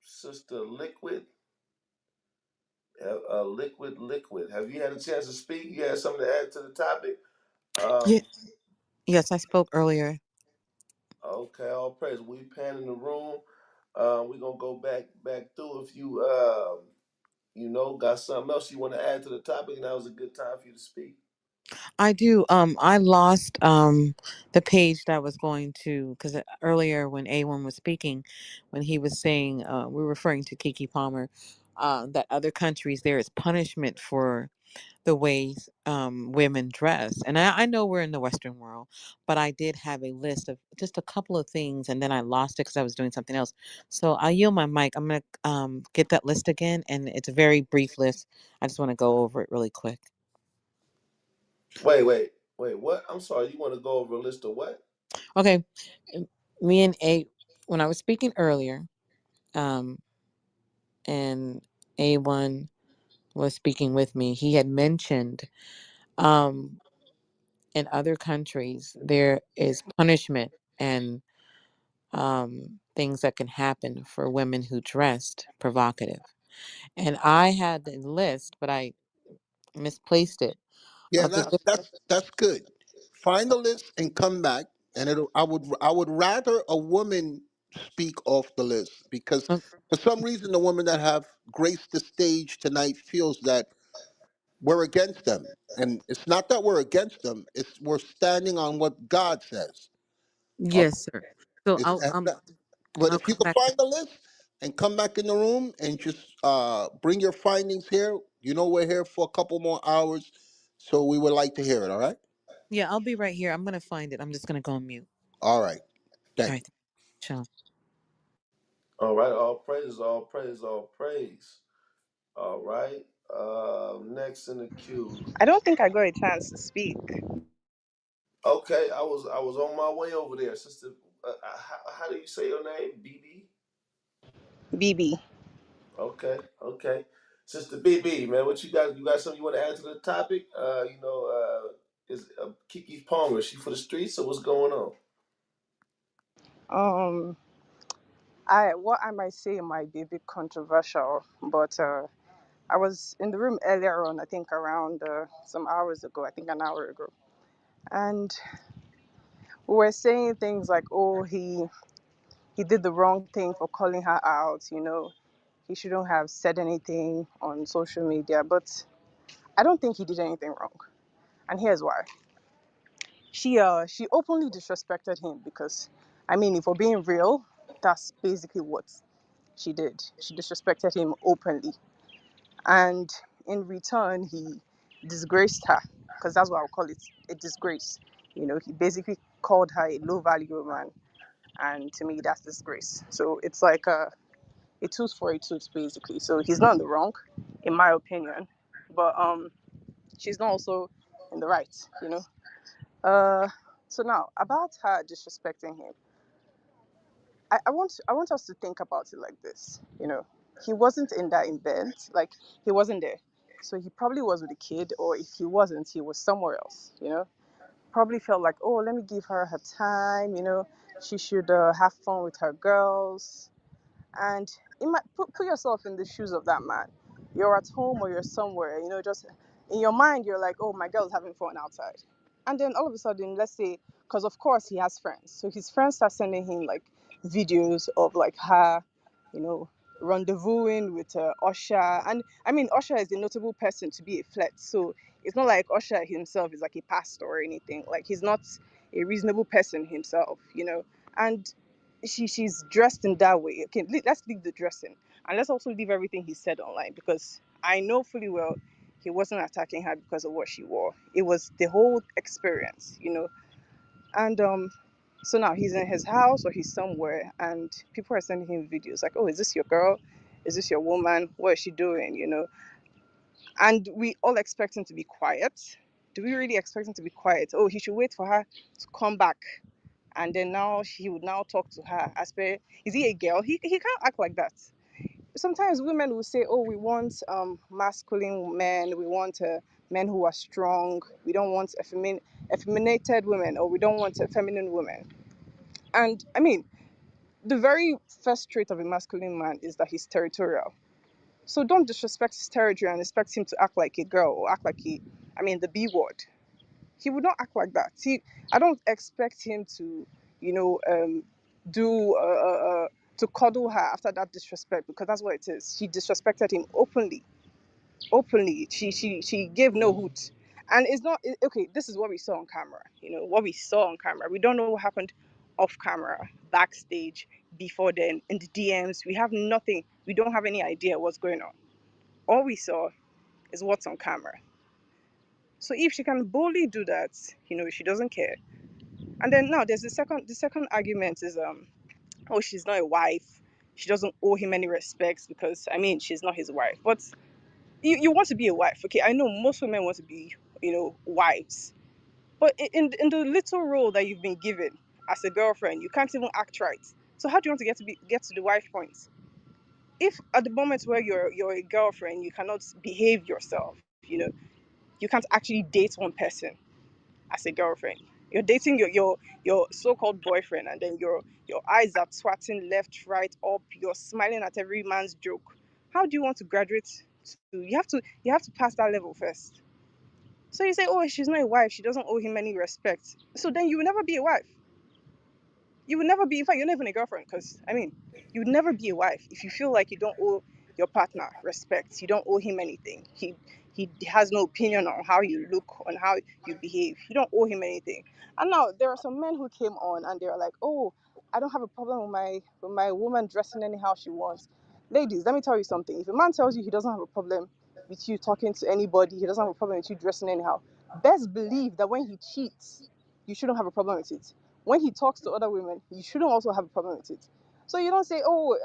Sister Liquid, Liquid. Have you had a chance to speak? You had something to add to the topic? Yeah, Um, yes, I spoke earlier. okay, all praise. We panning the room. We're gonna go back through if you got something else you want to add to the topic, and that was a good time for you to speak. I do. I lost the page that I was going to because earlier when A1 was speaking, when he was saying we were referring to Keke Palmer, that other countries there is punishment for the ways women dress. And I know we're in the Western world, but I did have a list of just a couple of things, and then I lost it because I was doing something else. So I yield my mic. I'm gonna get that list again, and it's a very brief list. I just want to go over it really quick. Wait. What? I'm sorry. You want to go over a list of what? Okay, me and A, when I was speaking earlier, um, and A1 was speaking with me, he had mentioned um, in other countries there is punishment and things that can happen for women who dressed provocative. And I had the list, but I misplaced it Yeah, of the that's different. that's good. Find the list and come back, and it'll. I would rather a woman speak off the list because Oh, for some reason the women that have graced the stage tonight feels that we're against them, and it's not that we're against them. It's we're standing on what God says. All yes, sir. So right? But I'll if you come can back. find the list and come back in the room and just bring your findings here, we're here for a couple more hours, so we would like to hear it. All right. Yeah, I'll be right here. I'm gonna find it. I'm just gonna go on mute. All right. All Thank right. Shalom. All right. All praise. All praise. All praise. All right. Next in the queue. I don't think I got a chance to speak. Okay, I was on my way over there, sister. How do you say your name? BB. BB. Okay. Sister BB, man, what you got? You got something you want to add to the topic? Is Keke Palmer? She for the streets, or what's going on? Um, I what I might say might be a bit controversial, but I was in the room earlier on. I think around some hours ago. I think an hour ago, and we were saying things like, "Oh, he did the wrong thing for calling her out." He shouldn't have said anything on social media. But I don't think he did anything wrong, and here's why. She openly disrespected him because, I mean, if we're being real, that's basically what she did. She disrespected him openly, and in return, he disgraced her, because that's what I would call it, a disgrace. He basically called her a low value woman, and to me, that's disgrace. So it's like a tooth for a tooth, basically. So he's not in the wrong, in my opinion, but she's not also in the right. Uh, so now about her disrespecting him, I want us to think about it like this. He wasn't in that event, like he wasn't there. So he probably was with a kid, or if he wasn't, he was somewhere else. Probably felt like, oh, let me give her her time. She should have fun with her girls. And put yourself in the shoes of that man. You're at home or you're somewhere, just in your mind, you're like, oh, my girl's having fun outside. And then all of a sudden, let's say, because of course he has friends. So his friends start sending him like videos of like her, you know, rendezvousing with Usher. And I mean, Usher is a notable person to be a flirt. So it's not like Usher himself is like a pastor or anything. Like he's not a reasonable person himself. And she's dressed in that way. Okay, let's leave the dressing, and let's also leave everything he said online, because I know fully well he wasn't attacking her because of what she wore. It was the whole experience. And so now he's in his house or he's somewhere, and people are sending him videos like, "Oh, is this your girl? Is this your woman? What is she doing?" And we all expect him to be quiet. Do we really expect him to be quiet? Oh, he should wait for her to come back, and then now he would now talk to her as per, is he a girl? He can't act like that. Sometimes women will say, oh, we want masculine men, we want men who are strong, we don't want effeminated women, or we don't want feminine women. And I mean, the very first trait of a masculine man is that he's territorial. So don't disrespect his territory and expect him to act like a girl, or act like the B word. He would not act like that. I don't expect him to, you know, do to cuddle her after that disrespect, because that's what it is. She disrespected him openly. Openly, she gave no hoot. And it's not okay. This is what we saw on camera. What we saw on camera. We don't know what happened off camera, backstage, before then, in the DMs. We have nothing. We don't have any idea what's going on. All we saw is what's on camera. So if she can boldly do that, she doesn't care. And then now there's the second argument is oh, she's not a wife. She doesn't owe him any respects because she's not his wife. But you want to be a wife, okay? I know most women want to be, wives. But in the little role that you've been given as a girlfriend, you can't even act right. So how do you want to get to the wife point? If at the moment where you're a girlfriend, you cannot behave yourself, you can't actually date one person as a girlfriend. You're dating your so-called boyfriend, and then your eyes are twatting left, right, up. You're smiling at every man's joke. How do you want to graduate to? You have to pass that level first. So you say, oh, she's not a wife. She doesn't owe him any respect. So then you will never be a wife. You would never be, in fact, you're not even a girlfriend because, you would never be a wife if you feel like you don't owe your partner respect. You don't owe him anything. He has no opinion on how you look, on how you behave. You don't owe him anything. And now there are some men who came on and they're like, oh, I don't have a problem with my woman dressing anyhow she wants. Ladies, let me tell you something. If a man tells you he doesn't have a problem with you talking to anybody, he doesn't have a problem with you dressing anyhow, best believe that when he cheats, you shouldn't have a problem with it. When he talks to other women, you shouldn't also have a problem with it. So you don't say, oh,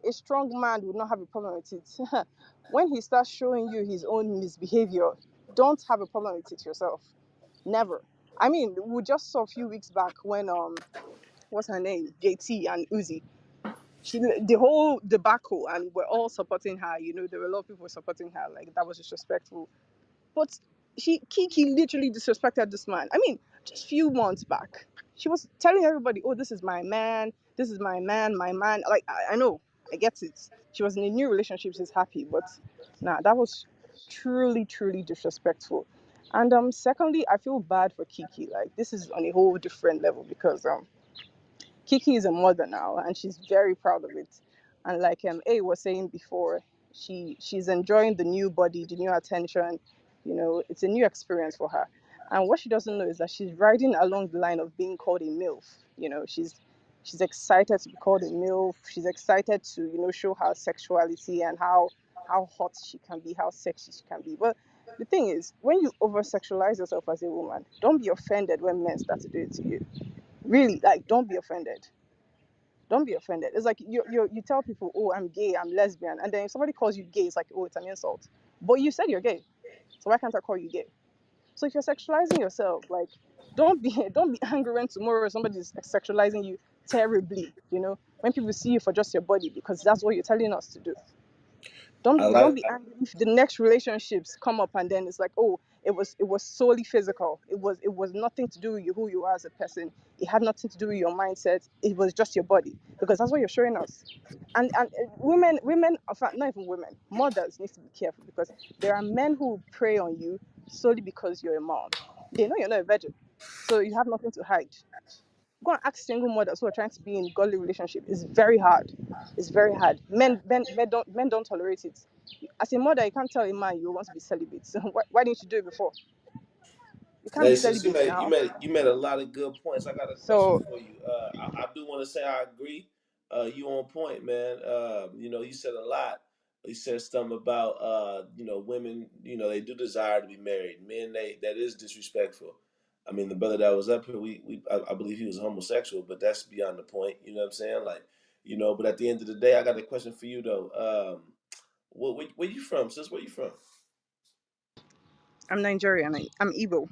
a strong man would not have a problem with it. When he starts showing you his own misbehavior, don't have a problem with it yourself. Never. We just saw a few weeks back when what's her name, JT and Uzi, the whole debacle, and we're all supporting her. There were a lot of people supporting her, like that was disrespectful. But Kiki literally disrespected this man. Just a few months back, she was telling everybody, "Oh, this is my man. This is my man. My man." Like I know, I get it. She was in a new relationship. She's happy, but nah, that was truly, truly disrespectful. And secondly, I feel bad for Kiki. Like this is on a whole different level because Kiki is a mother now, and she's very proud of it. And like A was saying before, she's enjoying the new body, the new attention. It's a new experience for her. And what she doesn't know is that she's riding along the line of being called a MILF. She's excited to be called a MILF. She's excited to show her sexuality and how hot she can be, how sexy she can be. But the thing is, when you over sexualize yourself as a woman, don't be offended when men start to do it to you. Really, like, don't be offended. Don't be offended. It's like you tell people, oh, I'm gay, I'm lesbian, and then if somebody calls you gay, it's like, oh, it's an insult. But you said you're gay, so why can't I call you gay? So if you're sexualizing yourself, like, don't be angry when tomorrow somebody's sexualizing you terribly. When people see you for just your body, because that's what you're telling us to do. I Don't like. be angry if the next relationships come up and then it's like, oh, it was solely physical. It was nothing to do with who you are as a person. It had nothing to do with your mindset. It was just your body, because that's what you're showing us. And women, in fact, not even women, mothers need to be careful, because there are men who prey on you solely because you're a mom. They know you're not a virgin, so you have nothing to hide. Go and ask single mothers who are trying to be in godly relationship. It's very hard. It's very hard. Men don't tolerate it. As a mother, you can't tell a man you want to be celibate. So why didn't you do it before? You can't be Hey, sis, you celibate made you now. made you made a lot of good points. I got a question So for you. I do want to say I agree. You on point, man. You said a lot. You said something about women. They do desire to be married. Men, that is disrespectful. I mean, the brother that was up here, I believe he was homosexual, but that's beyond the point. You know what I'm saying? Like, But at the end of the day, I got a question for you though. Where you from, sis? Where you from? I'm Nigerian. I'm Igbo.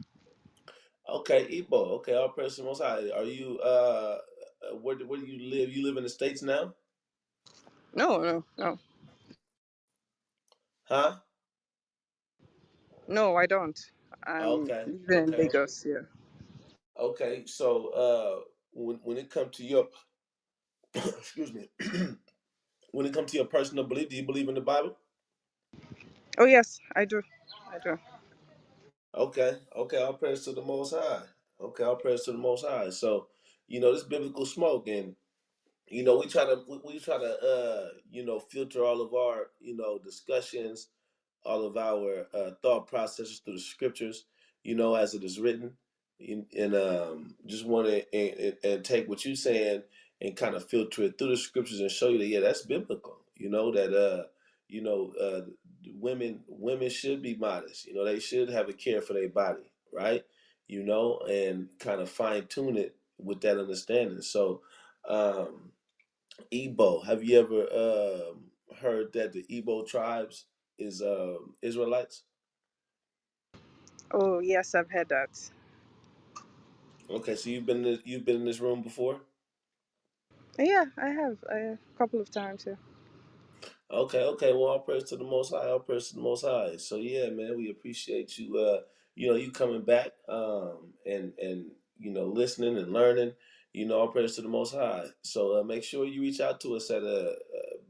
Okay, Igbo. Okay, all praise to the Most High. Are you where do you live? You live in the States now? No, no, no, Huh? no. I don't. I'm Okay, living in okay, Lagos. Yeah. okay. So when it comes to your excuse me, when it comes to your personal belief, do you believe in the Bible? Oh yes, I do. I do. Okay, okay. All praise to the Most High. Okay, all praise to the Most High. So this biblical smoke, and we try to filter all of our discussions, all of our thought processes through the scriptures. as it is written, and just want to and take what you're saying and kind of filter it through the scriptures and show you that, yeah, that's biblical. That you know uh, women should be modest. They should have a care for their body, right? And kind of fine tune it with that understanding. So, Igbo, have you ever heard that the Igbo tribes is Israelites? Oh yes, I've heard that. Okay, so you've been in this room before. Yeah, I have a couple of times. Yeah. Okay, okay. Well, all praise to the Most High. All praise to the Most High. So yeah, man, we appreciate you. You coming back, and listening and learning. All praise to the Most High. So make sure you reach out to us at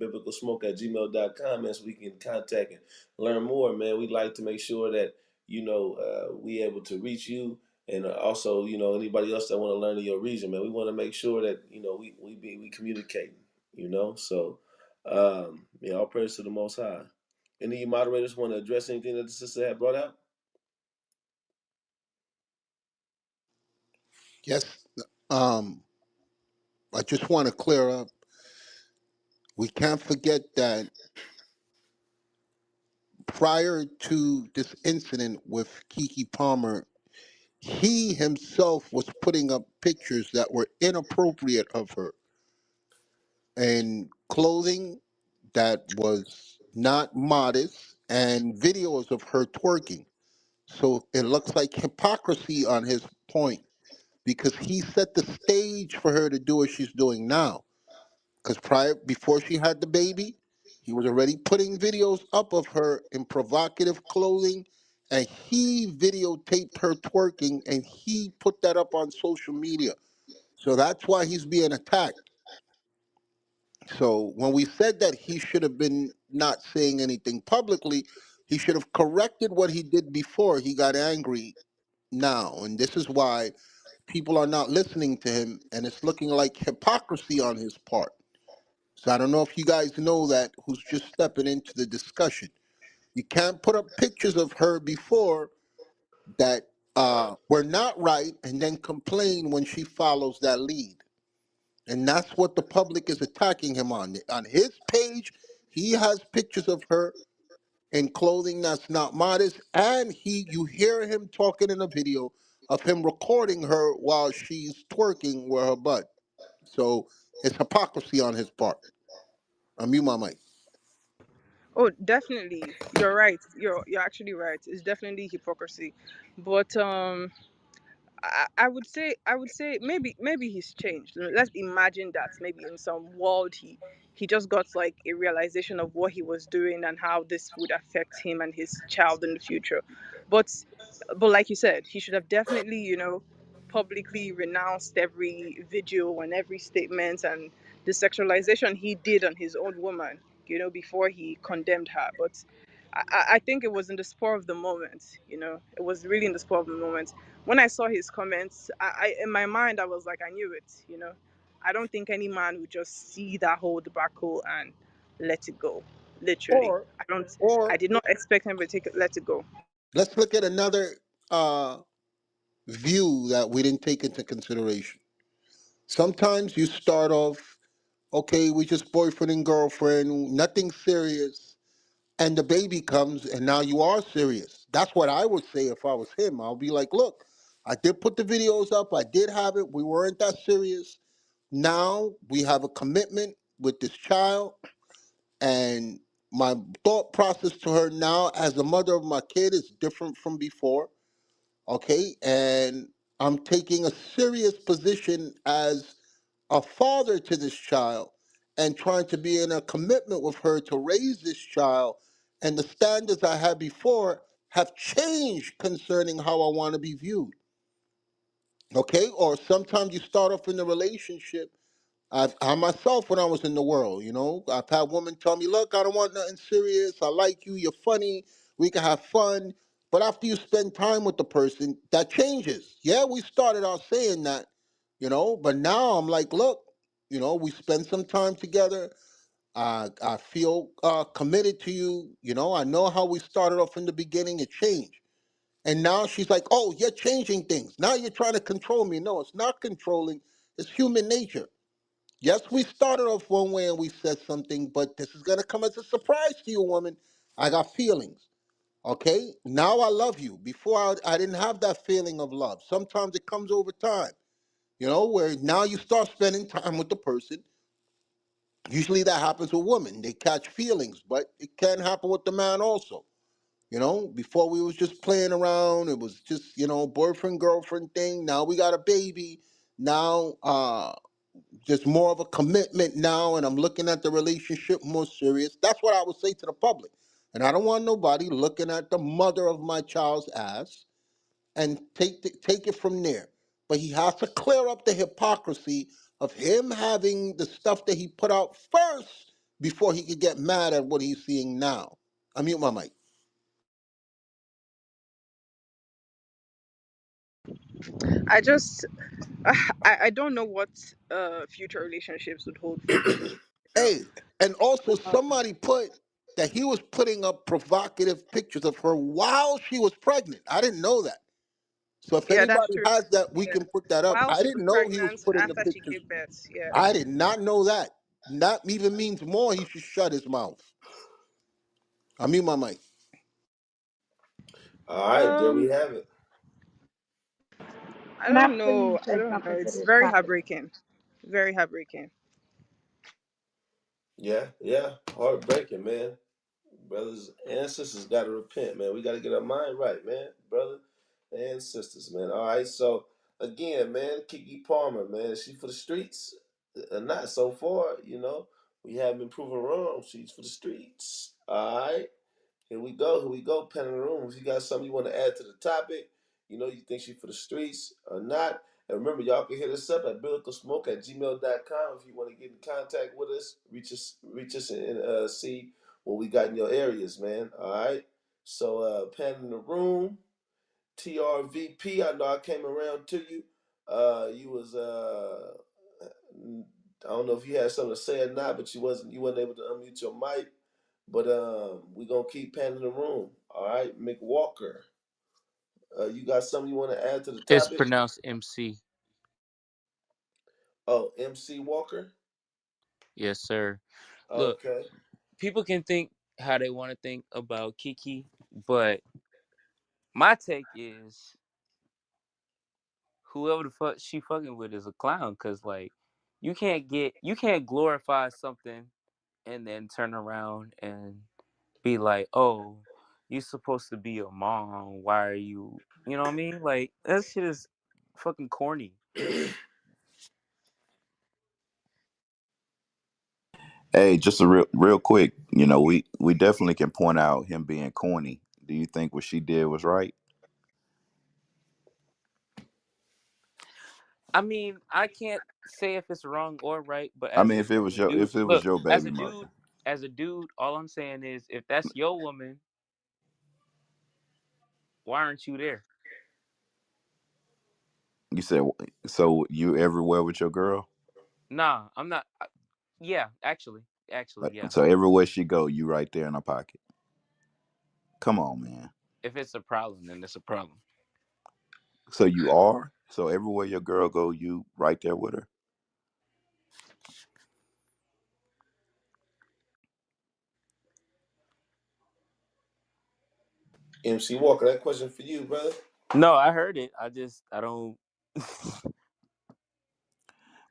biblicalsmoke@gmail.com, man, so we can contact and learn more, man. We'd like to make sure that we able to reach you, and also anybody else that want to learn in your region, man. We want to make sure that we communicating. So. Yeah, all praise to the Most High. Any of you moderators want to address anything that the sister had brought out? Yes. Um, I just want to clear up. We can't forget that prior to this incident with Keke Palmer, he himself was putting up pictures that were inappropriate of her and clothing that was not modest and videos of her twerking. So it looks like hypocrisy on his point because he set the stage for her to do what she's doing now. Because before she had the baby, he was already putting videos up of her in provocative clothing, and he videotaped her twerking, and he put that up on social media. So that's why he's being attacked. So when we said that he should have been not saying anything publicly, he should have corrected what he did before he got angry now. And this is why people are not listening to him, and it's looking like hypocrisy on his part. So I don't know if you guys know that who's just stepping into the discussion. You can't put up pictures of her before that were not right and then complain when she follows that lead. And that's what the public is attacking him on. On his page, he has pictures of her in clothing that's not modest, and you hear him talking in a video of him recording her while she's twerking with her butt. So it's hypocrisy on his part. I mute my mic. Oh, definitely. You're right. You're actually right. It's definitely hypocrisy. But I would say maybe he's changed. Let's imagine that maybe in some world he just got like a realization of what he was doing and how this would affect him and his child in the future. But like you said, he should have definitely publicly renounced every video and every statement and the sexualization he did on his own woman. Before he condemned her. But I think it was in the spur of the moment. It was really in the spur of the moment. When I saw his comments, I in my mind I was like, I knew it. I don't think any man would just see that whole debacle and let it go. Literally, Or, I don't. I or did not expect him to let it go. let's look at another view that we didn't take into consideration. Sometimes you start off, okay, we just boyfriend and girlfriend, nothing serious, and the baby comes, and now you are serious. That's what I would say if I was him. I'll be like, look, I did put the videos up, I did have it, we weren't that serious. Now we have a commitment with this child, and my thought process to her now as the mother of my kid is different from before. Okay, and I'm taking a serious position as a father to this child and trying to be in a commitment with her to raise this child, and the standards I had before have changed concerning how I want to be viewed. Okay, or sometimes you start off in the relationship. I myself, when I was in the world, I've had women tell me, look, I don't want nothing serious. I like you. You're funny. We can have fun. But after you spend time with the person, that changes. Yeah, we started out saying that, but now I'm like, look, we spend some time together. I feel committed to you. I know how we started off in the beginning. It changed. And now she's like, oh, you're changing things. Now you're trying to control me. No, it's not controlling. It's human nature. Yes, we started off one way and we said something, but this is going to come as a surprise to you, woman. I got feelings. Okay? Now I love you. Before I didn't have that feeling of love. Sometimes it comes over time, where now you start spending time with the person. Usually that happens with women. They catch feelings, but it can happen with the man also. Before we was just playing around, it was just, boyfriend, girlfriend thing. Now we got a baby. Now, just more of a commitment now, and I'm looking at the relationship more serious. That's what I would say to the public. And I don't want nobody looking at the mother of my child's ass and take it from there. But he has to clear up the hypocrisy of him having the stuff that he put out first before he could get mad at what he's seeing now. I mute my mic. I just I don't know what future relationships would hold for me. You know? Hey, and also Um, somebody put that he was putting up provocative pictures of her while she was pregnant. I didn't know that. So if yeah, that's anybody true. has that, we Yeah, can put that up. while I she didn't was know he was pregnant, putting the after she pictures. gave birth. Yeah. I did not know that. That even means more. He should shut his mouth. I mute my mic. All right, there we Um, have it. I And don't after know. you I said don't know. something to It's this very topic. heartbreaking. Very heartbreaking. Yeah, yeah. Heartbreaking, man. Brothers and sisters got to repent, man. We got to get our mind right, man. Brother and sisters, man. All right. So again, man, Keke Palmer, man, is she for the streets? Not so far. We haven't been proven wrong. She's for the streets. All right. Here we go. Here we go. Pen in the room. If you got something you want to add to the topic, you think she for the streets or not. And remember, y'all can hit us up at biblicalsmoke@gmail.com if you want to get in contact with us. Reach us and see what we got in your areas, man. All right. So, pen in the room. TRVP. I know I came around to you. You was I don't know if you had something to say or not, but you wasn't able to unmute your mic. But we gonna keep panning the room. All right, Mick Walker. You got something you want to add to the It's topic? pronounced MC. Oh, MC Walker. Yes, sir. Look, Okay. people can think how they want to think about Kiki, but my take is whoever the fuck she fucking with is a clown. Cause like, you can't glorify something and then turn around and be like, oh, you supposed to be a mom. Why are you? You know what I mean? Like that shit is fucking corny. Hey, just a real quick. We definitely can point out him being corny. Do you think what she did was right? I mean, I can't say if it's wrong or right, but I mean, if it as was a your dude, if it was look, your baby mother, as a dude, all I'm saying is if that's your woman, why aren't you there? you said so. You everywhere with your girl? Nah, I'm not. Yeah, actually, Like, yeah. so everywhere she go, you right there in her pocket. Come on, man. If it's a problem, then it's a problem. So you are. So everywhere your girl go, you right there with her. MC Walker. That question for you, brother. No, I heard it. I don't.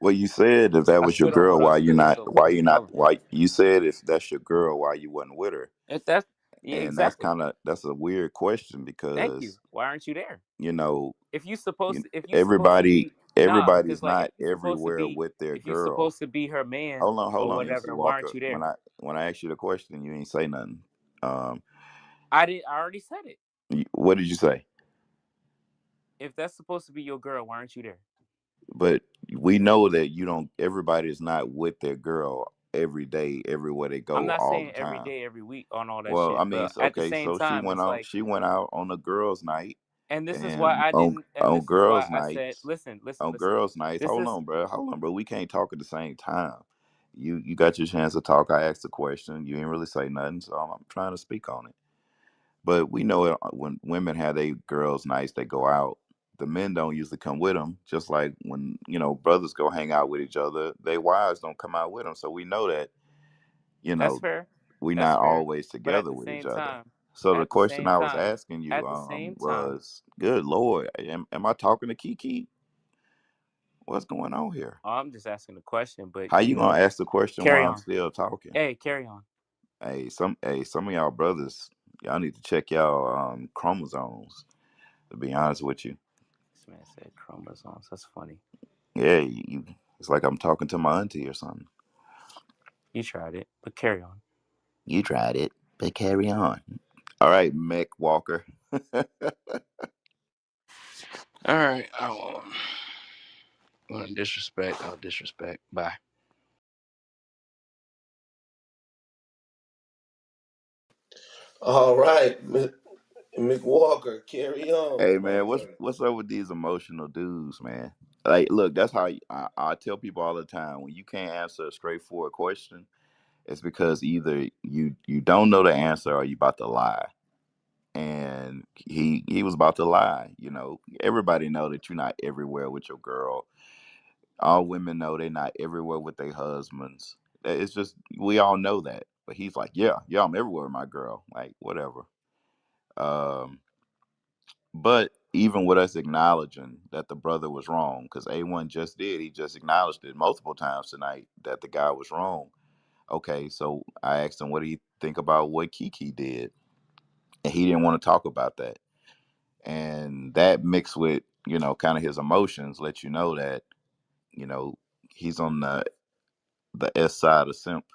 Well, you said if that I was your still don't know girl, what why else to you say. not? So Why please you not? tell me. Why you said if that's your girl, why you wasn't with her? If that's yeah, And exactly. that's a weird question Thank you. because Why aren't you there? you know If you supposed to everybody be nah, because like not everywhere with their if you girl. supposed to be her man Hold or on, MC whatever, why Walker. aren't you there? When I asked you the question, you ain't say nothing. Um, I already said it. what did you say? If that's supposed to be your girl, why aren't you there? But we know that you don't. Everybody is not with their girl every day, everywhere they I'm go, not all the saying every time. day, every week on all that Well, I shit, mean, but it's at the okay. same So time, it's like, she went out on a girls' night, and this is why and I didn't, and on this is why girls' I said, nights, listen, listen. This is hold on, bro. We can't talk at the same time. You got your chance to talk. I asked a question. You ain't really say nothing, so I'm trying to speak on it. But we know it, when women have their girls' nights, they go out. The men don't usually come with them. Just like when brothers go hang out with each other, their wives don't come out with them. So we know that you That's know fair. we That's not fair. always But together with each other. So the at the question same I was time, asking you at the same time, was, good Lord, am I talking to Kiki? What's going on here? I'm just asking the question. But How you gonna ask the question carry while I'm on. still talking? Hey, carry on. Some of y'all brothers, y'all need to check y'all chromosomes. To be honest with you, This man said chromosomes. That's funny. yeah, it's like I'm talking to my auntie or something. You tried it, but carry on. You tried it, but carry on. All right, Mick Walker. All right. Want to disrespect? I'll disrespect. Bye. All right, McWalker, carry on, Hey my man, what's friend. what's up with these emotional dudes, man? Like, look, that's how I tell people all the time. When you can't answer a straightforward question, it's because either you don't know the answer or you about to lie. And he was about to lie. Everybody know that you're not everywhere with your girl. All women know they're not everywhere with their husbands. It's just, we all know that. But he's like, yeah, yeah, I'm everywhere with my girl. Like, whatever. Um, but even with us acknowledging that the brother was wrong, because A1 just did, he just acknowledged it multiple times tonight that the guy was wrong. Okay, so I asked him, what do you think about what Kiki did? And he didn't want to talk about that. And that mixed with, kind of his emotions, let you know that, you know, he's on the S side of simp.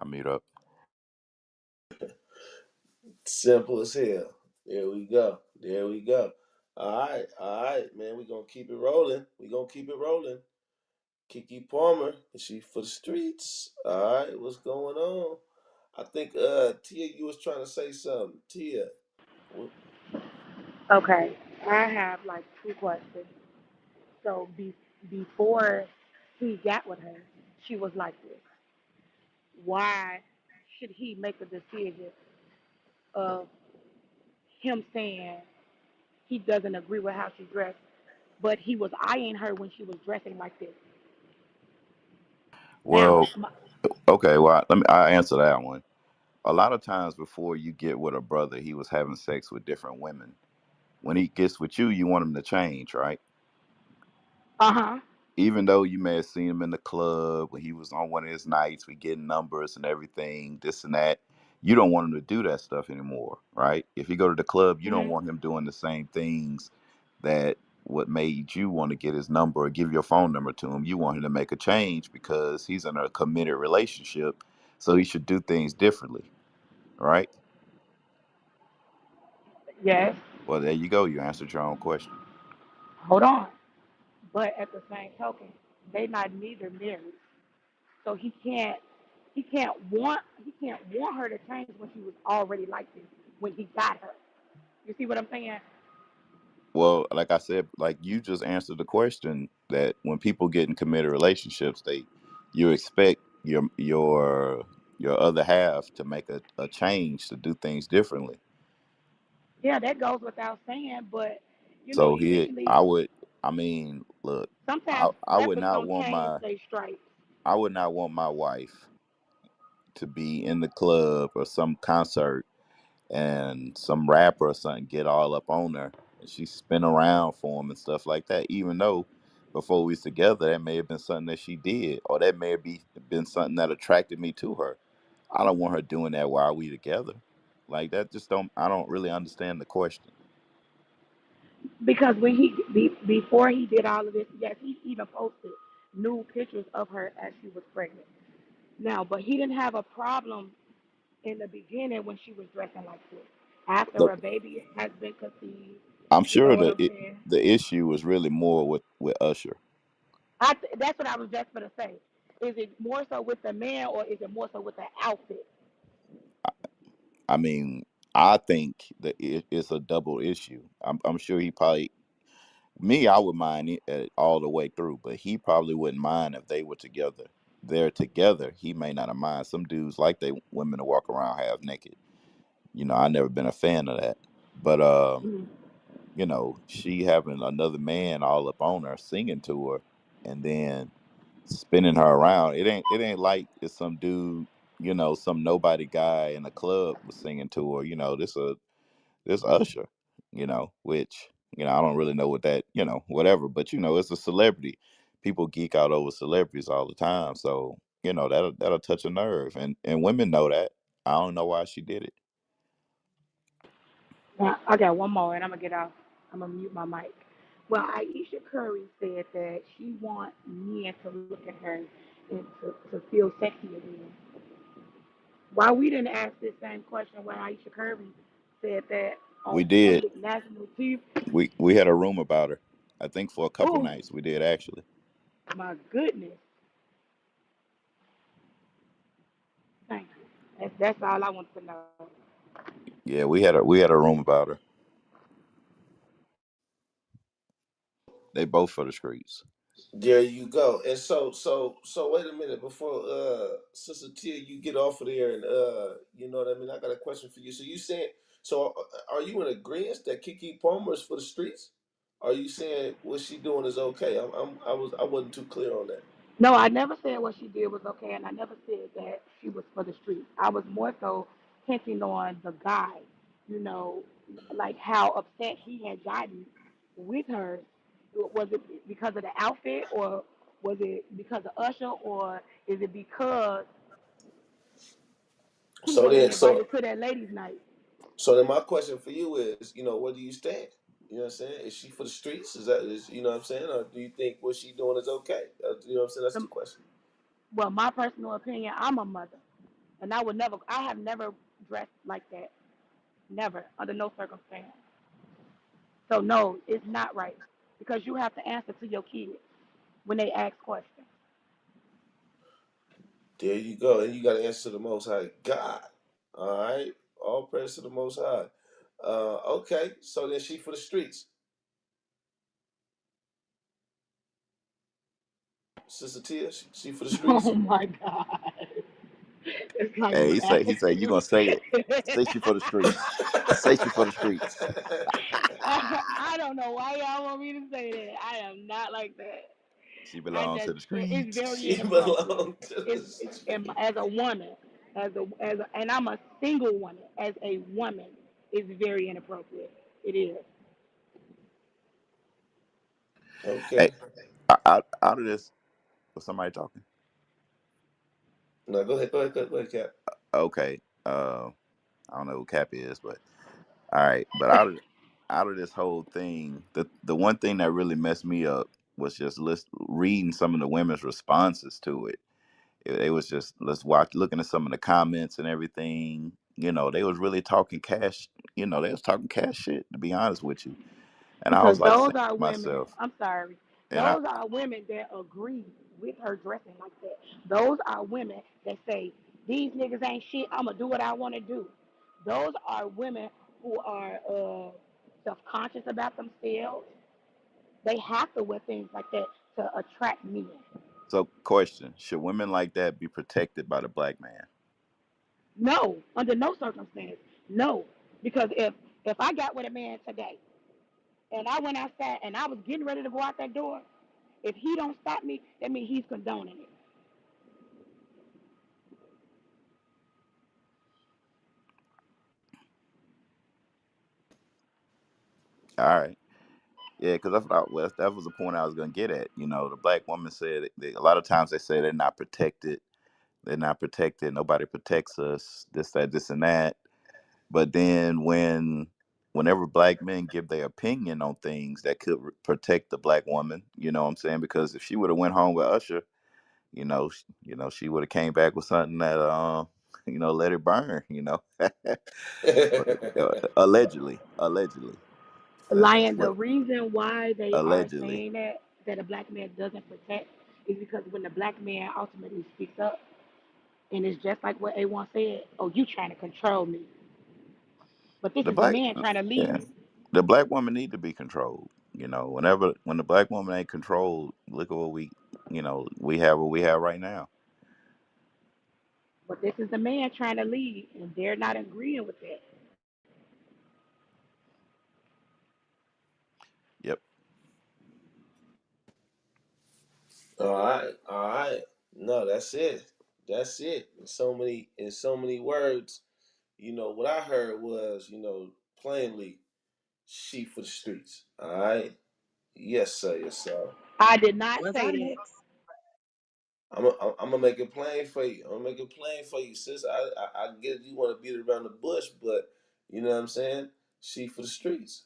I mute up. Simple as hell. There we go. There we go. All right, man. We're gonna keep it rolling. We're gonna keep it rolling. Keke Palmer, is she for the streets? All right, what's going on? I think Tia, you was trying to say something. Tia. What? Okay, I have like two questions. So before he got with her, she was like this. Why should he make a decision of him saying he doesn't agree with how she dressed, but he was eyeing her when she was dressing like this? Now, Well, okay, well, I answer that one. A lot of times before you get with a brother, he was having sex with different women. When he gets with you, you want him to change, right? uh-huh. Even though you may have seen him in the club when he was on one of his nights, we getting numbers and everything, this and that. You don't want him to do that stuff anymore, right? If you go to the club, you don't Hmm. want him doing the same things that what made you want to get his number or give your phone number to him. You want him to make a change because he's in a committed relationship, so he should do things differently, right? Yes. Well, there you go. You answered your own question. Hold on. But at the same token, they not neither married. So he can't want her to change when she was already like this when he got her. You see what I'm saying? Well, like I said, like you just answered the question that when people get in committed relationships, you expect your other half to make a change to do things differently. Yeah, that goes without saying, but So eventually I mean, look, sometimes I would rappers not gonna want change their stripes. my wife to be in the club or some concert and some rapper or something get all up on her and she spin around for him and stuff like that. Even though before we was together, that may have been something that she did, or that may have been something that attracted me to her. I don't want her doing that while we together. Like that, just don't. I don't really understand the question. Because before he did all of this, yes, he even posted new pictures of her as she was pregnant. Now, but he didn't have a problem in the beginning when she was dressing like this. After Look, a baby has been conceived, I'm you know sure what that I'm saying? the issue was really more with Usher. That's what I was just gonna say. Is it more so with the man or is it more so with the outfit? I mean, I think that it's a double issue. I'm sure he probably, me, I would mind it all the way through, but he probably wouldn't mind if they were together. They're together. He may not have mind. Some dudes like they women to walk around half naked. I never been a fan of that. But Mhm. she having another man all up on her, singing to her, and then spinning her around. It ain't like it's some dude, some nobody guy in a club was singing to her. This Usher, which I don't really know what that, whatever, but it's a celebrity. People geek out over celebrities all the time, so that'll touch a nerve, and women know that. I don't know why she did it. Now, I got one more, and I'm gonna get off. I'm gonna mute my mic. Well, Aisha Curry said that she wants men to look at her and to feel sexy again. Why we didn't ask this same question when Aisha Curry said that We on did. public national TV? We had a room about her. I think for a couple Oh nights we did actually. my goodness! Thank you. That's all I want to know. Yeah, we had a room about her. They both for the streets. There you go. And so wait a minute before Sister Tia, you get off of there, and you know what I mean. I got a question for you. So you saying, so are you in agreement that Keke Palmer is for the streets? Are you saying what she doing is okay? I wasn't too clear on that. No, I never said what she did was okay, and I never said that she was for the streets. I was more so hinting on the guy, you know, like how upset he had gotten with her. Was it because of the outfit, or was it because of Usher, or is it because he So wasn't then, so invited to that ladies' night? so then my question for you is, where do you stand? You know what I'm saying? Is she for the streets? Is you know what I'm saying? Or do you think what she doing is okay? You know what I'm saying? That's the Um, question. well, my personal opinion, I'm a mother, and I have never dressed like that, never, under no circumstance. So no, it's not right because you have to answer to your kids when they ask questions. There you go. And you got to answer to the Most High God. All right. All praise to the Most High. Okay. So then she for the streets. Sister Tia, she for the Oh streets. my God. It's like Hey, you he said you asking. gonna say it. Say she for the streets. Say she for the streets. I don't know why y'all want me to say that. I am not like that. She I belong to just the it's streets. very She inappropriate. belong to the As a streets. woman, and I'm a single woman. As a woman, it's very inappropriate. It is. Hey, Okay. out of this, was somebody talking? No, go ahead. Go ahead. Go ahead, Cap. Okay. I don't know who Cap is, but all right. But out of this whole thing, the one thing that really messed me up was just reading some of the women's responses to it. It was just looking at some of the comments and everything. They was really talking cash. They was talking cash shit. To be honest with you, and I Because was like those saying are to women, myself, I'm sorry, and I those are women that agree with her dressing like that. Those are women that say, these niggas ain't shit, I'm going to do what I want to do. Those are women who are self conscious about themselves. They have to wear things like that to attract men. so question: should women like that be protected by the black man? No, under no circumstance. No. Because if I got with a man today and I went outside and I was getting ready to go out that door, if he don't stop me, that means he's condoning it. All right. Yeah, because that's what that was the point I was gonna get at. The black woman said a lot of times they say they're not protected. They're not protected. Nobody protects us. This, that, this, and that. But then whenever black men give their opinion on things that could protect the black woman, you know what I'm saying? Because if she would have went home with Usher, she would have came back with something that let it burn. Allegedly, Lion, the what reason why they are allegedly. saying that a black man doesn't protect is because when the black man ultimately speaks up, and it's just like what A1 said, oh, you trying to control me. But this The is the black, man trying to lead yeah, me. the black woman need to be controlled. When the black woman ain't controlled, look at we have what we have right now. But this is the man trying to lead, and they're not agreeing with that. All right, all right. No, that's it. That's it. In so many words, what I heard was, plainly, she for the streets. All right. Yes, sir. Yes, sir. I did not Was I say that. next? I'm gonna make it plain for you. I'm gonna make it plain for you, sis. I get it. You want to beat it around the bush, but you know what I'm saying. She for the streets.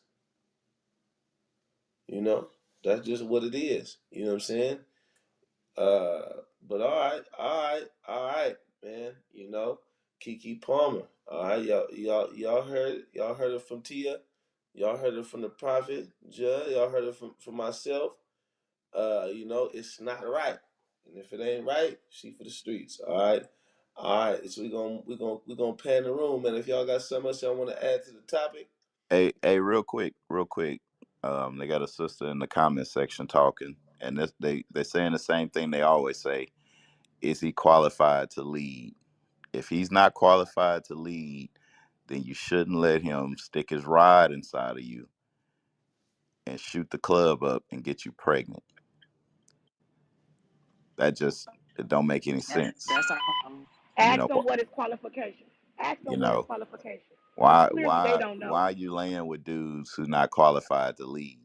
You know, that's just what it is. You know what I'm saying. But all right, all right, all right, man. Keke Palmer. All right, y'all heard it from Tia. Y'all heard it from the prophet Judd. Y'all heard it from myself. It's not right. And if it ain't right, she for the streets. All right. All right. So we gonna pan the room, man. If y'all got something else y'all want to add to the topic. Hey, real quick. They got a sister in the comment section talking, and they're saying the same thing they always say. Is he qualified to lead? If he's not qualified to lead, then you shouldn't let him stick his rod inside of you and shoot the club up and get you pregnant. It don't make any sense. That's all. You Ask know, them what is qualification. Ask you them what is know qualification. Because why clearly they why don't know. why you laying with dudes who not qualified to lead?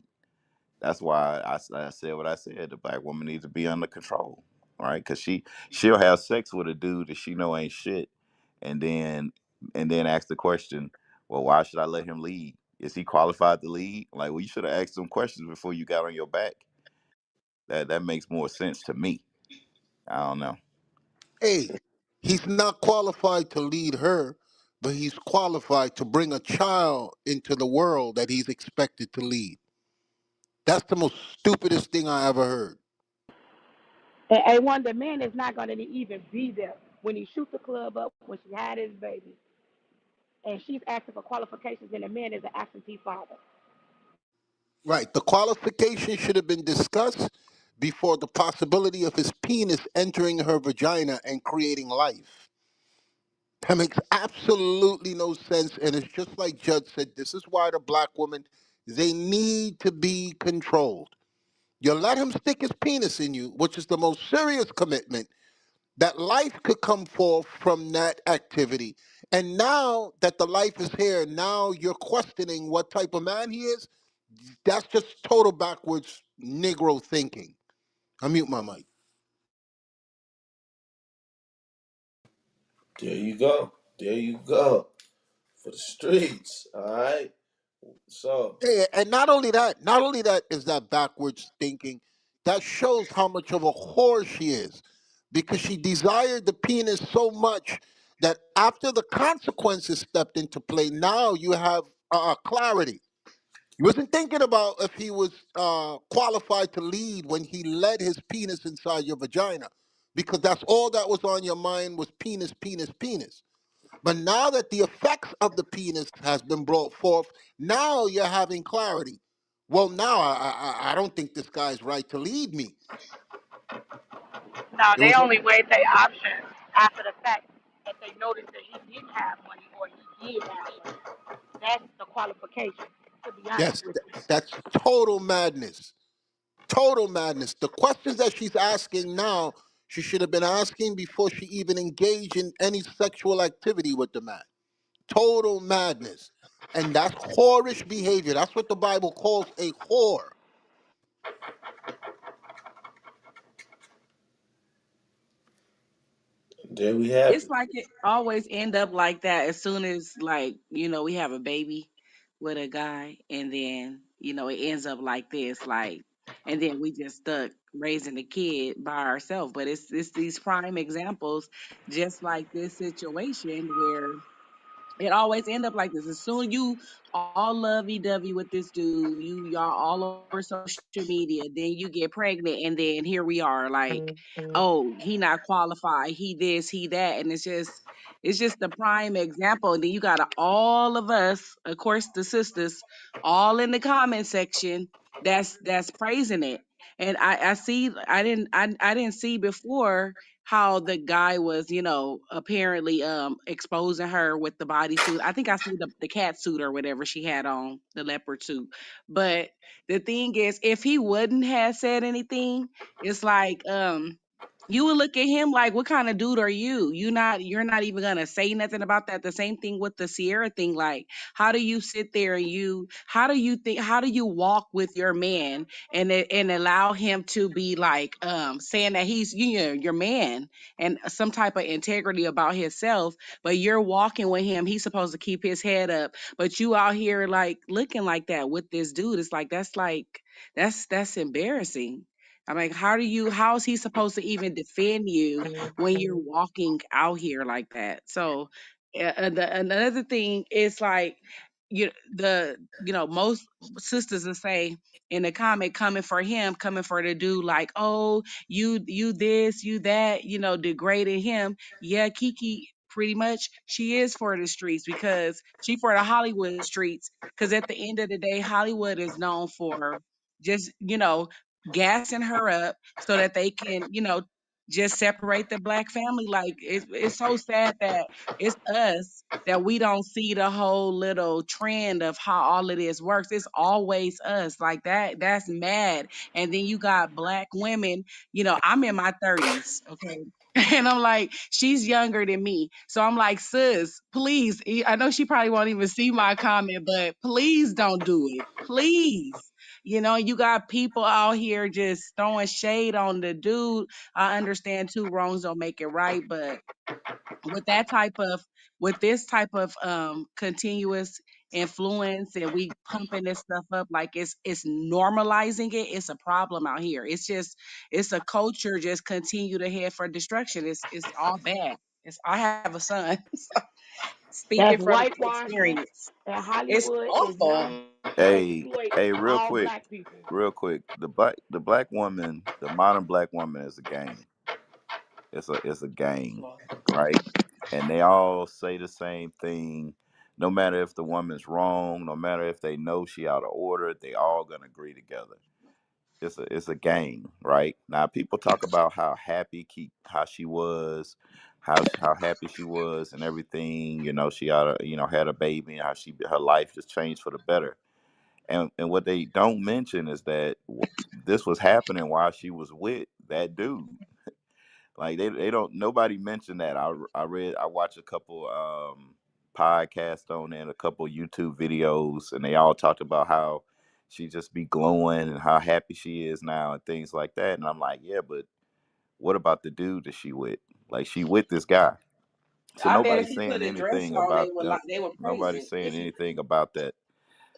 That's why I said what I said. The black woman needs to be under control, right? Because she'll have sex with a dude that she know ain't shit, and then ask the question, well, why should I let him lead? Is he qualified to lead? Like, well, you should have asked some questions before you got on your back. That makes more sense to me. I don't know. Hey, he's not qualified to lead her, but he's qualified to bring a child into the world that he's expected to lead. That's the most stupidest thing I ever heard. And one, the man is not going to even be there when he shoots the club up, when she had his baby, and she's asking for qualifications, and the man is an absentee father. Right. The qualification should have been discussed before the possibility of his penis entering her vagina and creating life. That makes absolutely no sense. And it's just like Judd said, this is why the black woman, they need to be controlled. You let him stick his penis in you, which is the most serious commitment, that life could come forth from that activity. And now that the life is here, now you're questioning what type of man he is. That's just total backwards Negro thinking. I mute my mic. There you go. There you go. For the streets. All right. So Yeah, and not only that is that backwards thinking, that shows how much of a whore she is, because she desired the penis so much that after the consequences stepped into play, now you have clarity. He wasn't thinking about if he was qualified to lead when he led his penis inside your vagina, because that's all that was on your mind was penis, penis, penis. But now that the effects of the penis has been brought forth, now you're having clarity. Well, now I don't think this guy's right to lead me. Now, It they was only weighed their options after the fact that they noticed that he didn't have money or he did have money. That's the qualification, to be honest yes, with you. that's total madness. Total madness. The questions that she's asking now, she should have been asking before she even engaged in any sexual activity with the man. Total madness. And that's whorish behavior. That's what the Bible calls a whore. there we have It's it. like it always end up like that as soon as like, we have a baby with a guy and then, it ends up like this, like and then we just stuck raising the kid by ourselves. But it's these prime examples just like this situation where it always end up like this. As soon you all lovey-dovey with this dude, y'all all over social media, then you get pregnant, and then here we are, like, oh, he not qualified, he this, he that, and it's just the prime example. And then you got all of us, of course, the sisters, all in the comment section that's praising it. And I see I didn't see before how the guy was, apparently exposing her with the bodysuit. I think I see the cat suit or whatever she had on, the leopard suit. But the thing is, if he wouldn't have said anything, it's like you would look at him like, what kind of dude are you? You're not even gonna say nothing about that. The same thing with the Sierra thing. Like, how do you sit there and how do you walk with your man and allow him to be like saying that he's your man and some type of integrity about himself, but you're walking with him, he's supposed to keep his head up, but you out here like looking like that with this dude. It's like that's embarrassing. I'm like, how is he supposed to even defend you when you're walking out here like that? So, another thing is like, most sisters will say in the comment, coming for him, coming for the dude, like, oh, you this, you that, degrading him. Yeah, Kiki, pretty much, she is for the streets because she for the Hollywood streets. Because at the end of the day, Hollywood is known for just, gassing her up so that they can, just separate the black family. Like it's so sad that it's us that we don't see the whole little trend of how all of this works. It's always us like that. That's mad. And then you got black women, I'm in my 30s, okay? And I'm like, she's younger than me. So I'm like, sis, please. I know she probably won't even see my comment, but please don't do it. Please. You got people out here just throwing shade on the dude. I understand two wrongs don't make it right, but with that type of with this type of continuous influence and we pumping this stuff up like it's normalizing it, it's a problem out here. It's a culture just continue to head for destruction. It's all bad. I have a son speaking That's from whitewashing, experience. and It's Hollywood is awful. known to Hey, exploit hey, all black people. real quick. The black woman, the modern black woman is a game. It's a game, right? And they all say the same thing. No matter if the woman's wrong, no matter if they know she out of order, they all gonna agree together. It's a game, right? Now people talk about how she was, how happy she was and everything. She ought to, had a baby and how her life just changed for the better. And what they don't mention is that this was happening while she was with that dude. Like they don't nobody mentioned that. I watched a couple podcasts on it, and a couple YouTube videos, and they all talked about how she just be glowing and how happy she is now and things like that. And I'm like, yeah, but what about the dude that she with? Like she with this guy. So I bet if nobody's he put saying a dress anything on, about they would praise nobody's it. saying If he anything about that.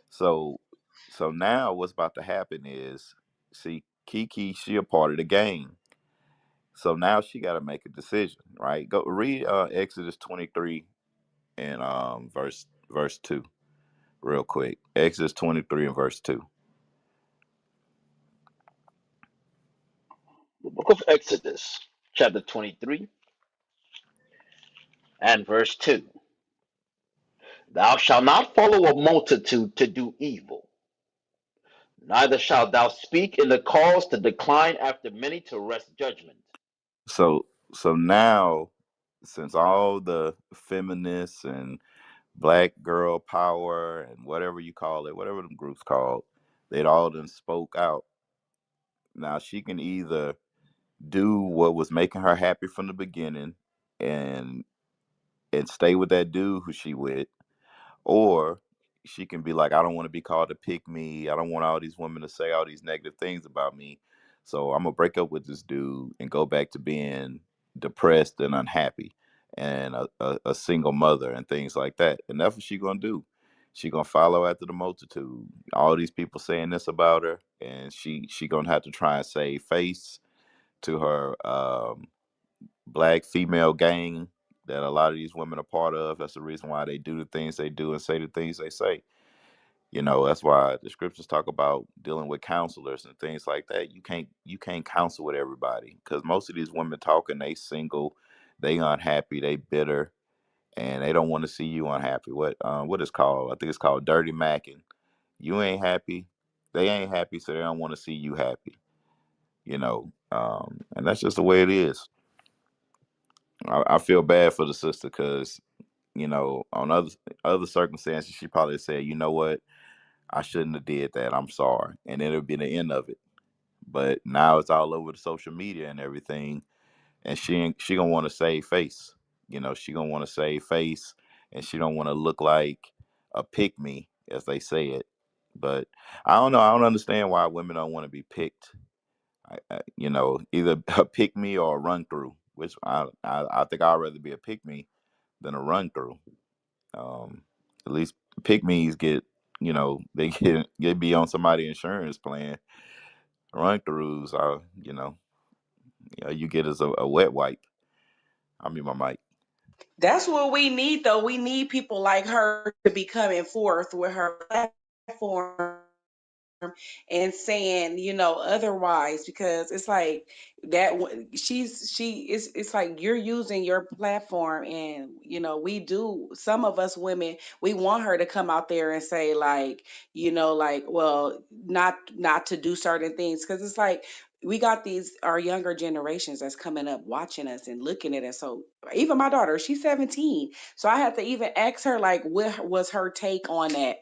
So so now what's about to happen is, see, Kiki, she a part of the game. So now she got to make a decision, right? Go read Exodus 23 and verse 2 real quick. Exodus 23 and verse 2. The book of Exodus, chapter 23 and verse 2. Thou shalt not follow a multitude to do evil, neither shalt thou speak in the cause to decline after many to wrest judgment. So now, since all the feminists and black girl power and whatever you call it, whatever them groups called, they'd all done spoke out. Now she can either do what was making her happy from the beginning and stay with that dude who she with, or she can be like, I don't want to be called a pick me. I don't want all these women to say all these negative things about me. So I'm gonna break up with this dude and go back to being depressed and unhappy and a single mother and things like that. And that's what she gonna do. She gonna follow after the multitude. All these people saying this about her, and she gonna have to try and save face to her black female gang that a lot of these women are part of. That's the reason why they do the things they do and say the things they say. That's why the scriptures talk about dealing with counselors and things like that. You can't counsel with everybody because most of these women talking, they single, they unhappy, they bitter, and they don't want to see you unhappy. What is called? I think it's called dirty macking. You ain't happy, they ain't happy, so they don't want to see you happy. And that's just the way it is. I feel bad for the sister because on other circumstances, she probably said, you know what, I shouldn't have did that. I'm sorry, and it'll be the end of it. But now it's all over the social media and everything, and she gonna want to save face. She gonna want to save face, and she don't want to look like a pick me, as they say it. But I don't know. I don't understand why women don't want to be picked. Either a pick me or a run through. Which I think I'd rather be a pick me than a run through. At least pick me's get they get be on somebody's insurance plan. Run throughs are you get as a wet wipe. I mean my mic. That's what we need, though. We need people like her to be coming forth with her platform and saying, otherwise, because it's like that it's like you're using your platform, and we do, some of us women, we want her to come out there and say, like, like, well, not to do certain things, because it's like we got these our younger generations that's coming up watching us and looking at us. So even my daughter, she's 17, so I had to even ask her, like, what was her take on that,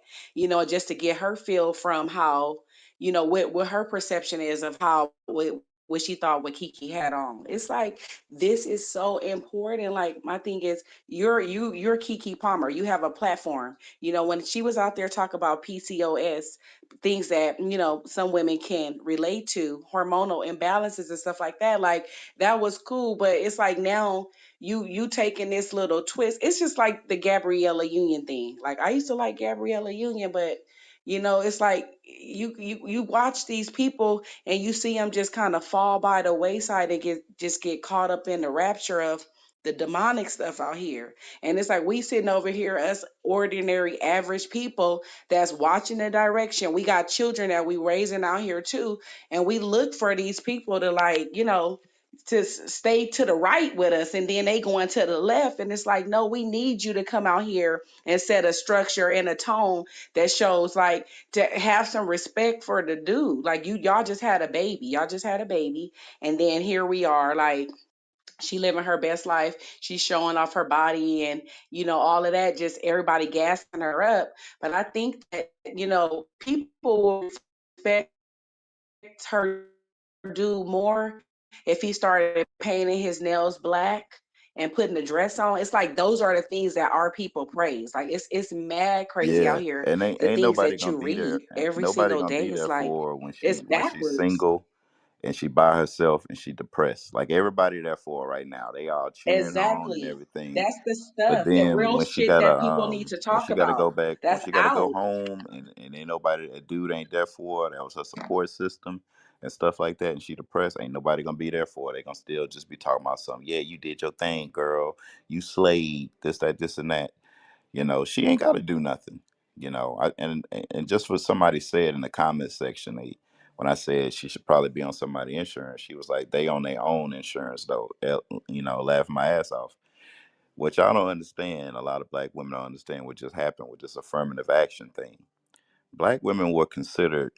just to get her feel from how, what her perception is of how what she thought what Kiki had on. It's like, this is so important. Like, my thing is, you're Keke Palmer. You have a platform. When she was out there talking about PCOS, things that some women can relate to, hormonal imbalances and stuff like that. Like, that was cool, but it's like now you taking this little twist. It's just like the Gabriella Union thing. Like, I used to like Gabriella Union, but it's like you watch these people and you see them just kind of fall by the wayside and get caught up in the rapture of the demonic stuff out here. And it's like we sitting over here, us ordinary average people that's watching the direction. We got children that we raising out here too, and we look for these people to, like, to stay to the right with us, and then they going to the left, and it's like, no, we need you to come out here and set a structure and a tone that shows, like, to have some respect for the dude. Like, y'all just had a baby. Y'all just had a baby. And then here we are, like, she living her best life. She's showing off her body and, all of that, just everybody gassing her up. But I think that, people will respect her do more if he started painting his nails black and putting a dress on. It's like those are the things that our people praise. Like, it's mad crazy out Yeah, here. and ain't The ain't things nobody that gonna you be there. read every Nobody single gonna day be is there like, for her when it's she's backwards. single and she by herself and she depressed. Like everybody there for her right now. They all cheering her on and Exactly. everything. That's the But stuff, the then real when she shit gotta that people need to when talk she gotta about. go back, when That's she gotta go out. home and ain't nobody, a dude ain't there for her. That was her support system and stuff like that. And she depressed. Ain't nobody gonna be there for her. They gonna still just be talking about something. Yeah, you did your thing, girl. You slayed this, that, this, and that. She ain't got to do nothing. And just what somebody said in the comment section, when I said she should probably be on somebody's insurance, she was like, they on their own insurance though. Laughing my ass off. Which I don't understand. A lot of black women don't understand what just happened with this affirmative action thing. Black women were considered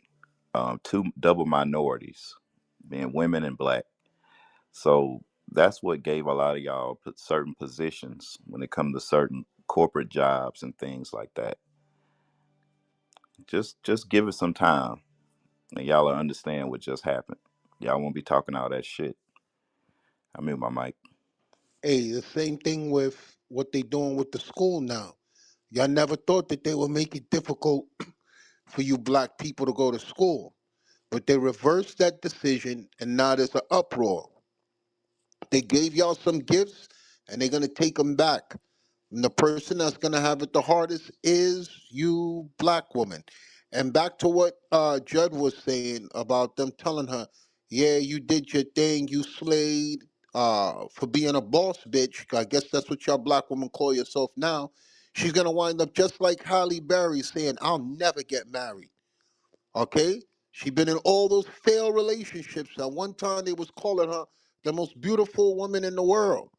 two double minorities, being women and black. So that's what gave a lot of y'all put certain positions when it comes to certain corporate jobs and things like that. Just give it some time, and y'all will understand what just happened. Y'all won't be talking all that shit. I mean my mic. Hey, the same thing with what they doing with the school now. Y'all never thought that they would make it difficult for you black people to go to school, but they reversed that decision, and now there's an uproar. They gave y'all some gifts, and they're gonna take them back. And the person that's gonna have it the hardest is you, black woman. And back to what Judd was saying about them telling her, "Yeah, you did your thing, you slayed for being a boss bitch." I guess that's what y'all black women call yourself now. She's gonna wind up just like Halle Berry saying, "I'll never get married." Okay? She been in all those failed relationships. At one time, they was calling her the most beautiful woman in the world.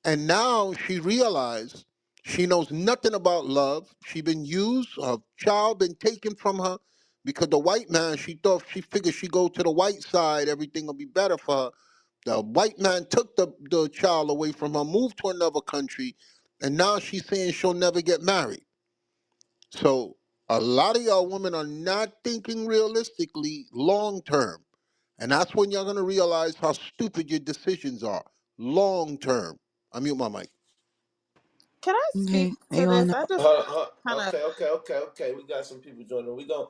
And now she realized she knows nothing about love. She been used. Her child been taken from her because the white man, she thought, she figured she go to the white side, everything will be better for her. The white man took the child away from her, moved to another country, and now she's saying she'll never get married. So a lot of y'all women are not thinking realistically long term. And that's when y'all gonna realize how stupid your decisions are. Long term. I mute my mic. Can I speak Okay, to this? Ayon. I just kind of. Okay. We got some people joining. We gonna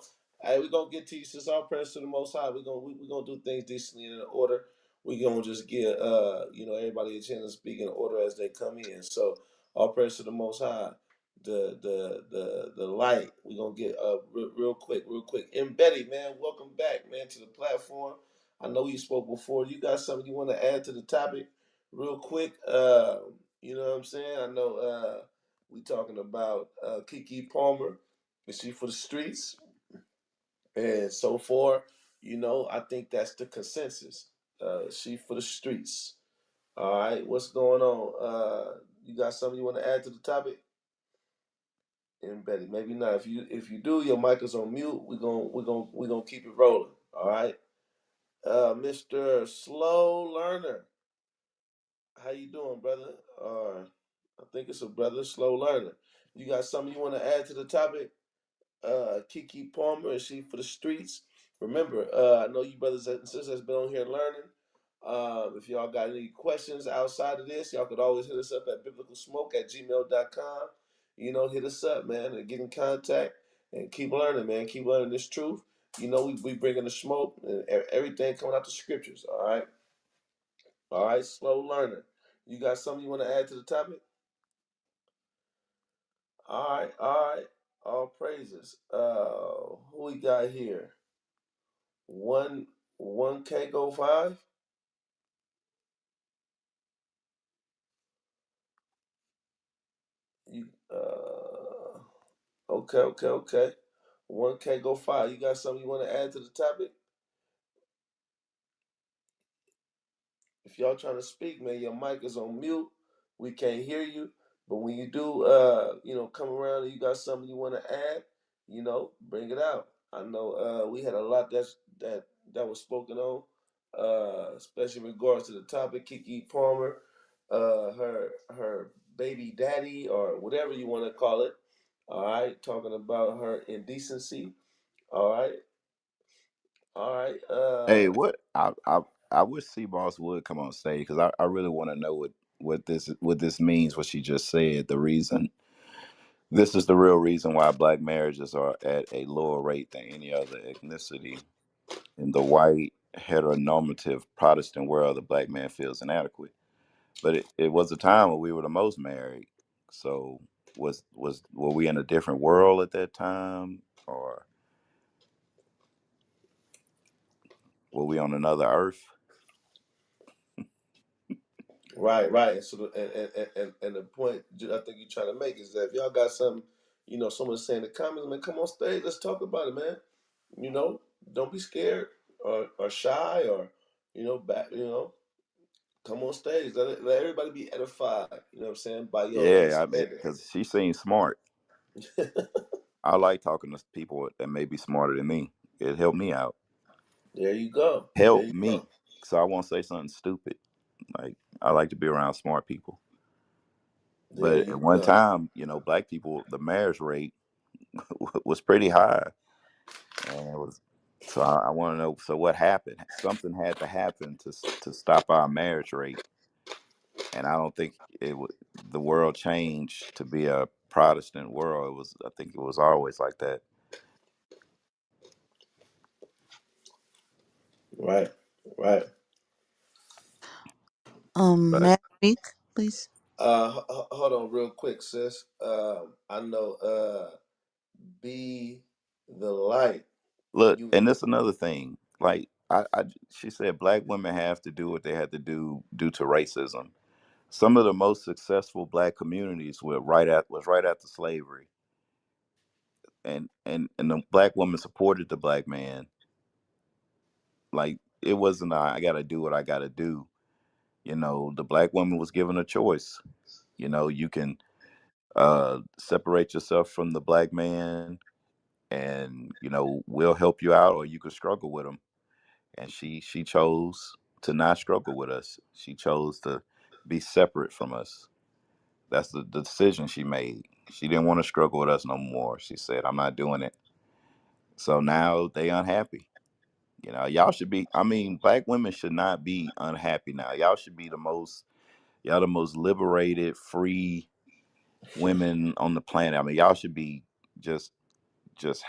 get to you. Since our prayers to the Most High, we gonna do things decently and in order. We gonna just give everybody a chance to speak in order as they come in. So all prayers to the Most High. The light. We gonna get real quick. And Betty, man, welcome back, man, to the platform. I know you spoke before. You got something you want to add to the topic, real quick? You know what I'm saying? I know. We talking about Keke Palmer. Is she for the streets and so forth? I think that's the consensus. She for the streets. All right, what's going on? You got something you want to add to the topic? And Betty, maybe not. If you do, your mic is on mute. We gonna keep it rolling. All right, Mr. Slow Learner, how you doing, brother? I think it's a brother, Slow Learner. You got something you want to add to the topic? Keke Palmer, is she for the streets? Remember, I know you brothers and sisters has been on here learning. If y'all got any questions outside of this, y'all could always hit us up at biblicalsmoke@gmail.com. Hit us up, man, and get in contact and keep learning, man. Keep learning this truth. We bringing the smoke and everything coming out the scriptures. All right, slow learner. You got something you want to add to the topic? All right. All praises. Who we got here? One K go five. You okay. 1K go five. You got something you want to add to the topic? If y'all trying to speak, man, your mic is on mute. We can't hear you. But when you do, come around and you got something you want to add, bring it out. I know we had a lot that was spoken on, especially in regards to the topic. Keke Palmer, her baby daddy or whatever you want to call it. All right, talking about her indecency. All right, all right. Hey, I wish C Boss would come on stage because I really want to know what this means. What she just said. The reason this is the real reason why black marriages are at a lower rate than any other ethnicity in the white heteronormative Protestant world. The black man feels inadequate, but it was a time when we were the most married. So were we in a different world at that time, or were we on another earth? Right. And so, and the point I think you're trying to make is that if y'all got something, someone saying in the comments, man, come on stage, let's talk about it, man. Don't be scared or shy or, back, come on stage. Let everybody be edified. You know what I'm saying? By your Yeah, I mean, understanding. because she seems smart. I like talking to people that may be smarter than me. It helped me out. There you go. There Help you me. go. So I won't say something stupid. Like, I like to be around smart people. There But you at one go. time, black people, the marriage rate was pretty high. And it was, so I want to know, so what happened? Something had to happen to stop our marriage rate. And I don't think the world changed to be a Protestant world. I think it was always like that. Right. Right. But May I speak, please? Hold on real quick, sis. I know. Be the light. look, You and that's another thing. Like she said, black women have to do what they had to do due to racism. Some of the most successful black communities was right after slavery, and the black woman supported the black man. Like, it wasn't I got to do what I got to do. The black woman was given a choice. You can separate yourself from the black man, and we'll help you out, or you could struggle with him. And she chose. to not struggle with us. She chose to be separate from us. That's the decision she made. She didn't want to struggle with us no more. She said, "I'm not doing it." So now they unhappy. You know, y'all should be. I mean, black women should not be unhappy now. Y'all should be the most. Y'all the most liberated, free women on the planet. I mean, y'all should be just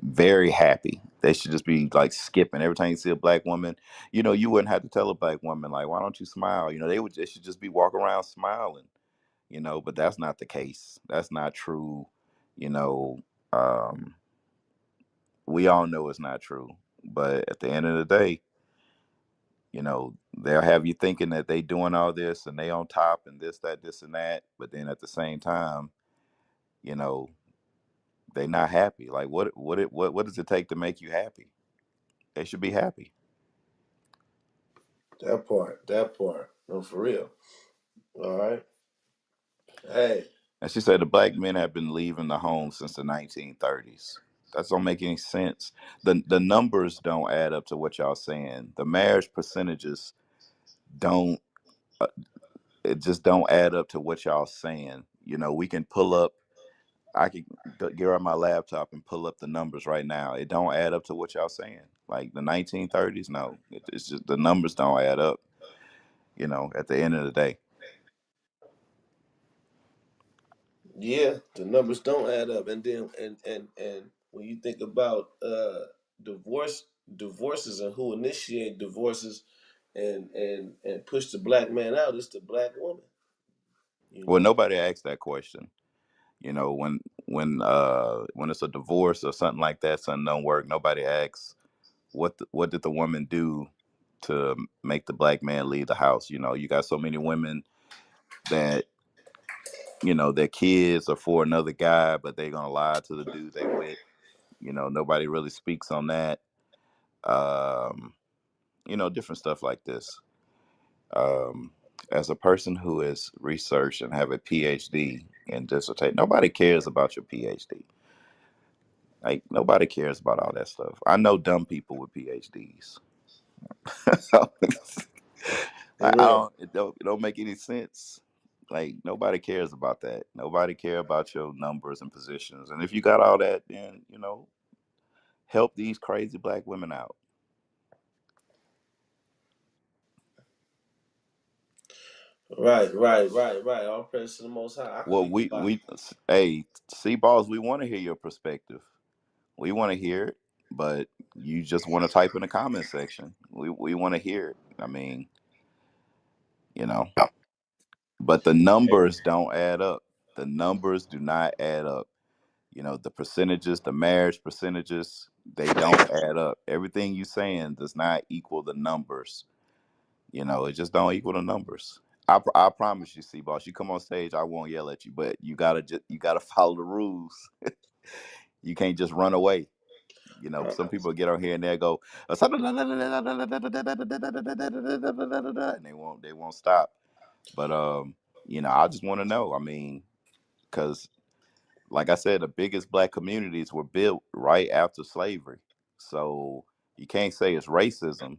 very happy. They should just be like skipping every time you see a black woman. You know, you wouldn't have to tell a black woman like, "Why don't you smile?" You know, they should just be walking around smiling. You know, but that's not the case. That's not true. You know, um, we all know it's not true. But at the end of the day, you know, they'll have you thinking that they doing all this and they on top and this, that, this, and that. But then at the same time, you know, they not happy. Like what does it take to make you happy? They should be happy. That part. That part. No, for real. All right. Hey. And she said the black men have been leaving the home since the 1930s. That don't make any sense. The numbers don't add up to what y'all saying. The marriage percentages don't. Uh, it just don't add up to what y'all saying. You know, we can pull up. I can get on my laptop and pull up the numbers right now. It don't add up to what y'all saying. Like the 1930s, no, it's just the numbers don't add up. You know, at the end of the day. Yeah, the numbers don't add up, and then and when you think about divorces and who initiate divorces and push the black man out, it's the black woman. You Well, know. nobody asked that question. You know, when it's a divorce or something like that, something don't work. Nobody asks what did the woman do to make the black man leave the house. You know, you got so many women that you know their kids are for another guy, but they're gonna lie to the dude they with. You know, nobody really speaks on that. Um, you know, different stuff like this. Um, as a person who has researched and have a PhD in dissertation, nobody cares about your PhD. Like nobody cares about all that stuff. I know dumb people with PhDs. So, For I real. don't. It don't make any sense. Like nobody cares about that. Nobody care about your numbers and positions. And if you got all that, then you know, help these crazy black women out. Right, right, right, right. All praise to the Most High. I could Well, be quiet. hey, see, balls. We want to hear your perspective. We want to hear it, but you just want to type in the comment section. We want to hear it. I mean, you know, but the numbers don't add up. The numbers do not add up. You know, the percentages, the marriage percentages, they don't add up. Everything you saying does not equal the numbers. You know, it just don't equal the numbers. I promise you, C boss. You come on stage, I won't yell at you, but you gotta follow the rules. You can't just run away. You know, Uh, some people get on here and they go, and they won't stop. But you know, I just want to know. I mean, because like I said, the biggest black communities were built right after slavery. So you can't say it's racism,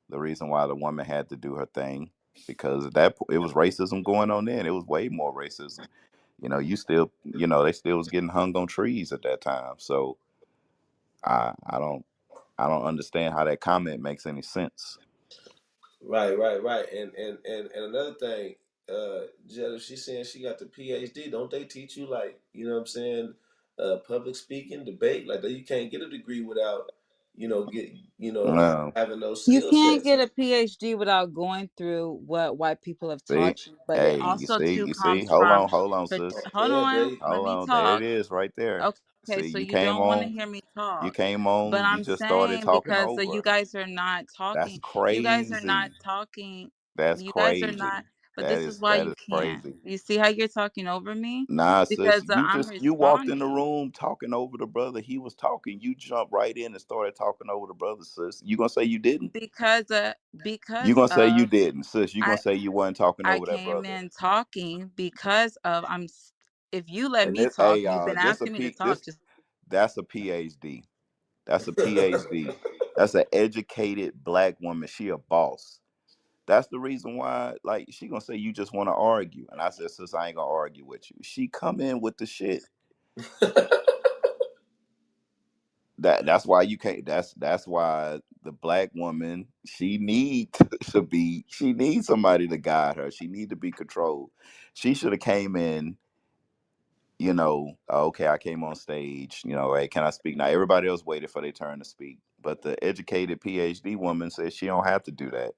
the reason why the woman had to do her thing, because it was racism going on then. It was way more racism. You know, they still was getting hung on trees at that time. So I don't understand how that comment makes any sense. right, right, right. And another thing, Jetta, she's saying she got the PhD. Don't they teach you like, you know what I'm saying, public speaking, debate? Like that you can't get a degree without, get No, having those You skill can't sets. get a PhD without going through what white people have see, taught you, but it hey, also too you see, comes from. hold on, But sis. hold Yeah, on, babe. let Hold me on, there it talk. is right there. Okay, See, so you you came don't want to on, hear me talk, but you I'm just started saying talking because you over. guys are not That's talking. You guys are not crazy. talking. That's You guys are not. crazy. But this is why That you is can't. crazy. You see how you're talking over me Nah, sis, because I'm you walked in the responding room talking over the brother. He was talking. You jumped right in and started talking over the brother, sis. You gonna say you didn't? because You because gonna say you of didn't, sis? You gonna I say you wasn't talking I over that came brother? in talking because of if you let And me this, hey talk, you've y'all, been asking me to talk. Just that's a PhD. That's a PhD. That's an educated black woman. She a boss. That's the reason why, like, she gonna say you just want to argue, and I said, sis, I ain't gonna argue with you. She come in with the shit. That's why you can't. That's why the black woman, she need to be. She needs somebody to guide her. She need to be controlled. She should have came in. Okay, I came on stage. Hey, can I speak now? Everybody else waited for their turn to speak, but the educated PhD woman said she don't have to do that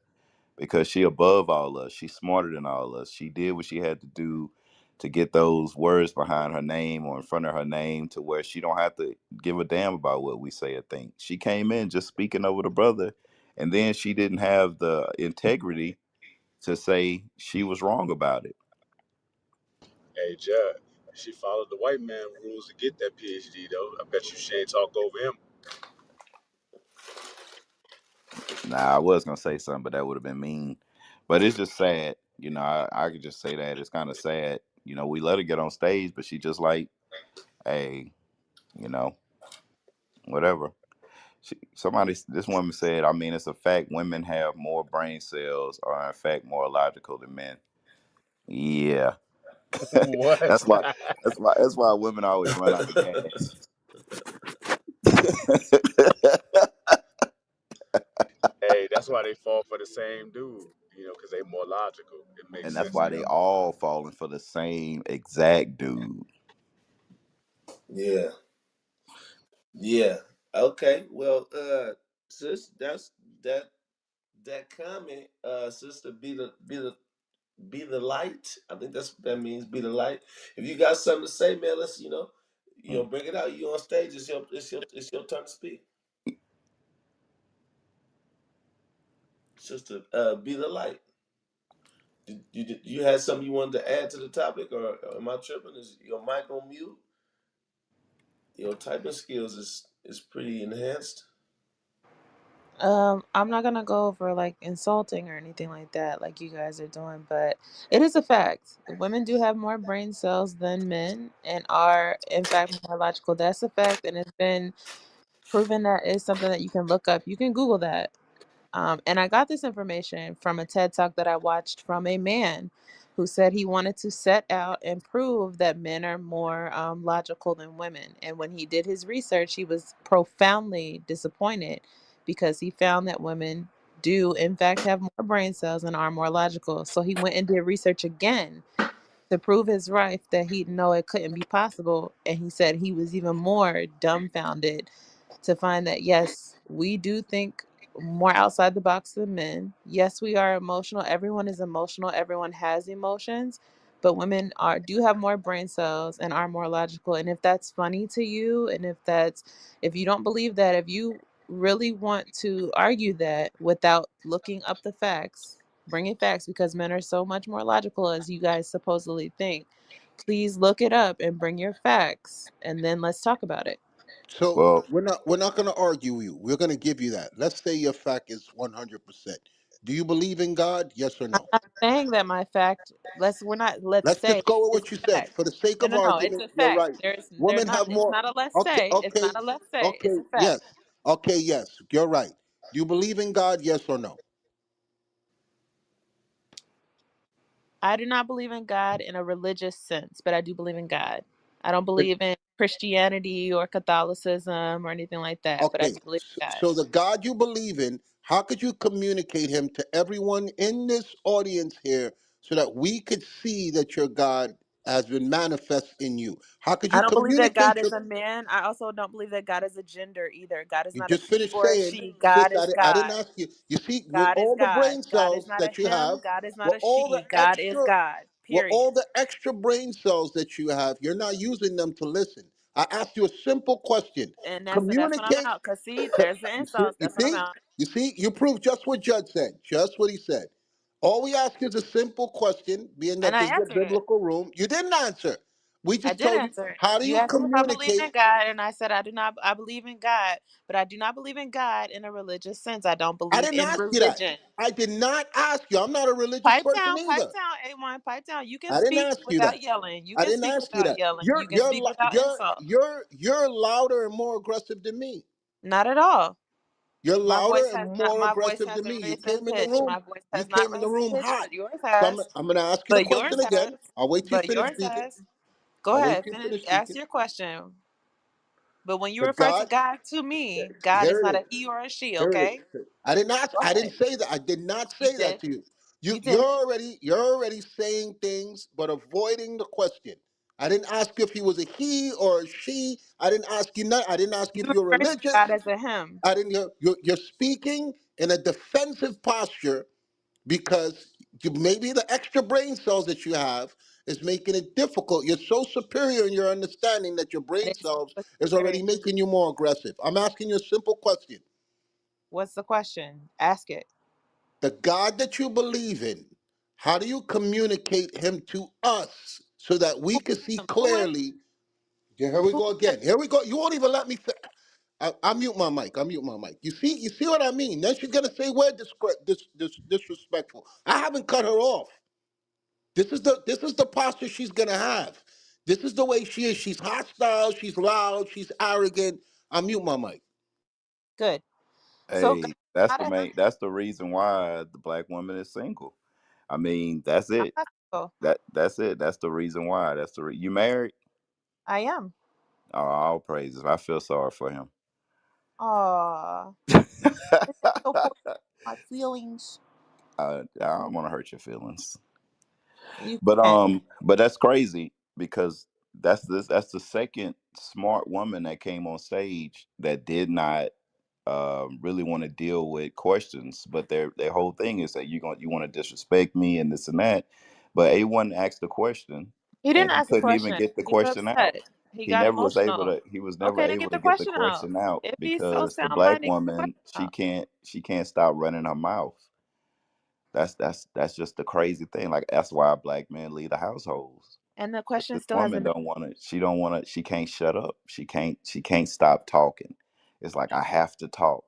because she above all us. She's smarter than all us. She did what she had to do to get those words behind her name or in front of her name to where she don't have to give a damn about what we say or think. She came in just speaking over the brother, and then she didn't have the integrity to say she was wrong about it. Hey, Judd, she followed the white man rules to get that PhD, though. I bet you she ain't talk over him. Nah, I was gonna say something, but that would have been mean. But it's just sad. I could just say that it's kind of sad. We let her get on stage, but she just like, hey, you know, whatever. This woman said, I mean, it's a fact women have more brain cells, are in fact more logical than men. Yeah. What? that's why that's why women always run out of gas. Hey, that's why they fall for the same dude, because they more logical. It makes And that's sense to why they them. all falling for the same exact dude. Yeah. Yeah. Okay. Well, sis, that that comment, sister, be the light. I think that's what that means. Be the light. If you got something to say, man, let's bring it out. You on stage? It's your turn to speak, sister. Be the light. You had something you wanted to add to the topic, or am I tripping? Is your mic on mute? Your typing skills is pretty enhanced. I'm not gonna go over like insulting or anything like that, like you guys are doing, but it is a fact. Women do have more brain cells than men and are, in fact, more logical. That's a fact, and it's been proven that is something that you can look up. You can Google that. And I got this information from a TED Talk that I watched from a man who said he wanted to set out and prove that men are more logical than women. And when he did his research, he was profoundly disappointed because he found that women do, in fact, have more brain cells and are more logical. So he went and did research again to prove his wife that he know it couldn't be possible. And he said he was even more dumbfounded to find that yes, we do think more outside the box than men. Yes, we are emotional. Everyone is emotional. Everyone has emotions, but women are do have more brain cells and are more logical. And if that's funny to you, and if you don't believe that, if you really want to argue that without looking up the facts, bringing facts because men are so much more logical as you guys supposedly think. Please look it up and bring your facts, and then let's talk about it. So Well, we're not going to argue with you. We're going to give you that. Let's say your fact is 100%. Do you believe in God? Yes or I'm no? not saying that my fact. Let's Let's say just go with it's what you a said. fact. For the sake No, of no, no. It's argument, a you're fact. right. There's Women not. have It's more. not a let's Okay, say. It's okay, not a let's say. okay. It's a fact. Yes. Okay, yes. You're right. Do you believe in God? Yes or no? I do not believe in God in a religious sense, but I do believe in God. I don't believe in Christianity or Catholicism or anything like that, but I Okay. do believe in God. So the God you believe in, how could you communicate him to everyone in this audience here so that we could see that your God has been manifest in you? How could I you don't believe that God communicate is your a man. I also don't believe that God is a gender either. God is You not a just he finished or a saying, she. sis, God is I didn't God. ask you. You see, with God is all the God. brain God is cells not a that you have, him. God is not with a all the she. God is extra, God. with all Period. the extra brain cells that you have, you're not using them to listen. I asked you a simple question. And that's what I'm Communicate. out. Cause see, there's the You see, insults. you That's what I'm see, out. you see, you proved just what Judge said, just what he said. All we ask is a simple question, being And that I this is a answered it. biblical room. You didn't answer. We I just did told you, answer it. how do You you asked me if I believed communicate? in God, and I said I do not. I believe in God, but I do not believe in God in a religious sense. I don't I believe didn't in ask you that. religion. I did not ask you. I'm not a religious person Pipe either. down, A1, pipe down. You can I didn't speak ask you without that. yelling. You I can didn't speak ask you without that. yelling. You're You can you're speak lou- without you're insult. you're you're louder and more aggressive than me. Not at all. You're My louder voice and has not. more My voice aggressive than hasn't me. You raised in came in the pitch. room. My voice You has not came in the raised in room pitch, hot. but yours So has. I'm gonna ask you the But yours question again. has. I'll wait till you But finish yours speaking. has. Go I'll wait ahead. till you Finish. finish Ask speaking. your question. But when you The refer to God, God to me, God is here not it a is. he or a she. Here it is. Okay. I did not. Go I didn't ahead. say that. I did not You say that did. to you. You You're did. already. You're already saying things, but avoiding the question. I didn't ask you if he was a he or a she. I didn't ask you. Not. I didn't ask you if You you're refer to God religious. as a him. I didn't. You're speaking in a defensive posture because maybe the extra brain cells that you have is making it difficult. You're so superior in your understanding that your I brain didn't say cells it was is superior. already making you more aggressive. I'm asking you a simple question. What's the question? Ask it. The God that you believe in, how do you communicate him to us so that we can see Who is? clearly? Yeah, here we Who go is? again. Here we go. You won't even let me. I mute my mic. I mute my mic. You see what I mean? Then she's gonna say we're disrespectful. I haven't cut her off. This is the posture she's gonna have. This is the way she is. She's hostile. She's loud. She's arrogant. I mute my mic. Good. So God Hey, is not a him. that's the reason why the black woman is single. I mean, that's I'm it. not single. That's it. That's the reason why. You married? I am. Oh, all praises. I feel sorry for him. Aw. This is so poor. My feelings. I don't want to hurt your feelings. You But can. but that's crazy because that's the second smart woman that came on stage that did not really want to deal with questions. But their whole thing is that you want to disrespect me and this and that. But A1 asked the question, He and didn't he ask a couldn't even question. get the He got question out. upset. He got emotional. He was never Okay, then able get to the get the question out. question out If he's so because the sound black minded, get the question woman out. she can't stop running her mouth. That's just the crazy thing. Like that's why black men lead the households. And the 'Cause question this still woman hasn't been. don't want to. She don't want to. She can't shut up. She can't stop talking. It's like I have to talk.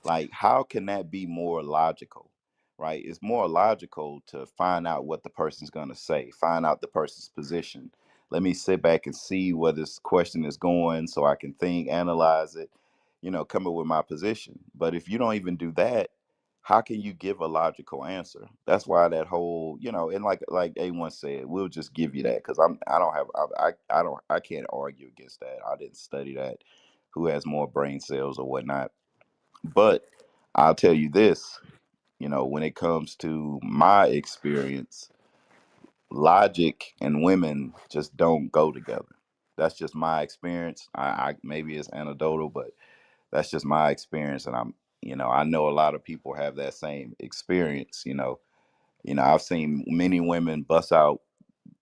Like how can that be more logical? Right? It's more logical to find out what the person's going to say, find out the person's position. Let me sit back and see where this question is going so I can think, analyze it, come up with my position. But if you don't even do that, how can you give a logical answer? That's why that whole, and like A1 said, we'll just give you that because I don't have I don't I can't argue against that. I didn't study that. Who has more brain cells or whatnot? But I'll tell you this, when it comes to my experience, logic and women just don't go together. That's just my experience. I maybe it's anecdotal, but that's just my experience, and I know a lot of people have that same experience. I've seen many women bust out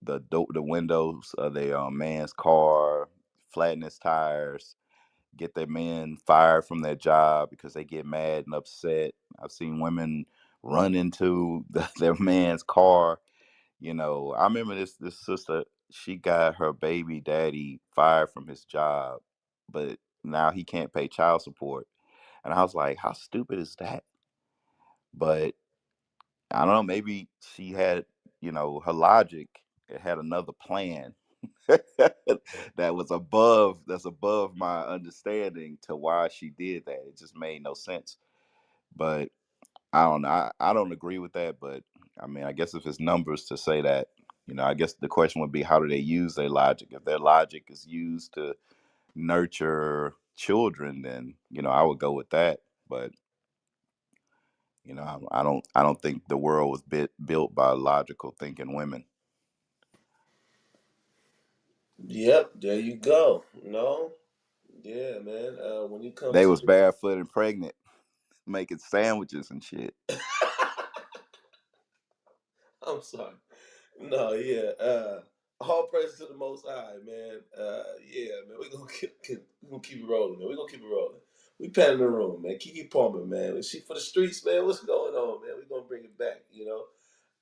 the windows of their man's car, flatten his tires, get their men fired from their job because they get mad and upset. I've seen women run into their man's car. I remember this sister. She got her baby daddy fired from his job, but now he can't pay child support. And I was like, how stupid is that? But I don't know, maybe she had, her logic, it had another plan that's above my understanding to why she did that. It just made no sense. But I don't know. I don't agree with that, but I mean, I guess if it's numbers to say that, I guess the question would be how do they use their logic? If their logic is used to nurture children, then, I would go with that. But I don't think the world was built by logical thinking women. Yep, there you go. No, yeah, man. When you come They to was barefoot and pregnant, making sandwiches and shit. I'm sorry. No, yeah. All praise to the Most High, man. Yeah, man. We gonna keep it rolling, man. We gonna keep it rolling. We patting the room, man. Keke Palmer, man. Is she for the streets, man? What's going on, man? We gonna bring it back, you know.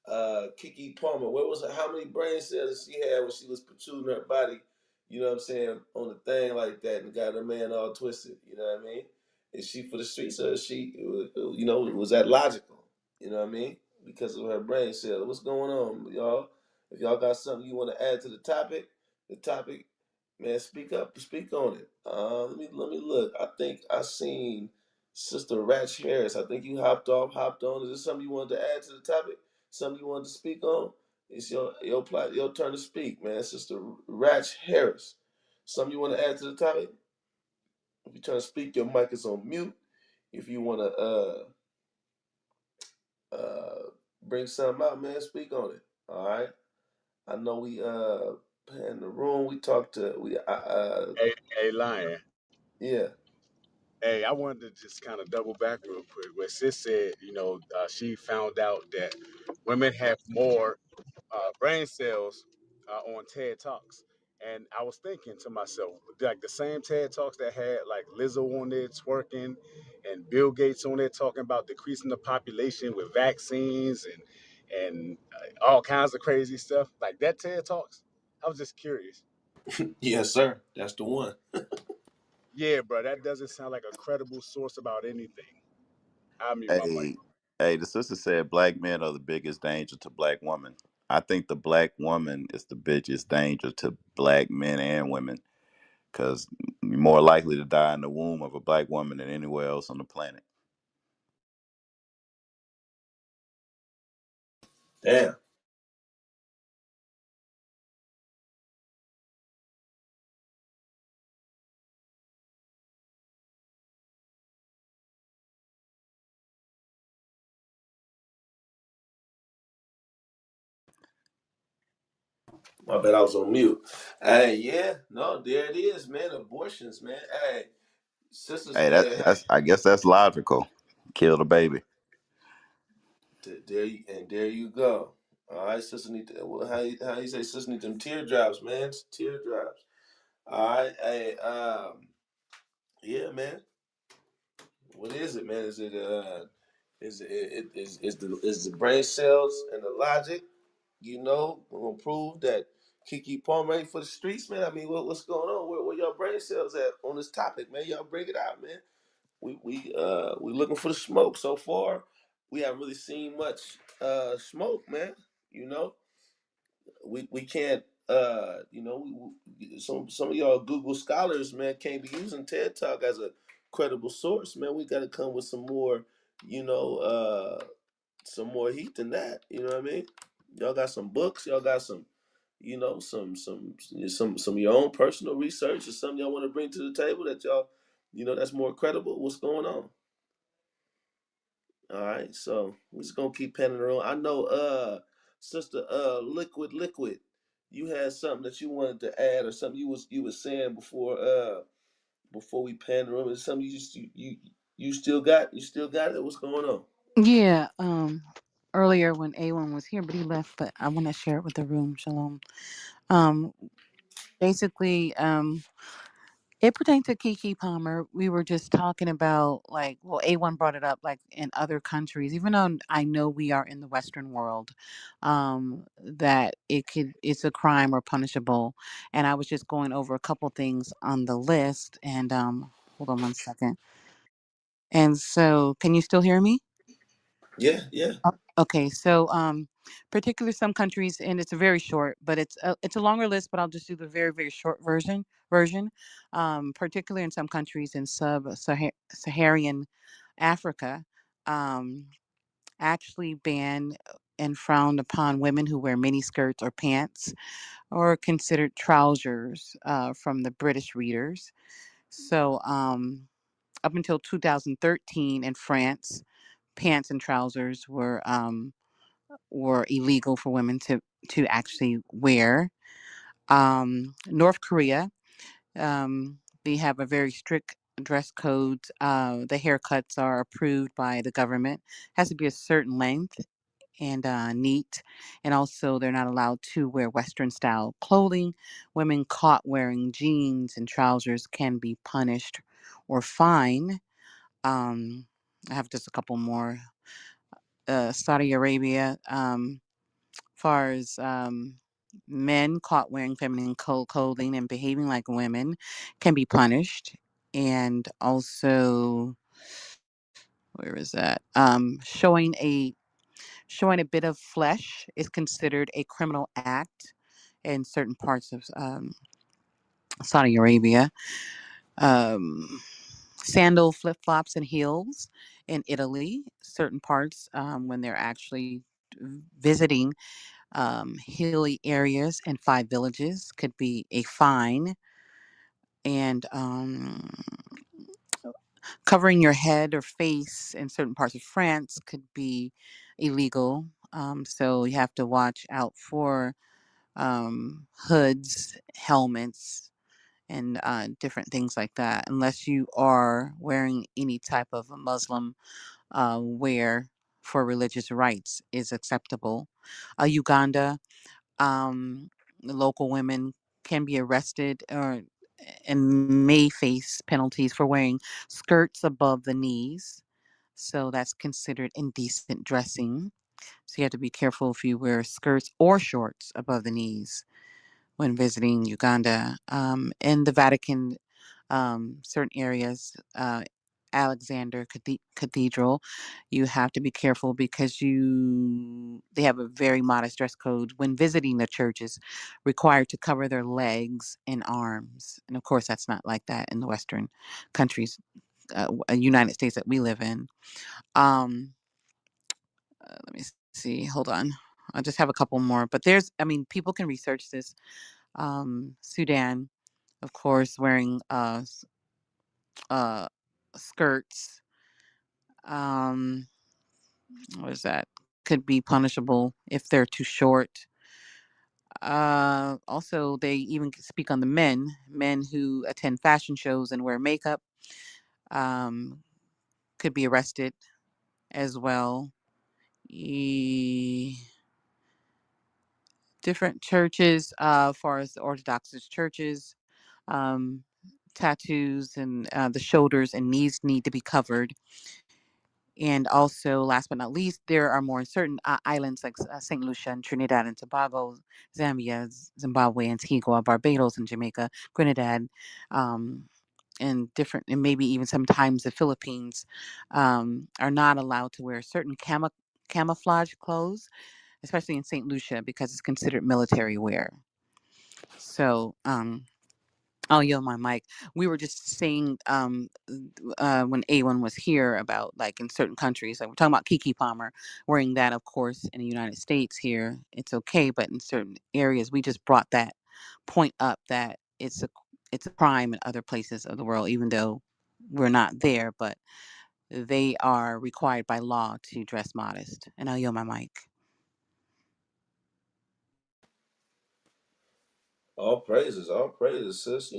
Keke Palmer, where was her? How many brain cells did she had when she was protruding her body? You know what I'm saying on the thing like that and got her man all twisted. You know what I mean? Is she for the streets or is she? Was that logical? You know what I mean? Because of her brain cell. What's going on, y'all? If y'all got something you want to add to the topic, man, speak up, speak on it. Let me look. I think I seen Sister Ratch Harris, I think you hopped off, hopped on. Is this something you wanted to add to the topic? Something you wanted to speak on? It's your turn to speak, man. Sister Ratch Harris. Something you want to add to the topic? If you're trying to speak, your mic is on mute. If you want to bring something out, man, speak on it. All right. I know we in the room. We talked to we Hey, Lion. yeah. Hey, I wanted to just kind of double back real quick. Where Sis said, she found out that women have more brain cells on TED Talks. And I was thinking to myself, like the same TED Talks that had like Lizzo on there twerking and Bill Gates on there talking about decreasing the population with vaccines and all kinds of crazy stuff. Like that TED Talks, I was just curious. Yes, sir. That's the one. Yeah, bro, that doesn't sound like a credible source about anything. I'll mute my mic. Hey, hey, the sister said black men are the biggest danger to black women. I think the black woman is the biggest danger to black men and women because you're more likely to die in the womb of a black woman than anywhere else on the planet. Damn. My bad, I was on mute. Hey, yeah, no, there it is, man. Abortions, man. Hey, sisters, Hey, hey, that's I guess that's logical. Kill the baby. there you go. All right, sister need to, well, how you say sister need them teardrops, man? Teardrops. All right, hey, yeah, man. What is it, man? Is the brain cells and the logic? We're gonna prove that Keke Palmer ain't for the streets, man. I mean, what's going on? Where y'all brain cells at on this topic, man? Y'all bring it out, man. We looking for the smoke. So far, we haven't really seen much smoke, man. You know, we can't. Some of y'all Google scholars, man, can't be using TED Talk as a credible source, man. We got to come with some more, you know, some more heat than that. You know what I mean? Y'all got some books. Y'all got some, some of your own personal research or something y'all want to bring to the table that y'all, that's more credible. What's going on? All right, so we're just gonna keep penning around. I know, sister, liquid. You had something that you wanted to add, or something you was saying before we pan the room. Is something you still got it? What's going on? Yeah. Earlier when A1 was here, but he left. But I want to share it with the room. Shalom. Um, basically, it pertained to Keke Palmer. We were just talking about like, well, A1 brought it up, like in other countries, even though I know we are in the Western world, that it's a crime or punishable. And I was just going over a couple things on the list, and hold on one second. And so, can you still hear me? Yeah, yeah. Okay, so particularly some countries, and it's very short, but it's a longer list. But I'll just do the very very short version. Particularly in some countries in sub-Saharan Africa, um, actually ban and frowned upon women who wear mini skirts or pants, or considered trousers from the British readers. So up until 2013 in France, pants and trousers were illegal for women to actually wear. North Korea, they have a very strict dress code. The haircuts are approved by the government. Has to be a certain length and neat. And also, they're not allowed to wear Western style clothing. Women caught wearing jeans and trousers can be punished or fined. I have just a couple more. Saudi Arabia. Far as men caught wearing feminine clothing and behaving like women can be punished. And also, where is that? Showing a bit of flesh is considered a criminal act in certain parts of Saudi Arabia. Um, Sandal, flip flops, and heels in Italy, certain parts when they're actually visiting hilly areas and 5 villages could be a fine. And covering your head or face in certain parts of France could be illegal. So you have to watch out for hoods, helmets, and different things like that, unless you are wearing any type of a Muslim wear for religious rites is acceptable. Uganda, the local women can be arrested or and may face penalties for wearing skirts above the knees. So that's considered indecent dressing. So you have to be careful if you wear skirts or shorts above the knees when visiting Uganda. In the Vatican, certain areas, Alexander Cathedral, you have to be careful because they have a very modest dress code when visiting the churches, required to cover their legs and arms. And of course, that's not like that in the Western countries, United States that we live in. Um, Let me see. Hold on. I just have a couple more, but people can research this. Sudan, of course, wearing uh, skirts. Um, what is that? Could be punishable if they're too short. Also, they even speak on the men who attend fashion shows and wear makeup. Um, could be arrested as well. E- Different churches, as far as the Orthodox churches, um, tattoos and the shoulders and knees need to be covered. And also, last but not least, there are more certain islands like St. Lucia and Trinidad and Tobago, Zambia, Zimbabwe, Antigua, Barbados, and Jamaica, Trinidad, um, and maybe even sometimes the Philippines are not allowed to wear certain camouflage clothes, especially in St. Lucia because it's considered military wear. So, I'll yield my mic. We were just saying when A1 was here about like in certain countries, like we're talking about Keke Palmer wearing that, of course, in the United States here, it's okay, but in certain areas, we just brought that point up that it's a crime in other places of the world, even though we're not there, but they are required by law to dress modest. And I'll yield my mic. all praises, sis.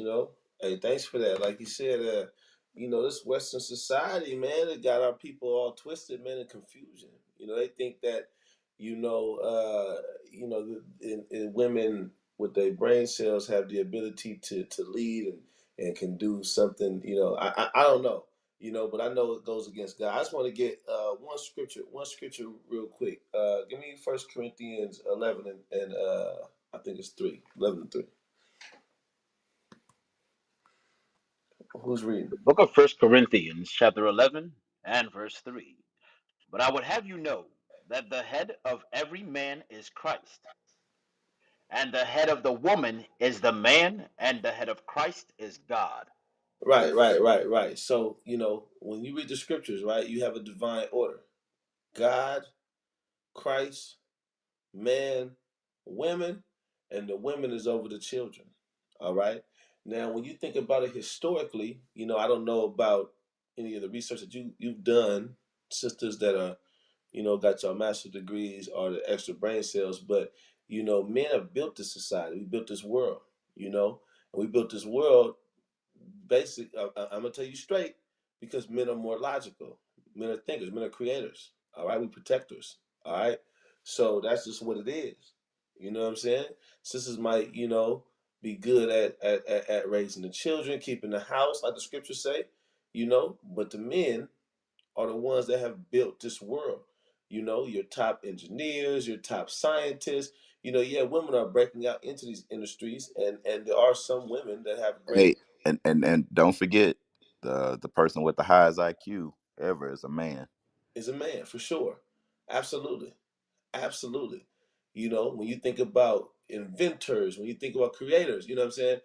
Hey, thanks for that. Like you said, this Western society, man, it got our people all twisted, man, in confusion. They think that, women with their brain cells have the ability to lead and can do something. I don't know. But I know it goes against God. I just want to get one scripture real quick. Give me First Corinthians 11 and I think it's 11 and 3. Who's reading? The book of First Corinthians, chapter 11 and verse 3. But I would have you know that the head of every man is Christ, and the head of the woman is the man, and the head of Christ is God. Right. So, when you read the scriptures, right, you have a divine order. God, Christ, man, women, and the women is over the children. All right. Now, when you think about it historically, I don't know about any of the research that you've done, sisters that are, got your master's degrees or the extra brain cells, but men have built this society. We built this world, and we built this world I'm gonna tell you straight because men are more logical. Men are thinkers. Men are creators. All right, we protectors. All right, so that's just what it is. You know what I'm saying? Sisters might, be good at raising the children, keeping the house, like the scriptures say. But the men are the ones that have built this world. Your top engineers, your top scientists. Yeah, women are breaking out into these industries, and there are some women that have great. Hey, and don't forget the person with the highest IQ ever is a man. Is a man for sure. Absolutely. Absolutely. When you think about inventors, when you think about creators, you know what I'm saying?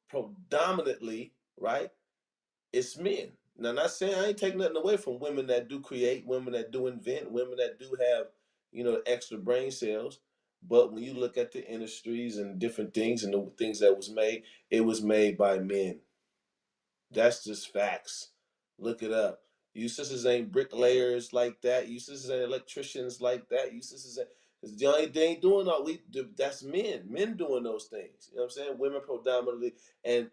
Predominantly, right? It's men. Now, not saying I ain't taking nothing away from women that do create, women that do invent, women that do have, extra brain cells. But when you look at the industries and different things and the things that was made, it was made by men. That's just facts. Look it up. You sisters ain't bricklayers like that. You sisters ain't electricians like that. You sisters ain't. They ain't doing all we do. That's men doing those things. You know what I'm saying? Women predominantly, and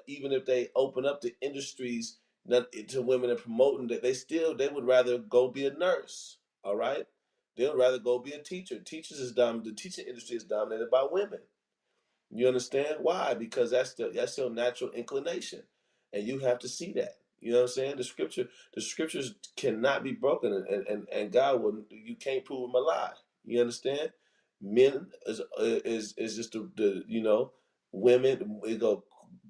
even if they open up the industries to women and promoting that, they would rather go be a nurse. All right, they would rather go be a teacher. Teachers is dominant. The teaching industry is dominated by women. You understand why? Because that's your natural inclination, and you have to see that. You know what I'm saying? The scriptures cannot be broken, and God will. You can't prove them a lie. You understand? Men is just the women. We go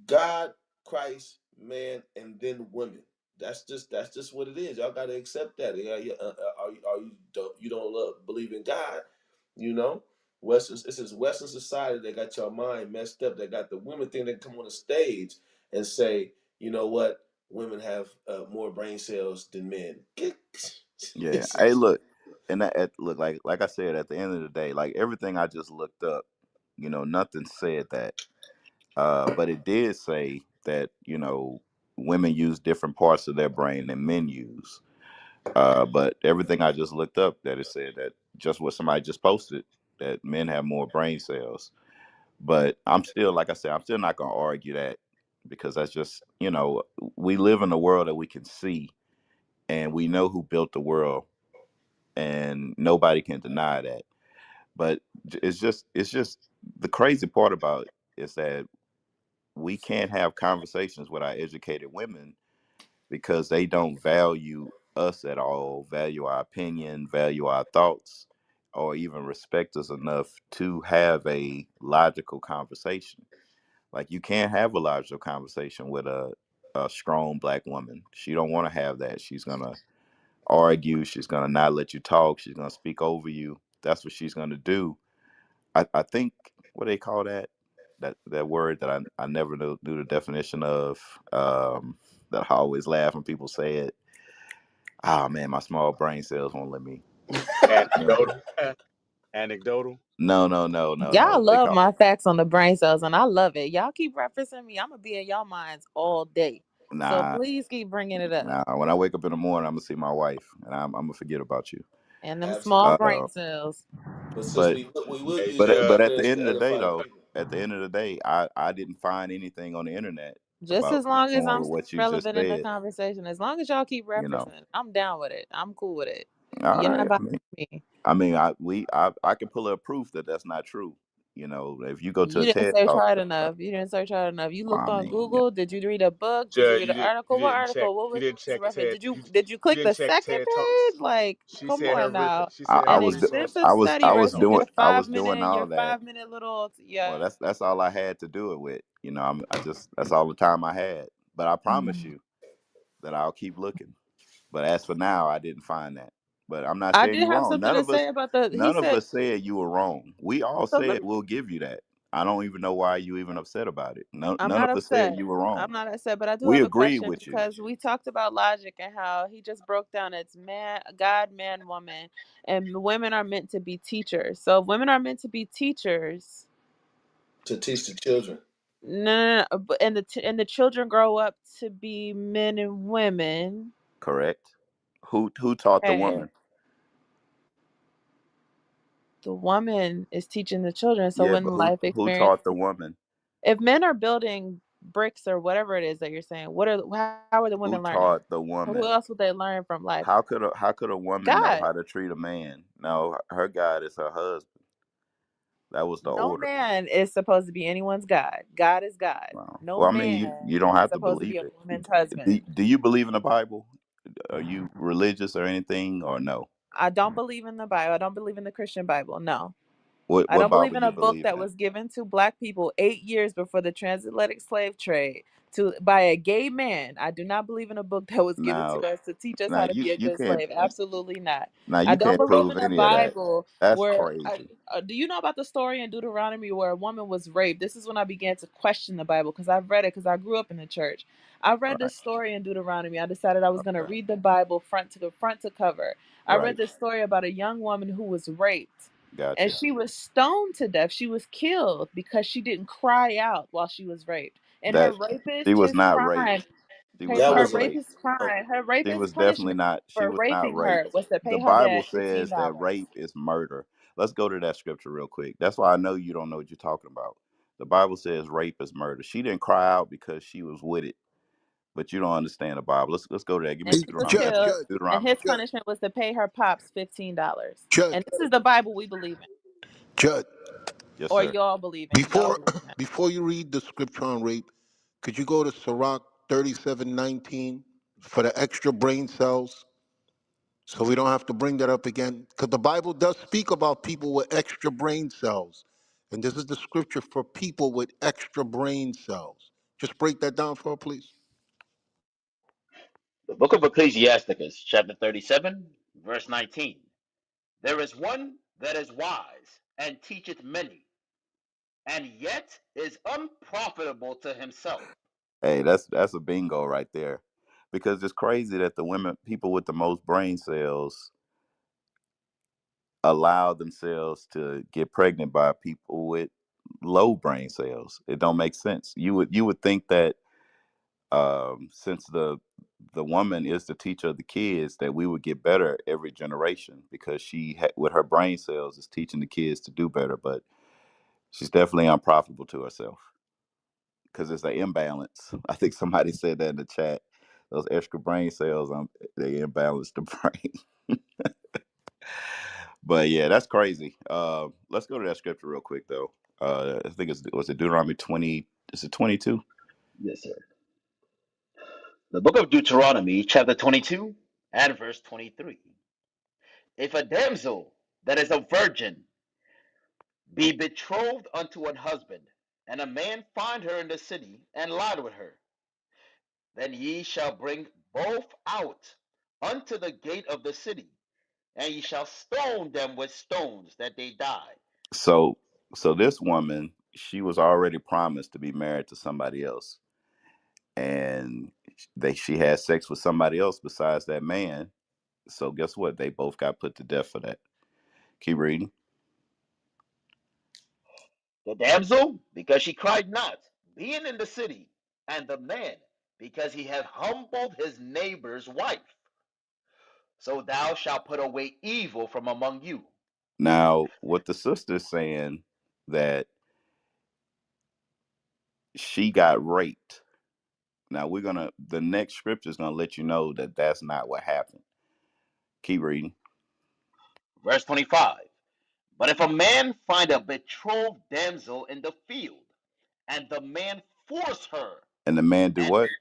God, Christ, man, and then women. That's just what it is. Y'all got to accept that. You don't believe in God? You know. This is Western society that got your mind messed up. That got the women thing that come on the stage and say, you know what, women have more brain cells than men. Yeah. Hey, look, and look, like I said, at the end of the day, like everything I just looked up, nothing said that. But it did say that women use different parts of their brain than men use. But everything I just looked up, that it said that just what somebody just posted, that men have more brain cells. But I'm still, like I said, I'm still not gonna argue that, because that's just, we live in a world that we can see, and we know who built the world, and nobody can deny that. But it's just the crazy part about it is that we can't have conversations with our educated women because they don't value us at all, value our opinion, value our thoughts, or even respect us enough to have a logical conversation. Like, you can't have a logical conversation with a strong black woman. She don't want to have that. She's gonna argue. She's gonna not let you talk. She's gonna speak over you. That's what she's gonna do. I think, what they call that, that word that I never knew the definition of, that I always laugh when people say it. Oh man, my small brain cells won't let me remember. Anecdotal. Anecdotal. No. Y'all What they love call my it? facts on the brain cells, and I love it. Y'all keep referencing me. I'm gonna be in y'all minds all day. So Nah, please keep bringing it up. nah. When I wake up in the morning, I'm gonna see my wife, and I'm gonna forget about you. And them small Absolutely. brain Uh, cells. But sis, but we will Hey, use but your Jeff. but at the experience end to of the day, edify the though, people. at the end of the day, I didn't find anything on the internet Just about as long as going I'm with still what you just relevant in the said. conversation, as long as y'all keep You know. referencing, I'm down with it. I'm cool with it. All You're not right. bothering me. I mean, I can pull up proof that that's not true. If you go to You a didn't TED search talk, hard enough. You didn't search hard enough. You looked I on mean, Google. Did you read a book? Did you Jeff, read an article? you What didn't check. article? What You was didn't the check reference? TED. Did you You click didn't the check second TED Talks. page? Like, She come said on now. She I, said I her An was do- resource. extensive study I was versus doing your I five was doing minute, all your that. 5 minute little Well, yeah. that's all I had to do it with. That's all the time I had. But I promise you that I'll keep looking. But as for now, I didn't find that. But I'm not I saying did you're have wrong. something None to of us say about the. He none of said us said you were wrong. We all so. Let said we'll give you that. I don't even know why you even upset about it. I'm None not of us said upset. you were wrong. I'm not upset, but I do We have a agreed question with you. because we talked about logic and how he just broke down it's man, God, man, woman, and women are meant to be teachers. So if women are meant to be teachers, To teach the children. no, and the children grow up to be men and women. Correct. Who taught the Okay, woman? the woman is teaching the children. So Yeah, when but who life who experience, taught the woman? if men are building bricks or whatever it is that you're saying, how are the Who women learning? taught the Who woman? else would they learn from life? How could a woman know God. how to treat a man? No, her God is her husband. That was the No order. man is supposed to be anyone's God. God is God. No Well, I mean, man you don't is have to supposed to believe be a it. woman's husband. Do you believe in the Bible? Are you religious or anything, or no? I don't believe in the Bible. I don't believe in the Christian Bible. No. I What don't believe Bible in you a book believe that in? was given to black people 8 years before the transatlantic slave trade to by a gay man. I do not believe in a book that was given Now to us to teach us now how to be a you good can't slave. Absolutely not. now I you don't can't believe prove in a any of that. Bible That's where. crazy. Do you know about the story in Deuteronomy where a woman was raped? This is when I began to question the Bible because I've read it because I grew up in the church. I read Right. this story in Deuteronomy. I decided I was going to Okay. read the Bible front to cover. I read Right. this story about a young woman who was raped and Gotcha. she was stoned to death. She was killed because she didn't cry out while she was raped. And her That rapist, she was his not raped. crime, She was her, That not her was a raped. rapist crime, her rapist punishment She for was not raping her raped. was to The pay her Bible dad $15. says that rape is murder. Let's go to that scripture real quick. That's why I know you don't know what you're talking about. The Bible says rape is murder. She didn't cry out because she was with it, but you don't understand the Bible. Let's go to that. Give me And Hey, she was Deuteronomy. killed, and Deuteronomy. his Judge, punishment was to pay her pops $15. Judge, And this is the Bible we believe in, Judge. Yes, or sir. y'all believe in. Y'all Before believe in. before you read the scripture on rape, could you go to Sirach 37:19 for the extra brain cells, so we don't have to bring that up again? Because the Bible does speak about people with extra brain cells, and this is the scripture for people with extra brain cells. Just break that down for her, please. The book of Ecclesiasticus, chapter 37, verse 19. There is one that is wise and teacheth many, and yet is unprofitable to himself. Hey, that's a bingo right there. Because it's crazy that the women, people with the most brain cells, allow themselves to get pregnant by people with low brain cells. It don't make sense. You would think that since the woman is the teacher of the kids, that we would get better every generation because with her brain cells is teaching the kids to do better. But she's definitely unprofitable to herself because it's an imbalance. I think somebody said that in the chat. Those extra brain cells, they imbalance the brain. But yeah, that's crazy. Let's go to that scripture real quick though. I think was it Deuteronomy 20? Is it 22? Yes, sir. The book of Deuteronomy, chapter 22, and verse 23. If a damsel that is a virgin be betrothed unto an husband, and a man find her in the city, and lie with her, then ye shall bring both out unto the gate of the city, and ye shall stone them with stones that they die. So so this woman, she was already promised to be married to somebody else, and she had sex with somebody else besides that man. So guess what? They both got put to death for that. Keep reading. The damsel, because she cried not, being in the city, and the man, because he had humbled his neighbor's wife. So thou shalt put away evil from among you. Now, what the sister's saying that she got raped. Now the next scripture is gonna let you know that that's not what happened. Keep reading. Verse 25. But if a man find a betrothed damsel in the field, and the man force her, And the man do and what?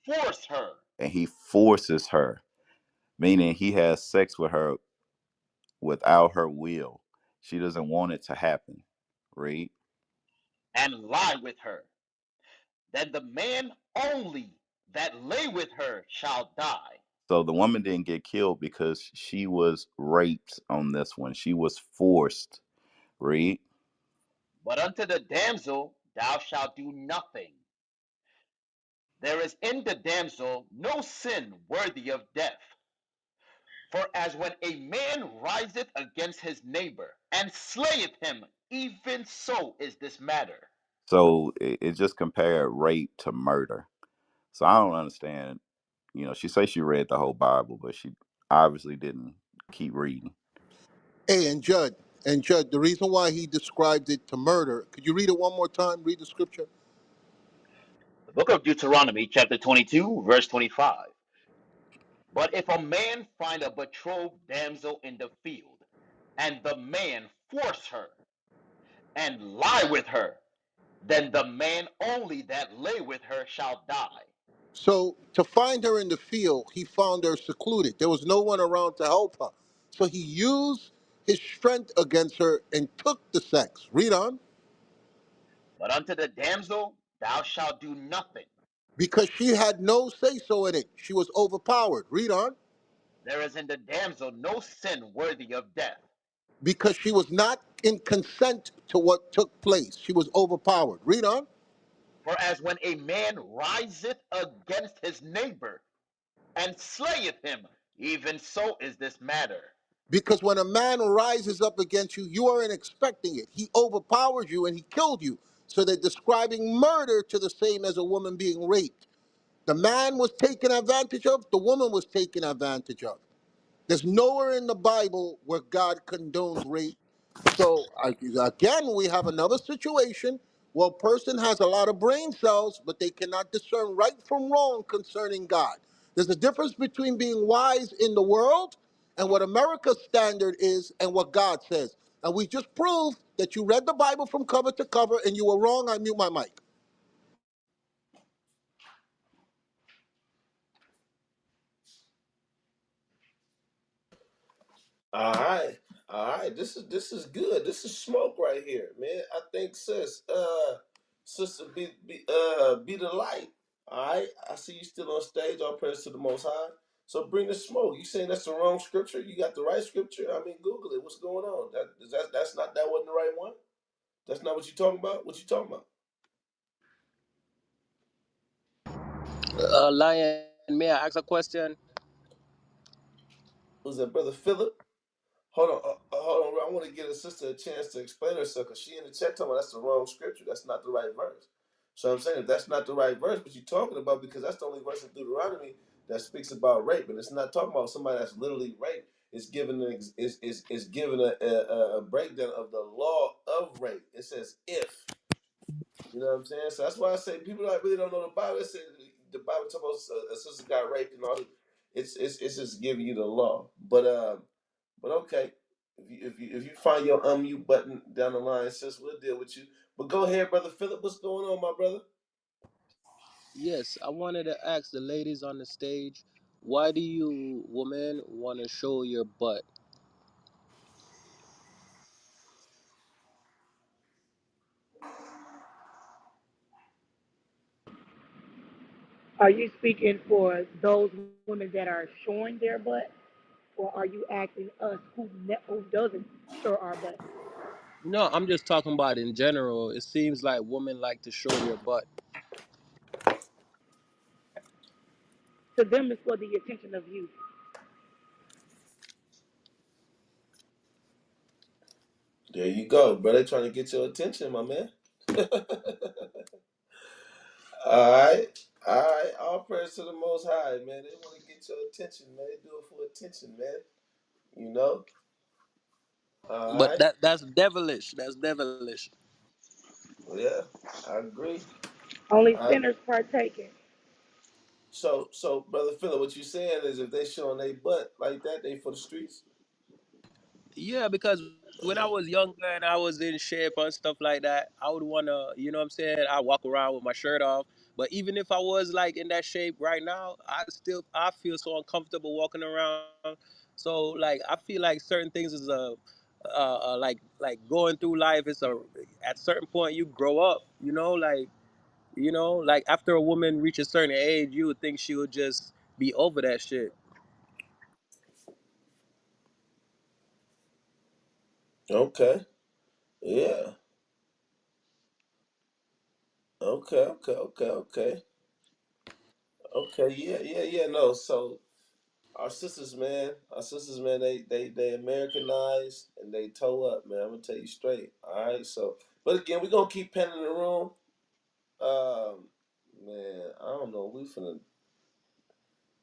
force her, And he forces her, meaning he has sex with her without her will. She doesn't want it to happen. Read. and lie with her, then the man only that lay with her shall die. So the woman didn't get killed because she was raped on this one. She was forced. Read. But unto the damsel thou shalt do nothing. There is in the damsel no sin worthy of death. For as when a man riseth against his neighbor and slayeth him, even so is this matter. So it just compared rape to murder. So I don't understand. She says she read the whole Bible, but she obviously didn't keep reading. Hey, and Judge, the reason why he described it to murder, could you read it one more time? Read the scripture. The book of Deuteronomy, chapter 22, verse 25. But if a man find a betrothed damsel in the field, and the man force her, and lie with her, then the man only that lay with her shall die. So to find her in the field, he found her secluded. There was no one around to help her. So he used his strength against her and took the sex. Read on. But unto the damsel thou shalt do nothing. Because she had no say so in it. She was overpowered. Read on. There is in the damsel no sin worthy of death. Because she was not in consent to what took place. She was overpowered. Read on. For as when a man riseth against his neighbor and slayeth him, even so is this matter. Because when a man rises up against you, you aren't expecting it. He overpowered you and he killed you. So they're describing murder to the same as a woman being raped. The man was taken advantage of, the woman was taken advantage of. There's nowhere in the Bible where God condones rape. So again, we have another situation where a person has a lot of brain cells, but they cannot discern right from wrong concerning God. There's a difference between being wise in the world and what America's standard is and what God says. And we just proved that you read the Bible from cover to cover and you were wrong. I mute my mic. All right, all right. This is good. This is smoke right here, man. I think sister, be the light. All right. I see you still on stage. All praise to the Most High. So bring the smoke. You saying that's the wrong scripture? You got the right scripture? I mean, Google it. What's going on? That's not that wasn't the right one. That's not what you talking about. What you talking about? Lion, may I ask a question? Was that brother Philip? Hold on, hold on. I want to give a sister a chance to explain herself because she in the chat talking about that's the wrong scripture. That's not the right verse. So I'm saying if that's not the right verse, but you're talking about because that's the only verse in Deuteronomy that speaks about rape, and it's not talking about somebody that's literally raped. It's given is given a breakdown of the law of rape. It says if. You know what I'm saying? So that's why I say people that really don't know the Bible. It says the Bible talks about a sister got raped and all. It's just giving you the law. But okay, if you find your unmute button down the line, sis, we'll deal with you. But go ahead, brother Philip. What's going on, my brother? Yes, I wanted to ask the ladies on the stage, why do you women want to show your butt? Are you speaking for those women that are showing their butt, or are you asking us who doesn't show our butt? No, I'm just talking about in general. It seems like women like to show their butt. To them, it's for the attention of you. There you go, brother. Trying to get your attention, my man. All right, all right. All praise to the Most High, man. They want to get your attention, man. They do it for attention, man. You know. All But right. that's devilish. That's devilish. Yeah, I agree. Only I sinners partaking. so brother Philip, what you saying is if they showing their butt like that, they for the streets. Yeah, because when I was younger and I was in shape and stuff like that, I would wanna, you know what I'm saying? I walk around with my shirt off. But even if I was like in that shape right now, I feel so uncomfortable walking around. So like I feel like certain things is like going through life is a at certain point you grow up, like after a woman reaches a certain age, you would think she would just be over that shit. Okay. Yeah. Okay. Okay. Okay. Okay. Okay. Yeah. Yeah. Yeah. No. So our sisters, man, they Americanized and they toe up, man. I'm gonna tell you straight. All right. So, but again, we're gonna keep penning the room. Man, I don't know. We finna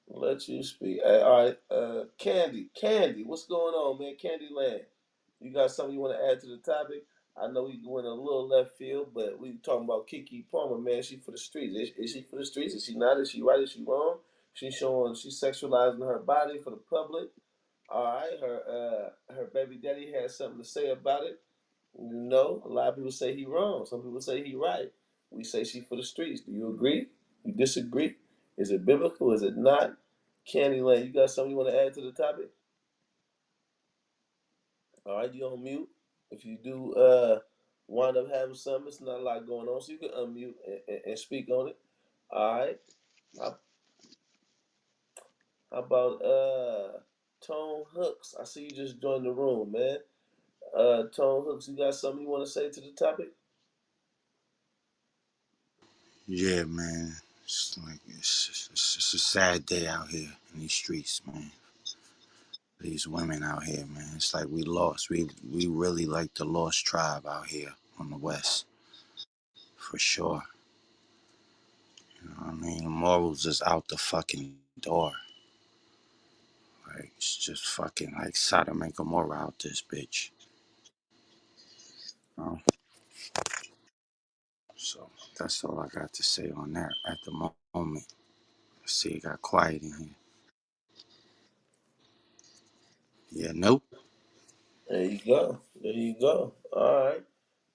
let you speak. Hey, all right. Candy, what's going on, man? Candy Land. You got something you want to add to the topic? I know we went a little left field, but we talking about Keke Palmer, man. She for the streets. Is she for the streets? Is she not? Is she right? Is she wrong? She's sexualizing her body for the public. All right, her baby daddy has something to say about it. You know, a lot of people say he wrong. Some people say he right. We say she for the streets. Do you agree? You disagree? Is it biblical? Is it not? Candy Lane, you got something you want to add to the topic? All right, you on mute. If you do wind up having something, it's not a lot going on, so you can unmute and speak on it. All right. How, how about Tone Hooks? I see you just joined the room, man. Tone Hooks, you got something you want to say to the topic? Yeah, man. It's a sad day out here in these streets, man. These women out here, man. It's like we lost. We really like the lost tribe out here on the west, for sure. You know what I mean? Morals is out the fucking door. Like it's just fucking like Sodom and Gomorrah out this bitch. You know? So that's all I got to say on that at the moment. See, it got quiet in here. Yeah, nope. There you go. There you go. All right.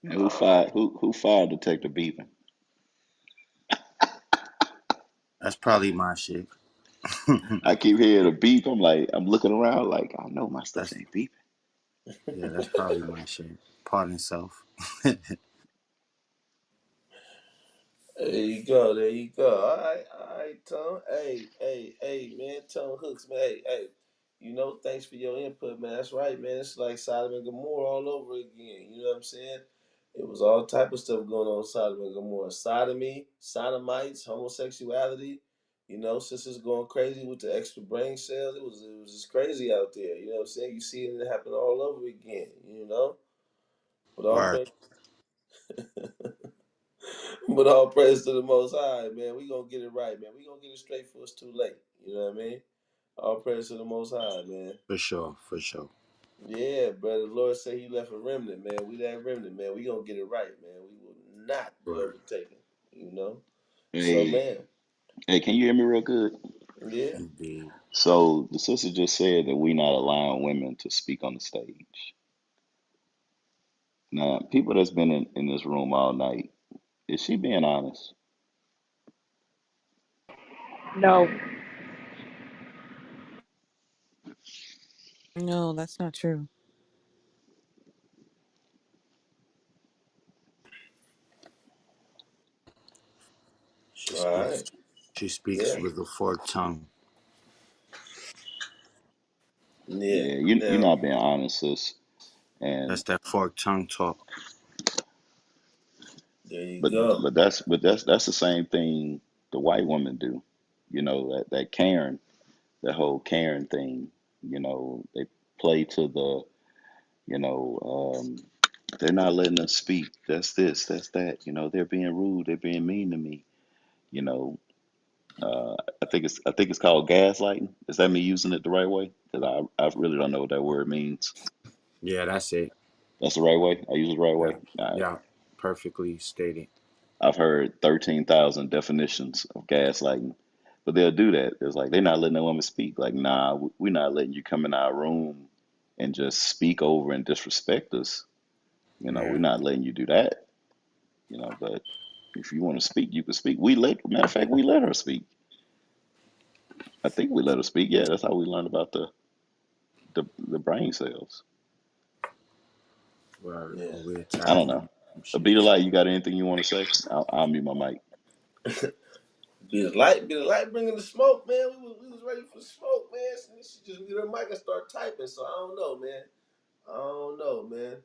And who fired Detective Beeman? That's probably my shit. I keep hearing a beep. I'm looking around like I know my stuff That's ain't beeping. Yeah, that's probably my shit. Pardon self. There you go. There you go. All right, Tone. Hey, man. Tone Hooks, man. Hey. You know, thanks for your input, man. That's right, man. It's like Sodom and Gomorrah all over again. You know what I'm saying? It was all type of stuff going on in Sodom and Gomorrah. Sodomy, sodomites, homosexuality. You know, sisters going crazy with the extra brain cells. It was just crazy out there. You know what I'm saying? You see it happen all over again. You know, but all Word, praise, but all praise to the Most High, man. We gonna get it right, man. We gonna get it straight for it's too late. You know what I mean? All praise to the Most High, man. for sure, for sure. Yeah, brother. The Lord said He left a remnant, man. We that remnant, man. We gonna get it right, man. We will not be Word, overtaken. You know. So, Hey, man. hey, can you hear me real good? Yeah. indeed. So the sister just said that we not allowing women to speak on the stage. Now, people that's been in this room all night, is she being honest? Mm. No. No, that's not true. She All right. speaks. She speaks Yeah. with a forked tongue. Yeah. Yeah, you're Now, not being honest, sis. And That's that forked tongue talk. there you but go. that's the same thing the white women do. You know that Karen, the whole Karen thing. You know they play to the you know they're not letting us speak. That's this. That's that. You know they're being rude. They're being mean to me. You know I think it's called gaslighting. Is that me using it the right way? Because I really don't know what that word means. Yeah, that's it. That's the right way. I use it the right Yeah, way. All right. yeah, perfectly stated. I've heard 13,000 definitions of gaslighting, but they'll do that. It's like they're not letting that woman speak. Like, nah, we're not letting you come in our room and just speak over and disrespect us. You know, we're Yeah, not letting you do that. You know, but if you want to speak, you can speak. Matter of fact, we let her speak. I think we let her speak. Yeah, that's how we learned about the brain cells. word. Yeah. Or we I attack don't them. know. Some Be the shit. light. You got anything you want to say? I'll mute my mic. Be the light. Be the light. Bringing the smoke, man. We was ready for the smoke, man. She just get her mic and start typing. So I don't know, man. I don't know, man.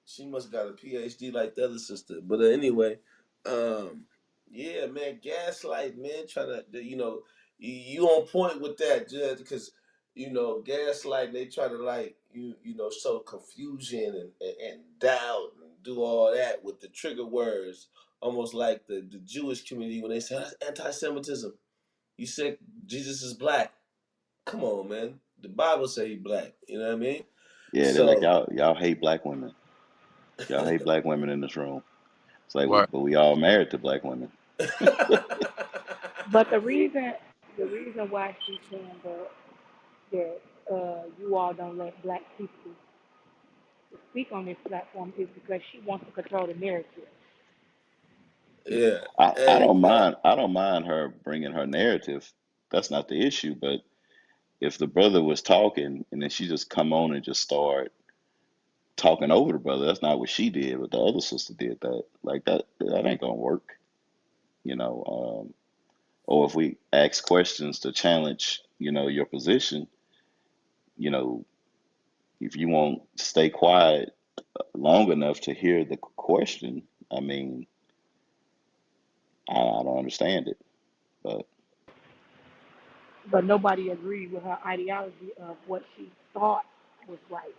She must got a PhD like the other sister. But anyway, um, yeah, man, gaslight, man, trying to, you on point with that, Judge, because gaslight. They try to like sow confusion and doubt and do all that with the trigger words, almost like the Jewish community when they say that's anti-Semitism. You said Jesus is black. Come on, man. The Bible say he black. You know what I mean? Yeah, they're like So. y'all hate black women. Y'all hate black women in this room. It's like, Word. but we all married to black women. But the reason why she's saying that you all don't let black people speak on this platform is because she wants to control the narrative. Yeah. I Hey, don't man. mind. I don't mind her bringing her narrative. That's not the issue. But if the brother was talking and then she just come on and just start, talking over the brother. That's not what she did, but the other sister did that. Like that ain't gonna work, you know. Or if we ask questions to challenge, your position, you know, if you won't stay quiet long enough to hear the question, I mean, I don't understand it. But But nobody agreed with her ideology of what she thought was right.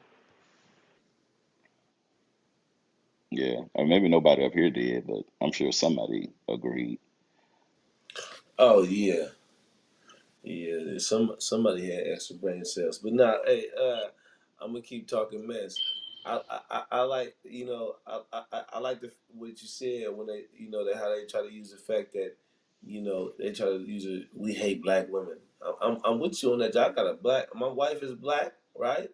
yeah, or maybe nobody up here did, but I'm sure somebody agreed. Oh yeah, yeah. Somebody had extra brain cells, but nah. Hey, I'm gonna keep talking mess. I like I like what you said when they they how they try to use the fact that they try to use it. We hate black women. I'm with you on that. I got a black. My wife is black, right?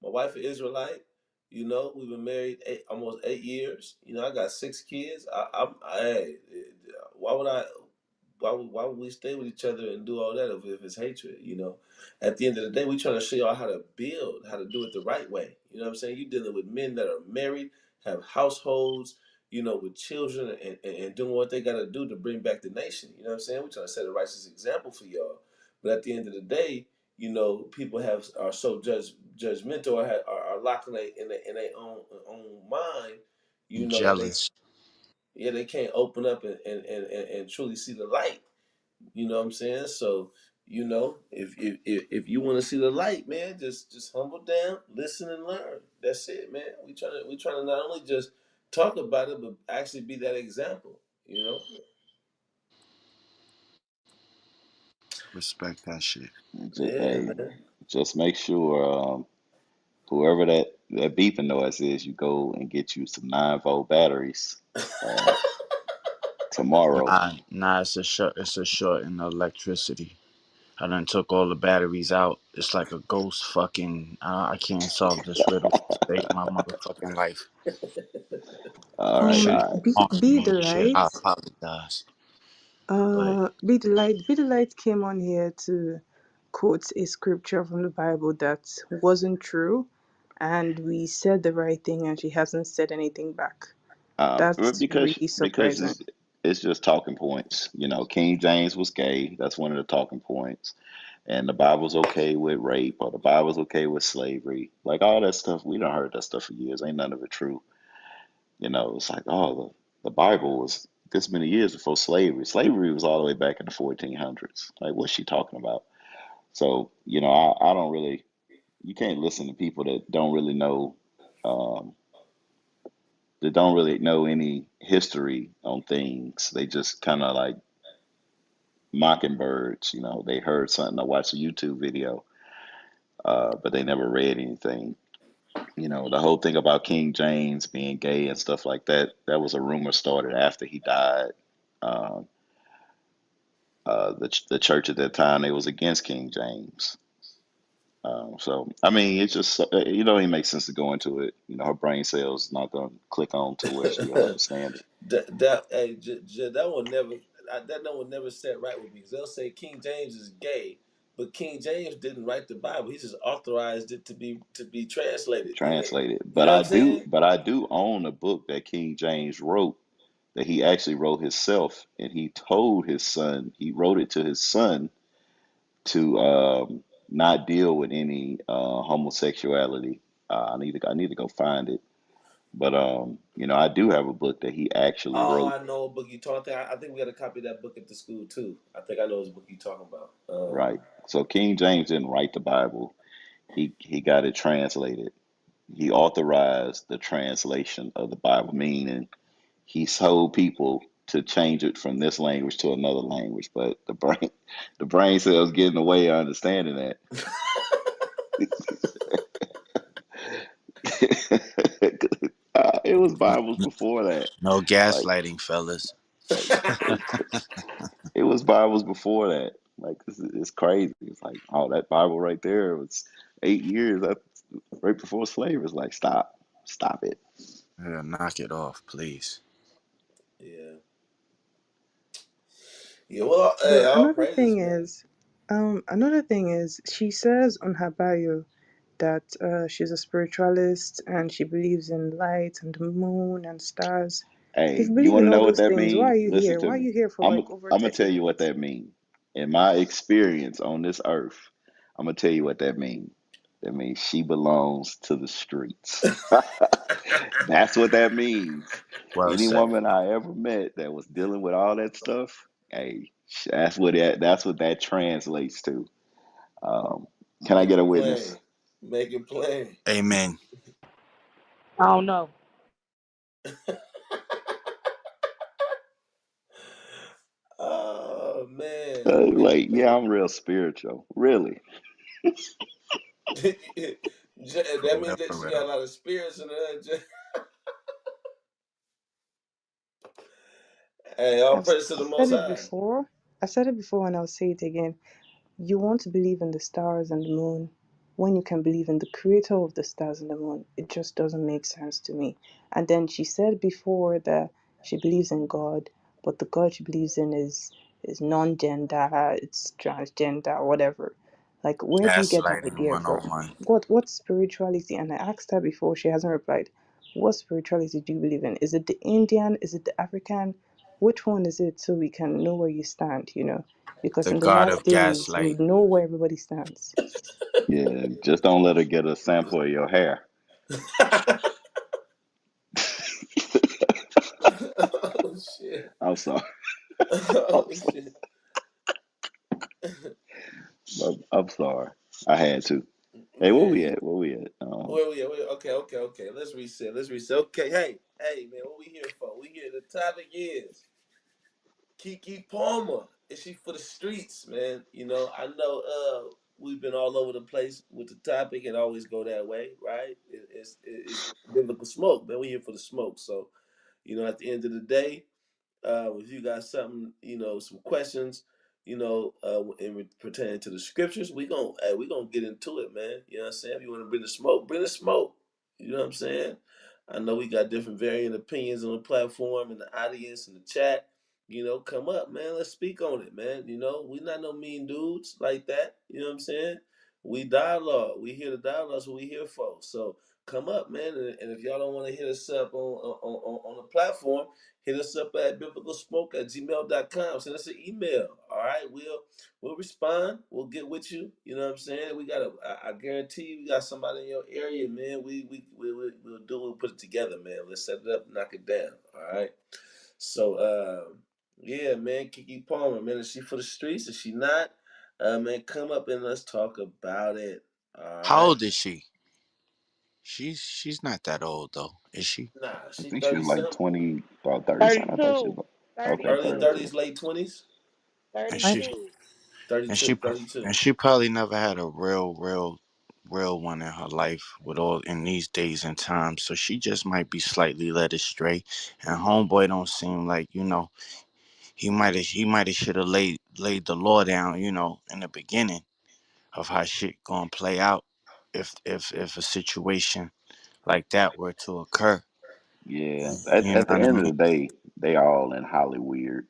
My wife is Israelite. We've been married almost 8 years. I got 6 kids. Hey, why would I? Why would we stay with each other and do all that if it's hatred? At the end of the day, we trying to show y'all how to build, how to do it the right way. You know what I'm saying? You dealing with men that are married, have households, with children and doing what they got to do to bring back the nation. You know what I'm saying? We're trying to set a righteous example for y'all. But at the end of the day, people are so judgmental or are locked in their own mind, that they Jealous. yeah they can't open up and truly see the light. You know what I'm saying? So, if you want to see the light, man, just humble down, listen and learn. That's it, man. We trying to not only just talk about it, but actually be that example. You know? Respect that shit. Yeah, Hey, man. just make sure whoever that beeping noise is, you go and get you some 9-volt batteries uh, tomorrow. Nah, it's a short in electricity. I done took all the batteries out. It's like a ghost fucking. I can't solve this riddle to save my motherfucking life. All This right, shit all Um, right. haunting be me the and shit. I light. apologize, but Be the light came on here to quote a scripture from the Bible that wasn't true, and we said the right thing, and she hasn't said anything back. That's Because really because surprising. it's just talking points. King James was gay. That's one of the talking points. And the Bible's okay with rape, or the Bible's okay with slavery. Like all that stuff, we done heard that stuff for years. Ain't none of it true. It's like, oh, the Bible was this many years before slavery. Slavery was all the way back in the 1400s. Like, what's she talking about? So, I don't really, you can't listen to people um, that don't really know any history on things. They just kind of like mockingbirds. They heard something or watched a YouTube video, but they never read anything. The whole thing about King James being gay and stuff like that, that was a rumor started after he died. Um, the church at that time, they was against King James. So, I mean, it's just, it makes sense to go into it. Her brain cells not going to click on to where she'll understand it. That one never that no one never said right with me because they'll say King James is gay, but King James didn't write the Bible. He just authorized it to be translated. Translated. You But know what I I'm do, saying? but I do own a book that King James wrote that he actually wrote himself, and he told his son, he wrote it to his son to not deal with any homosexuality. I need to go find it. But I do have a book that he actually Oh, wrote. I know a book you talking. I think we got a copy of that book at the school too. I think I know his book you talking about. Right. So King James didn't write the Bible. He got it translated. He authorized the translation of the Bible, meaning he told people to change it from this language to another language. But the brain cells get in the way of understanding that. It was Bibles before that. no Like, gaslighting, fellas. like it was Bibles before that. Like, it's crazy. It's like, oh, that Bible right there was 8 years right before slavery. It's like, stop it. Yeah, knock it off, please. Yeah, yeah. Well, hey, But all praises, man. another thing is, she says on her bio that she's a spiritualist and she believes in light and the moon and stars. If Hey, you you believe want in to all know what those that things, why means? are you Listen here? to Why are me. you here for I'm like over I'm gonna 30 tell you what minutes? that means. In my experience on this earth, I'm gonna tell you what that means. That means she belongs to the streets. That's what that means. Well Any said. woman I ever met that was dealing with all that stuff, hey, that's what that translates to. Um, can I Make get a it witness? plain. Make it plain. Amen. I don't know. Oh man. Like, yeah, I'm real spiritual. Really. For That real, means that for she got a real. lot of spirits in her. Hey, all I've praise to the Most said it High. before. I've said it before and I'll say it again. You want to believe in the stars and the moon when you can believe in the creator of the stars and the moon. It just doesn't make sense to me. And then she said before that she believes in God, but the God she believes in is non-gender, it's transgender, whatever. Like, where do you get that Gaslighting idea from? 101. What spirituality? And I asked her before, she hasn't replied. What spirituality do you believe in? Is it the Indian? Is it the African? Which one is it, so we can know where you stand, you know? Because The in the god last of days we gaslight. know where everybody stands. Yeah, just don't let her get a sample of your hair. Oh shit. I'm sorry. I'm, Oh so- shit. I'm sorry. I had to. Hey, where we Man. at? Where we at? Where we at? Okay. Let's reset. Let's reset. Okay, hey, man, what we here for? We here. The topic is Keke Palmer. Is she for the streets, man? I know we've been all over the place with the topic and always go that way, right? It's biblical smoke, man. We here for the smoke. So, at the end of the day, if you got something, some questions, pertaining to the scriptures, we gonna get into it, man. You know what I'm saying? If you want to bring the smoke, bring the smoke. You know what I'm saying? I know we got different varying opinions on the platform and the audience and the chat. Come up, man. Let's speak on it, man. We not no mean dudes like that. You know what I'm saying? We dialogue. We here to dialogue. That's what we here for. So come up, man. And if y'all don't want to hit us up on the platform, hit us up at biblicalsmoke@gmail.com. Send us an email. All right. We'll respond. We'll get with you. You know what I'm saying? I guarantee you, we got somebody in your area, man. We'll do it. We'll put it together, man. Let's set it up, knock it down. All right. So, yeah, man, Keke Palmer, man, is she for the streets? Is she not? Man, come up and let's talk about it. All How right. old is she? She's not that old though, is she? Nah, I she think she 30 was like something, 20 or 30 something. I thought she 32. was okay, early 32. 32. 30s, late 20s, And I, she 32. and 32, she 32. and she probably never had a real one in her life with all in these days and times. So she just might be slightly led astray. And homeboy don't seem like, he might have should have laid the law down, in the beginning of how shit gonna play out if a situation like that were to occur. Yeah, You know at the what I end of mean? the day, they all in Hollywood.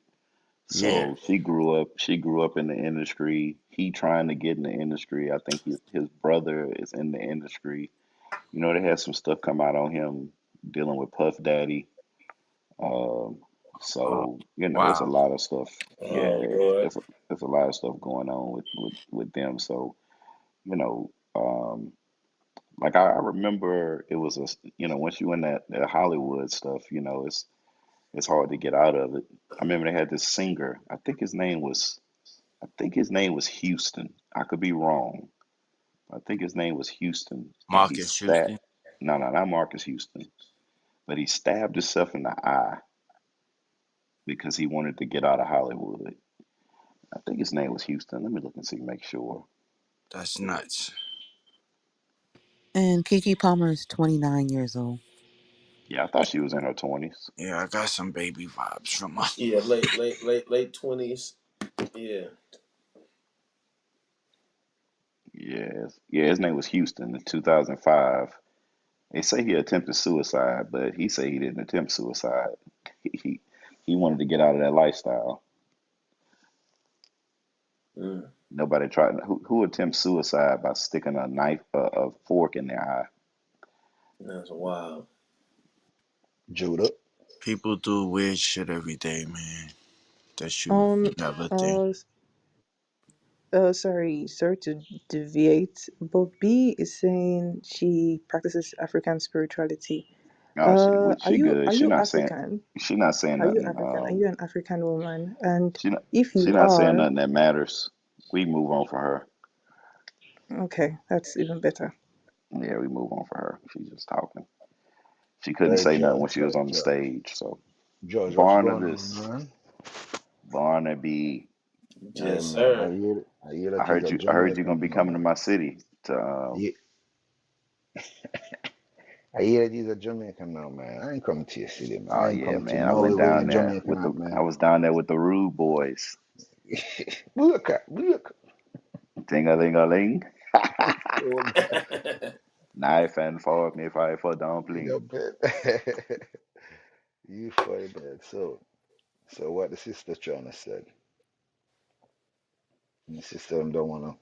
Yeah. So she grew up in the industry. He trying to get in the industry. I think his brother is in the industry. They had some stuff come out on him dealing with Puff Daddy. Um, Oh, so it's a wow. lot of stuff. Yeah, Oh, Lord. it's a lot of stuff going on with them. So you know, um, like I remember it was once you in that Hollywood stuff, it's hard to get out of it. I remember they had this singer. I think his name was Houston. I could be wrong. I think his name was Houston, and he Marcus stabbed. Houston. No, no, not Marcus Houston, but he stabbed himself in the eye because he wanted to get out of Hollywood. I think his name was Houston. Let me look and see, make sure. That's nuts. and Kiki Palmer is 29 years old. Yeah, I thought she was in her 20s. Yeah, I got some baby vibes from her. Yeah, late 20s. Yeah. Yes, yeah, his name was Houston in 2005. They say he attempted suicide, but he said he didn't attempt suicide. He he wanted to get out of that lifestyle. Mm, Nobody tried. Who attempts suicide by sticking a knife, a fork in their eye? that's wild. Judah. People do weird shit every day, man. That you Um, never think. uh, sorry to deviate, but B is saying she practices African spirituality. Oh, Are she you good. She not saying. African? She not saying Are you nothing. African? Are you an African woman? And She not. if She you not saying are, nothing that matters. We move on for her. okay, that's even better. Yeah, we move on for her. She's just talking. She couldn't Hey, say nothing when Judge, she was Judge, on the Judge. stage. So Judge, what's going on, Barnabas, man? Barnaby, Yeah, Yes, man. sir. I hear that he's a I heard you're Jamaican, gonna be you know, coming to man. my city to I, I hear that he's a Jamaican now, man. I ain't coming to your city, man. oh I ain't yeah, coming to man. I went nowhere where down you're there Jamaican with at, I man. was down there with the rude boys. Look at, look. Ding a ling a ling. Old Knife and fork, me fight for man. dumpling. Up it. You funny, man. So what the sister trying to say? The sister don't want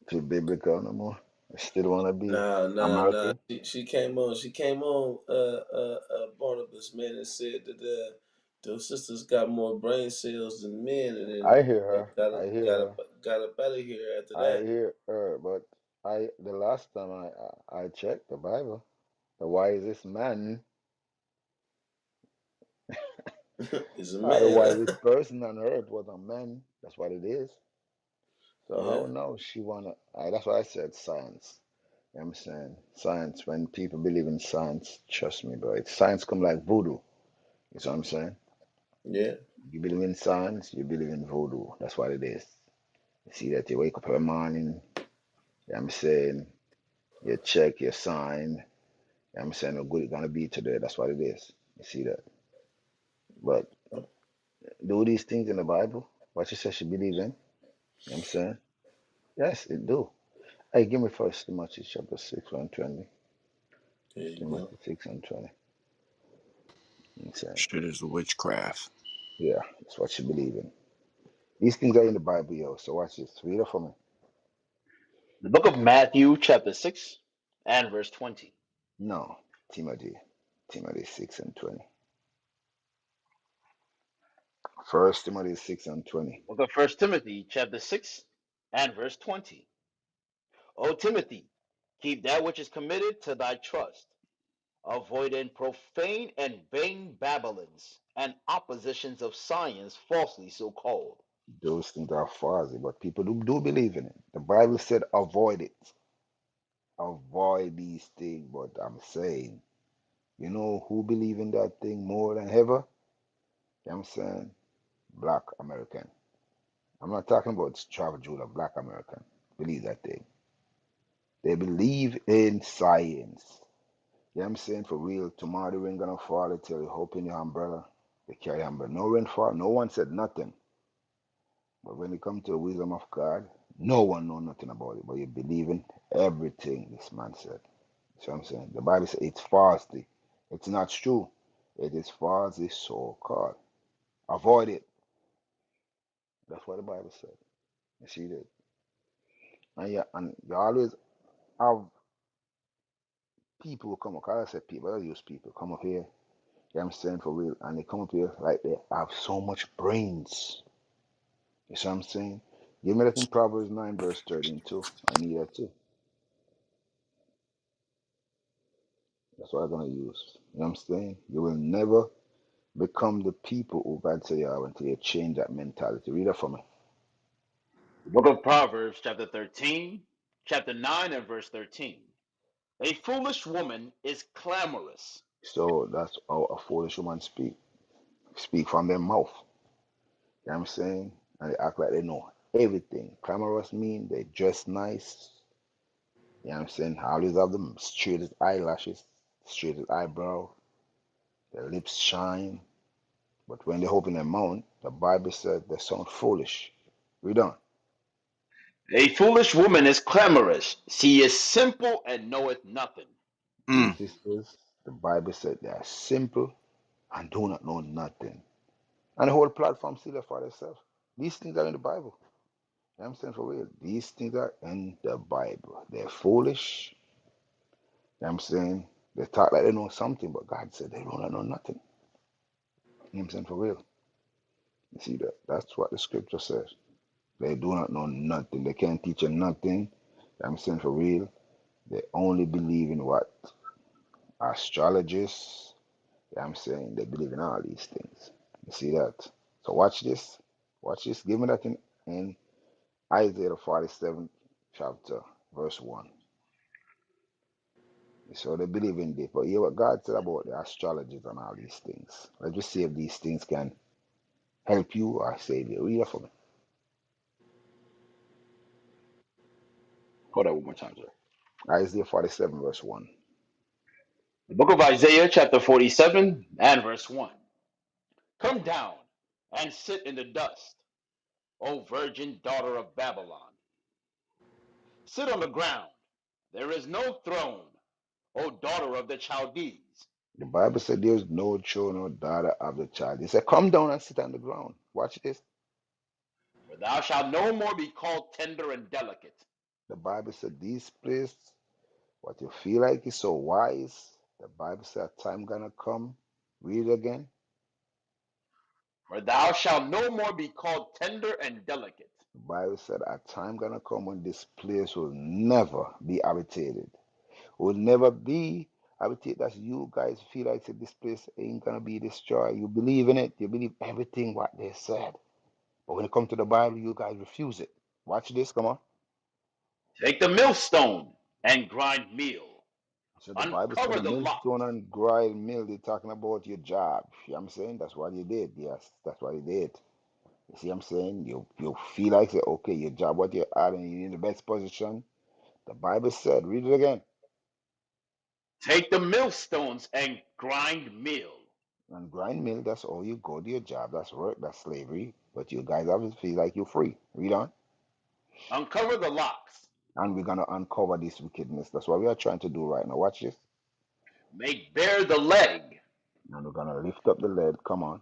to be biblical no more. They still want to be Nah. American. She came on. She came on. Barnabas, man, and said that those sisters got more brain cells than men, and then I hear her. got I hear got her. got up out of here after I that. hear her. But the last time I checked the Bible, the wisest man, He's a the man. wisest person on earth was a man. That's what it is. So Yeah, how now she wanna? That's why I said science. You know what I'm saying science. When people believe in science, trust me, bro. It's science come like voodoo. You see what I'm saying? yeah, You believe in science, you believe in voodoo. That's what it is. You see that you wake up every morning. You know what I'm saying? You check your sign. You know what I'm saying? How good it's gonna be today. That's what it is. You see that? But do these things in the Bible? What she says she believe in? You know what I'm saying? Yes, it do. Hey, give me First Timothy chapter 6, 120. there First you go. Timothy 6 and 20. You know what I'm saying? Shit is witchcraft. Yeah, that's what she believe in. These things are in the Bible, yo. So watch this. Read it for me. The book of Matthew, chapter 6, and verse 20. No, Timothy. Timothy 6 and 20. First Timothy 6 and 20. Book of First Timothy, chapter 6, and verse 20. O Timothy, keep that which is committed to thy trust, avoiding profane and vain babblings and oppositions of science falsely so called. Those things are fuzzy, but people do believe in it. The Bible said avoid it. Avoid these things. But I'm saying, you know who believe in that thing more than ever? You know what I'm saying? Black American. I'm not talking about Travel Judah, black American. Believe that thing. They believe in science. You know what I'm saying? For real, tomorrow the rain gonna fall, they tell you, open your umbrella. They carry umbrella. No rain fall, no one said nothing. But when it comes to the wisdom of God, no one know nothing about it. But you believe in everything this man said. See what I'm saying? The Bible says it's falsely. It's not true. It is falsely so called. Avoid it. That's what the Bible said. You see that? And you always have people who come up. I say people, I use people come up here. Yeah, I'm saying for real. And they come up here like they have so much brains. You see what I'm saying? Give me that in Proverbs 9, verse 13 too. I need that too. That's what I'm gonna use. You know what I'm saying? You will never become the people who God say you are until you change that mentality. Read that for me. The book of Proverbs, chapter 13, chapter 9, and verse 13. A foolish woman is clamorous. So that's how a foolish woman speak. Speak from their mouth. You know what I'm saying? And they act like they know everything. Clamorous mean they dress nice. You know what I'm saying? Always have them straightest eyelashes, straightest eyebrow, their lips shine. But when they open their mouth, the Bible said they sound foolish. Read on. A foolish woman is clamorous. She is simple and knoweth nothing. See, Mm. sisters, the Bible said they are simple and do not know nothing. And the whole platform see that for themselves. These things are in the Bible. You know what I'm saying, for real. These things are in the Bible. They're foolish. You know what I'm saying? They talk like they know something, but God said they don't know nothing. You know what I'm saying, for real. You see that? That's what the scripture says. They do not know nothing. They can't teach you nothing. You know what I'm saying, for real. They only believe in what astrologists. You know what I'm saying, they believe in all these things. You see that? So watch this. Watch this. Give me that in Isaiah the 47th chapter, verse 1. So they believe in this. But hear what God said about the astrologers and all these things. Let's just see if these things can help you or save you. Read it for me. Hold on one more time, sir. Isaiah 47, verse 1. The book of Isaiah, chapter 47, and verse 1. Come down and sit in the dust, O virgin daughter of Babylon. Sit on the ground. There is no throne, O daughter of the Chaldees. The Bible said there's no child, no daughter of the child. He said, come down and sit on the ground. Watch this. For thou shalt no more be called tender and delicate. The Bible said this place, what you feel like is so wise. The Bible said a time gonna come. Read it again. For thou shalt no more be called tender and delicate. The Bible said a time gonna come when this place will never be habitated. Will never be habitated. That's you guys feel like say this place ain't gonna be destroyed. You believe in it. You believe everything what they said. But when it comes to the Bible, you guys refuse it. Watch this. Come on. Take the millstone and grind meal. So the Bible said Uncover the the millstone locks. and grind mill, they're talking about your job. You know what I'm saying? That's what you did. Yes, that's what you did. You see what I'm saying? You feel like say, okay, your job, what you're at, and you're in the best position. The Bible said, read it again. Take the millstones and grind meal. And grind mill, that's all you go to your job. That's work, that's slavery. But you guys obviously feel like you're free. Read on. Uncover the locks. And we're gonna uncover this wickedness. That's what we are trying to do right now. Watch this. Make bare the leg. And we're gonna lift up the lid. Come on.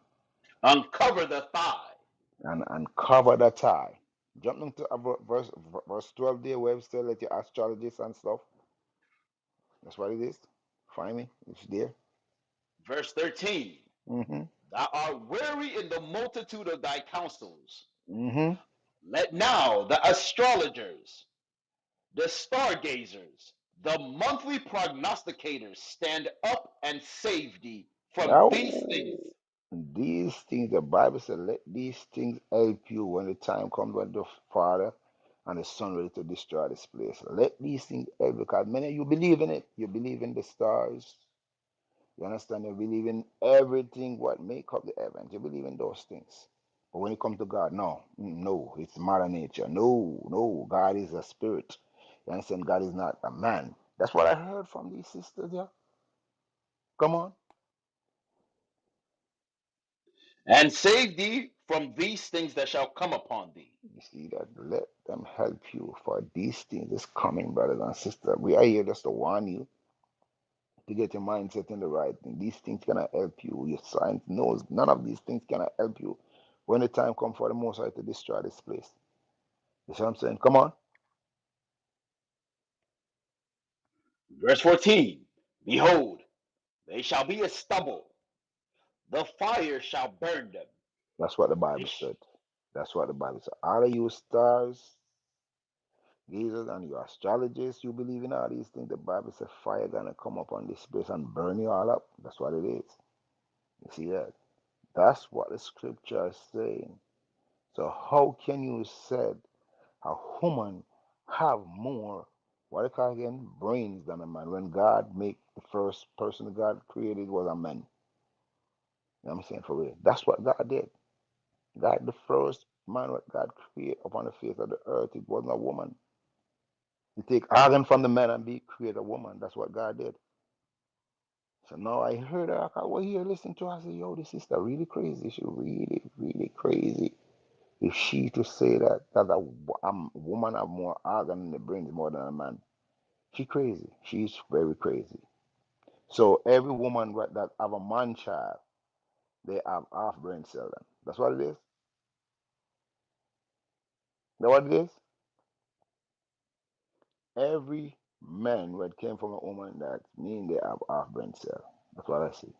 Uncover the thigh. And uncover the tie. Jump into verse 12 there where we still let your astrologists and stuff. That's what it is. Find me. It's there. Verse 13. Mm-hmm. Thou art weary in the multitude of thy counsels. Mm-hmm. Let now the astrologers, the stargazers, the monthly prognosticators stand up and save thee from these things. Now, these things, the Bible said, let these things help you when the time comes when the Father and the Son ready to destroy this place. Let these things help you because many of you believe in it. You believe in the stars. You understand? You believe in everything what make up the heavens. You believe in those things. But when it comes to God, no, no, it's mother nature. No, no, God is a spirit. You understand? God is not a man. That's what I heard from these sisters, yeah. Come on. And save thee from these things that shall come upon thee. You see that? Let them help you for these things is coming, brothers and sisters. We are here just to warn you to get your mindset in the right thing. These things cannot help you. Your science knows none of these things cannot help you when the time comes for the Most High to destroy this place. You see what I'm saying? Come on. Verse 14. Behold, they shall be as stubble. The fire shall burn them. That's what the They Bible sh- said. That's what the Bible said. All of you stars, gazers, and you astrologists, you believe in all these things. The Bible said fire gonna come up on this place and burn you all up. That's what it is. You see that? That's what the scripture is saying. So how can you say a woman have more what I call again brains than a man when God make the first person God created was a man? You know what I'm saying, for real? That's what God did. God, the first man what God created upon the face of the earth, it wasn't a woman. You take organ from the man and be create a woman. That's what God did. So now I heard her. I was here listening to her. I said, yo, this sister really crazy. She really, really crazy. If she to say that a woman have more organ in the brain more than a man, she crazy. She's very crazy. So every woman that have a man child, they have half brain cell. Then. That's what it is. Know what it is? Every man that came from a woman that mean they have half brain cell. That's what I see.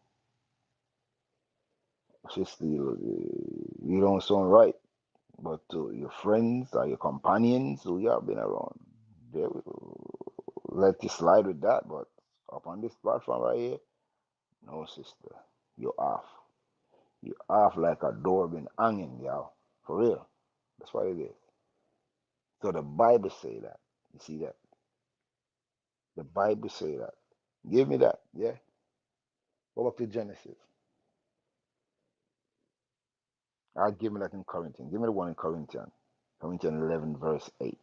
Sister, you don't sound right, but to your friends or your companions who you have been around, they will let you slide with that. But up on this platform right here, no, sister, you're off. You're off like a door been hanging, y'all. For real. That's what it is. So the Bible say that. You see that? The Bible say that. Give me that. Yeah. Go back to Genesis. I'll give me that in Corinthians. Give me the one in Corinthians. Corinthians 11, verse 8.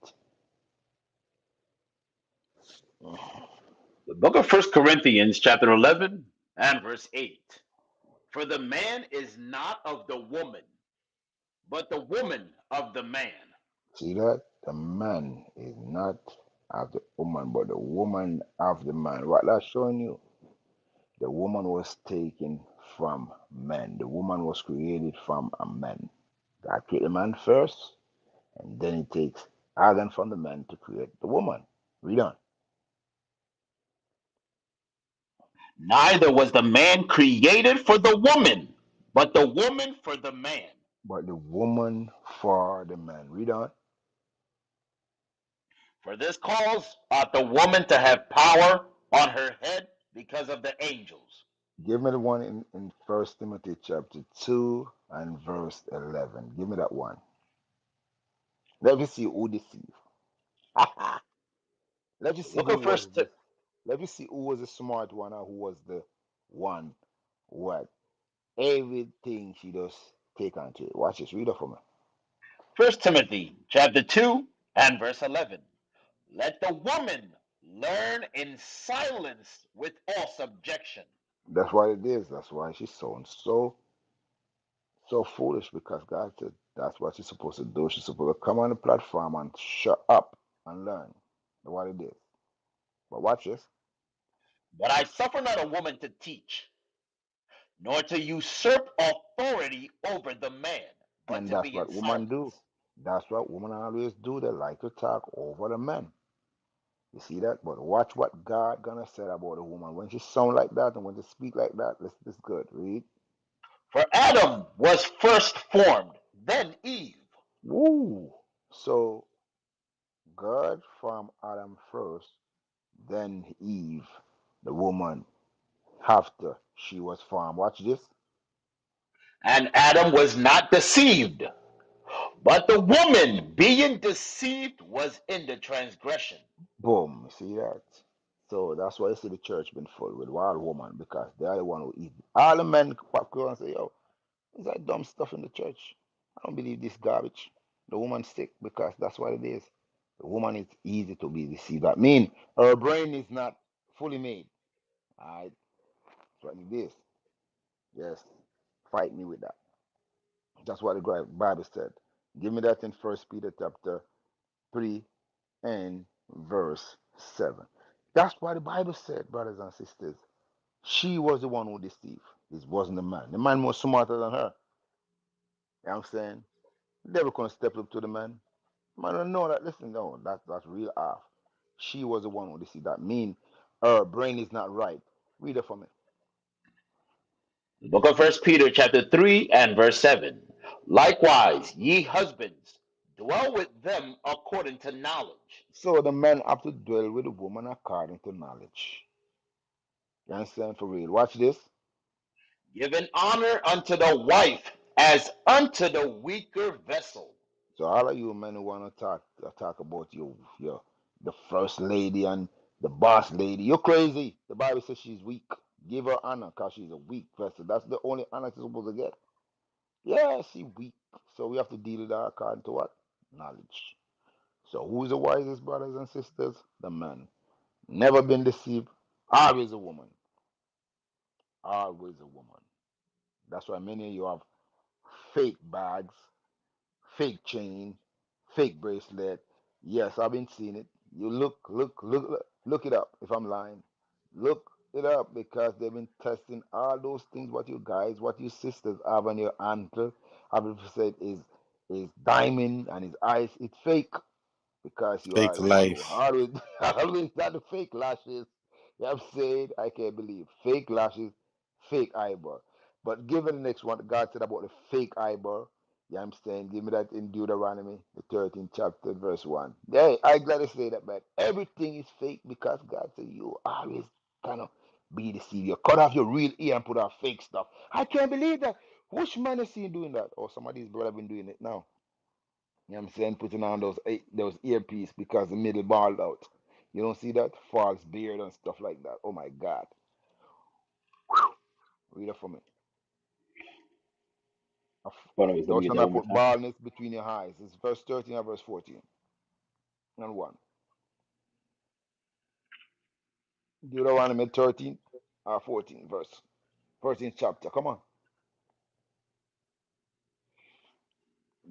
The book of First Corinthians, chapter 11 and verse 8. For the man is not of the woman, but the woman of the man. See that? The man is not of the woman, but the woman of the man. What that's showing you? The woman was taken from man. The woman was created from a man. God created the man first, and then he takes Adam from the man to create the woman. Read on. Neither was the man created for the woman, but the woman for the man. But the woman for the man. Read on. For this cause ought the woman to have power on her head because of the angels. Give me the one in 1 Timothy chapter 2 and verse 11. Give me that one. Let me see who deceived. Let me The see book who of was First this. Let me see who was the smart one or who was the one what everything she does take onto it. Watch this. Read it for me. First Timothy chapter 2 and verse 11. Let the woman learn in silence with all subjection. That's what it is. That's why she's so foolish because God said that's what she's supposed to do. She's supposed to come on the platform and shut up and learn. That's what it is. But watch this. But I suffer not a woman to teach, nor to usurp authority over the man, but And to that's be in what women do. silence. That's what women always do. They like to talk over the men. You see that? But watch what God gonna say about a woman. When she sound like that and when she speak like that, this good. Read. For Adam was first formed, then Eve. Woo. So God formed Adam first, then Eve, the woman, after she was formed. Watch this. And Adam was not deceived, but the woman, being deceived, was in the transgression. Boom. You see that? So that's why you see the church been full with wild woman because they are the one who eat. All the men pop up and say, yo, is that dumb stuff in the church? I don't believe this garbage. The woman's sick because that's what it is. The woman is easy to be deceived. That mean her brain is not fully made. Alright, that's what it is. Yes, fight me with that. That's what the Bible said. Give me that in First Peter chapter 3 and verse 7. That's what the Bible said, brothers and sisters. She was the one who deceived. This wasn't the man. The man was smarter than her. You know what I'm saying? The devil couldn't step up to the man. Man, don't know that. Listen, no, that's real off. She was the one who deceived. That mean her brain is not right. Read it for me. The book of First Peter, chapter 3, and verse 7. Likewise, ye husbands, dwell with them according to knowledge, So the man have to dwell with the woman according to knowledge. You understand for real? Watch this. giving honor unto the wife as unto the weaker vessel. So all of you men who want to talk about your the first lady and the boss lady, you're crazy. The Bible says she's weak. Give her honor because she's a weak vessel. That's the only honor she's supposed to get. Yeah, she weak. So we have to deal with her according to what? Knowledge. So who's the wisest, brothers and sisters? The man. Never been deceived. Always a woman. Always a woman. That's why many of you have fake bags, fake chain, fake bracelet. Yes, I've been seeing it. You look it up if I'm lying. Look it up because they've been testing all those things what you guys, what you sisters have on your ankle, 100% is His diamond and his eyes, it's fake because you are Fake the one who life. always, always got the fake lashes. You have said, I can't believe. Fake lashes, fake eyebrow. But given the next one, God said about the fake eyebrow, you know what I'm saying? Give me that in Deuteronomy, the 13th chapter, verse 1. Hey, I gotta say that, man. Everything is fake because God said you always gonna be deceived. You cut off your real ear and put on fake stuff. I can't believe that. Which man is seen doing that? Or somebody's brother been doing it now. You know what I'm saying? Putting on those earpiece because the middle balled out. You don't see that? False beard and stuff like that. Oh my God. Read it for me. Hold on, Thou read shalt that not one more put time. baldness between your eyes. It's verse 13 and verse 14. And 1. Deuteronomy 13 or 14 verse. 14th chapter. Come on.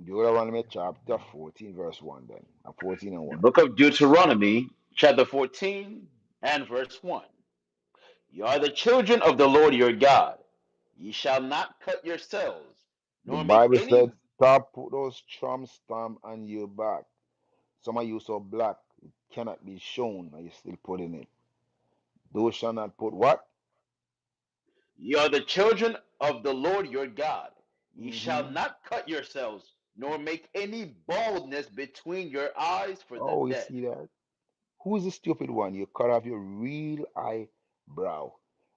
Deuteronomy chapter 14 verse 1 then. 14 and The 1. book of Deuteronomy, chapter 14 and verse 1. You are the children of the Lord your God. Ye shall not cut yourselves, The nor make Bible any. said, stop put those trump stamp on your back. Some of you so black, it cannot be shown, and you still putting it. Thou shalt not put what? Ye are the children of the Lord your God. Ye shall Hmm. not cut yourselves, nor make any baldness between your eyes for the Oh, you dead. see that? Who is the stupid one? You cut off your real eyebrow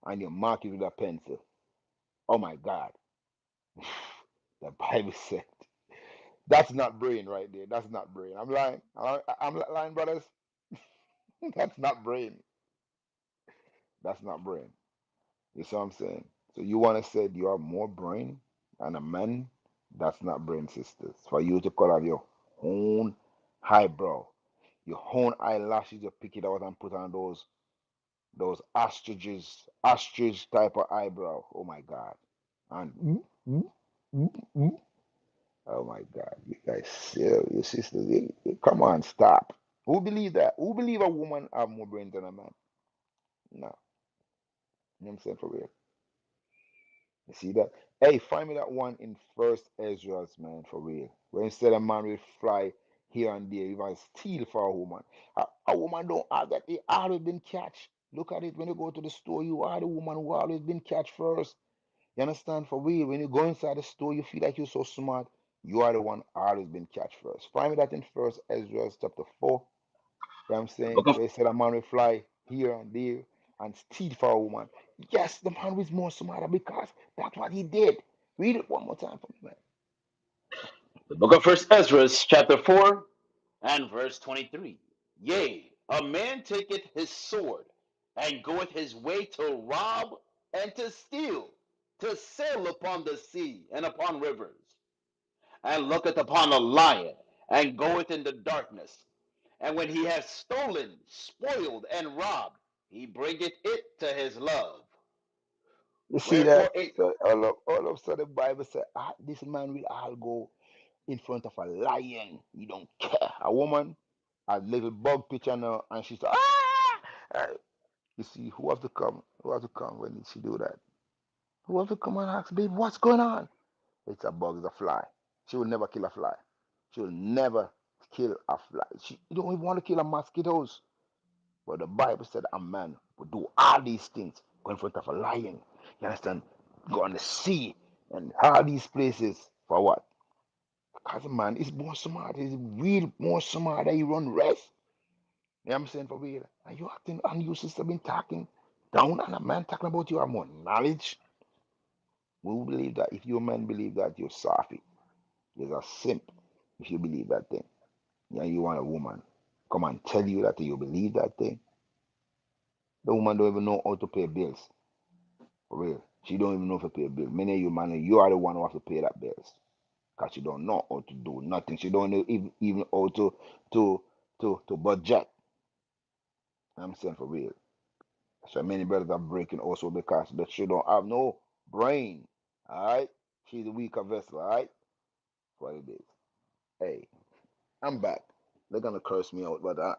and you mark it with a pencil. Oh my God. The Bible said that's not brain right there. That's not brain. I'm lying. I'm lying, brothers. That's not brain. That's not brain. You see what I'm saying? So you want to say you have more brain than a man? That's not brain, sisters. For you to cut off your own eyebrow, your own eyelashes, you pick it out and put on those ostrich type of eyebrow. Oh my God. And oh my God, you guys serious, sisters. Come on, stop. Who believe that? Who believe a woman have more brain than a man? No. You know what I'm saying for real? You see that? Hey, find me that one in First Ezra's, man, for real. Where instead a man will fly here and there, even steal for a woman. A woman don't have that. They always been catch. Look at it when you go to the store. You are the woman who always been catch first. You understand? For real. When you go inside the store, you feel like you're so smart. You are the one always been catch first. Find me that in First Ezra's chapter 4. You know what I'm The saying? book of Where it said a man will fly here and there and steal for a woman. Yes, the man was more smarter because that's what he did. Read it one more time for me, man. the book of First Ezra, chapter 4 and verse 23. Yea, a man taketh his sword and goeth his way to rob and to steal, to sail upon the sea and upon rivers, and looketh upon a lion and goeth in the darkness. And when he hath stolen, spoiled, and robbed, he bringeth it to his love. You see that? Wherefore it So all of a sudden the Bible said, this man will all go in front of a lion. He don't care. A woman, a little bug picture now, and she said, ah! You see, who have to come? Who have to come when she do that? Who have to come and ask, babe, what's going on? It's a bug, it's a fly. She will never kill a fly. She will never kill a fly. She you don't even want to kill a mosquitoes. But the Bible said a man would do all these things, go in front of a lion. You understand? Go on the sea and all these places for what? Because a man is more smart. He's real more smart than he run rest. You know what I'm saying for real? And you acting and you sister been talking down and a man talking about you have more knowledge. We will believe that if you man believe that you're soft. You're a simp if you believe that thing. Yeah, you want a woman come and tell you that you believe that thing. The woman don't even know how to pay bills. For real. She don't even know how to pay a bill. Many of you man, you are the one who have to pay that bills. Because she don't know how to do nothing. She don't know even how to to budget. I'm saying for real. So many brothers are breaking also because that she don't have no brain. Alright? She's a weaker vessel, alright? What it is. Hey, I'm back. They're gonna curse me out, but I,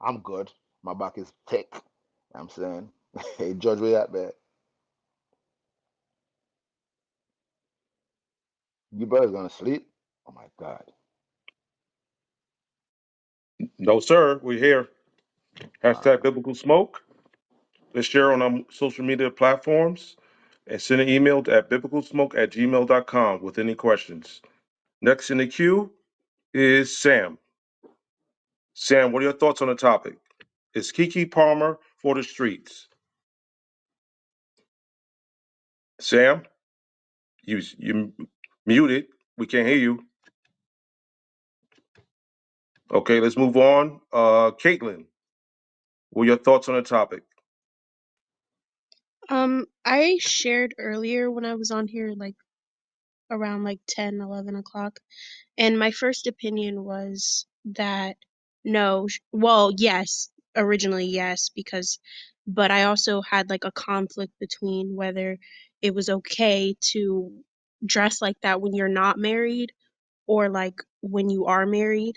I'm good. My back is thick. I'm saying, hey, Judge, where you at, man? You brothers gonna sleep? Oh my God. No, sir. We're here. All Hashtag right. biblical smoke. Let's share on our social media platforms and send an email at biblicalsmoke@gmail.com with any questions. Next in the queue is Sam. Sam, what are your thoughts on the topic? Is Keke Palmer for the streets? Sam, you muted. We can't hear you. Okay, let's move on. Caitlin, what are your thoughts on the topic? I shared earlier when I was on here, like around like 10, 11 o'clock, and my first opinion was that no, well, yes, originally yes, because, but I also had like a conflict between whether it was okay to dress like that when you're not married or like when you are married.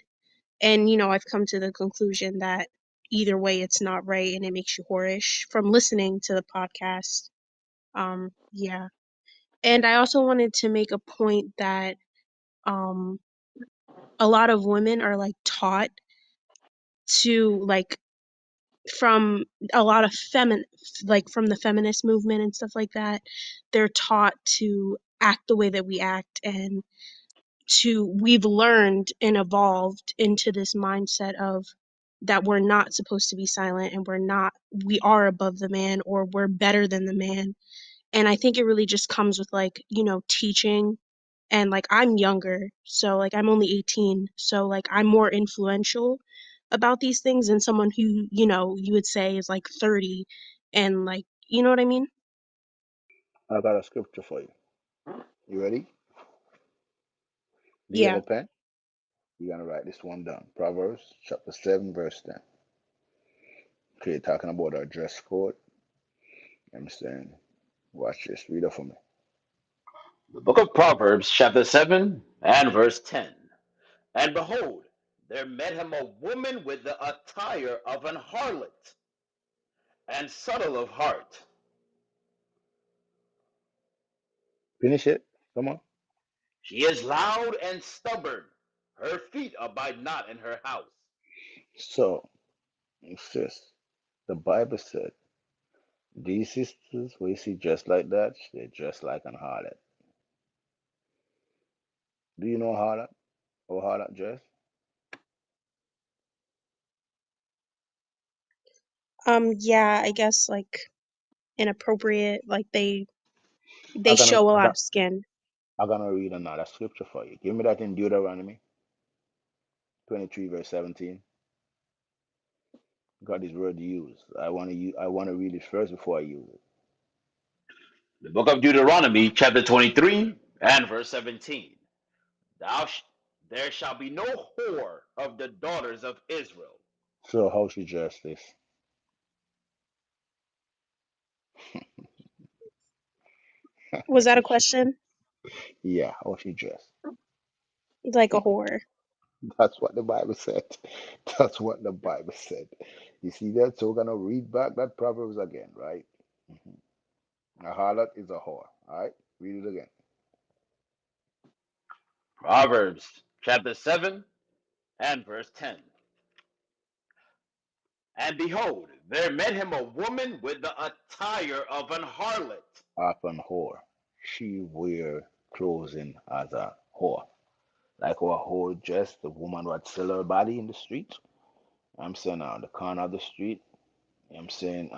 And, I've come to the conclusion that either way, it's not right and it makes you whorish from listening to the podcast. Yeah. And I also wanted to make a point that um a lot of women are like taught to like from a lot of like from the feminist movement and stuff like that, they're taught to act the way that we act, and we've learned and evolved into this mindset of that we're not supposed to be silent, and we are above the man, or we're better than the man. And I think it really just comes with like, teaching. And like I'm younger, so like I'm only 18, so like I'm more influential about these things than someone who, you would say is like 30, and like, you know what I mean? I got a scripture for you. You ready? Do you have Yeah. a pen? You're gonna write this one down. Proverbs chapter 7, verse 10. Okay, talking about our dress code. I'm saying, watch this. Read it for me. The book of Proverbs, chapter 7 and verse 10. And behold, there met him a woman with the attire of an harlot, and subtle of heart. Finish it. Come on. She is loud and stubborn. Her feet abide not in her house. So, sis, the Bible said, these sisters we see dressed like that, they dress like an harlot. Do you know harlot or harlot dress? Yeah, I guess like inappropriate, like they I'm gonna, show a I'm lot gonna, of skin. I'm gonna read another scripture for you. Give me that in Deuteronomy 23, verse 17. Got his word used. I wanna read it first before I use it. The book of Deuteronomy, chapter 23 and verse 17. Thou sh- there shall be no whore of the daughters of Israel. So how she dress this? Was that a question? Yeah, how she dress. Like a whore. That's what the Bible said. That's what the Bible said. You see that? So we're gonna read back that Proverbs again, right? Mhm. A harlot is a whore. All right, read it again. Proverbs, chapter 7 and verse 10. And behold, there met him a woman with the attire of an harlot. Upon whore, she wear clothing as a whore, like our whore dress. The woman would sell her body in the street. I'm saying on the corner of the street. I'm saying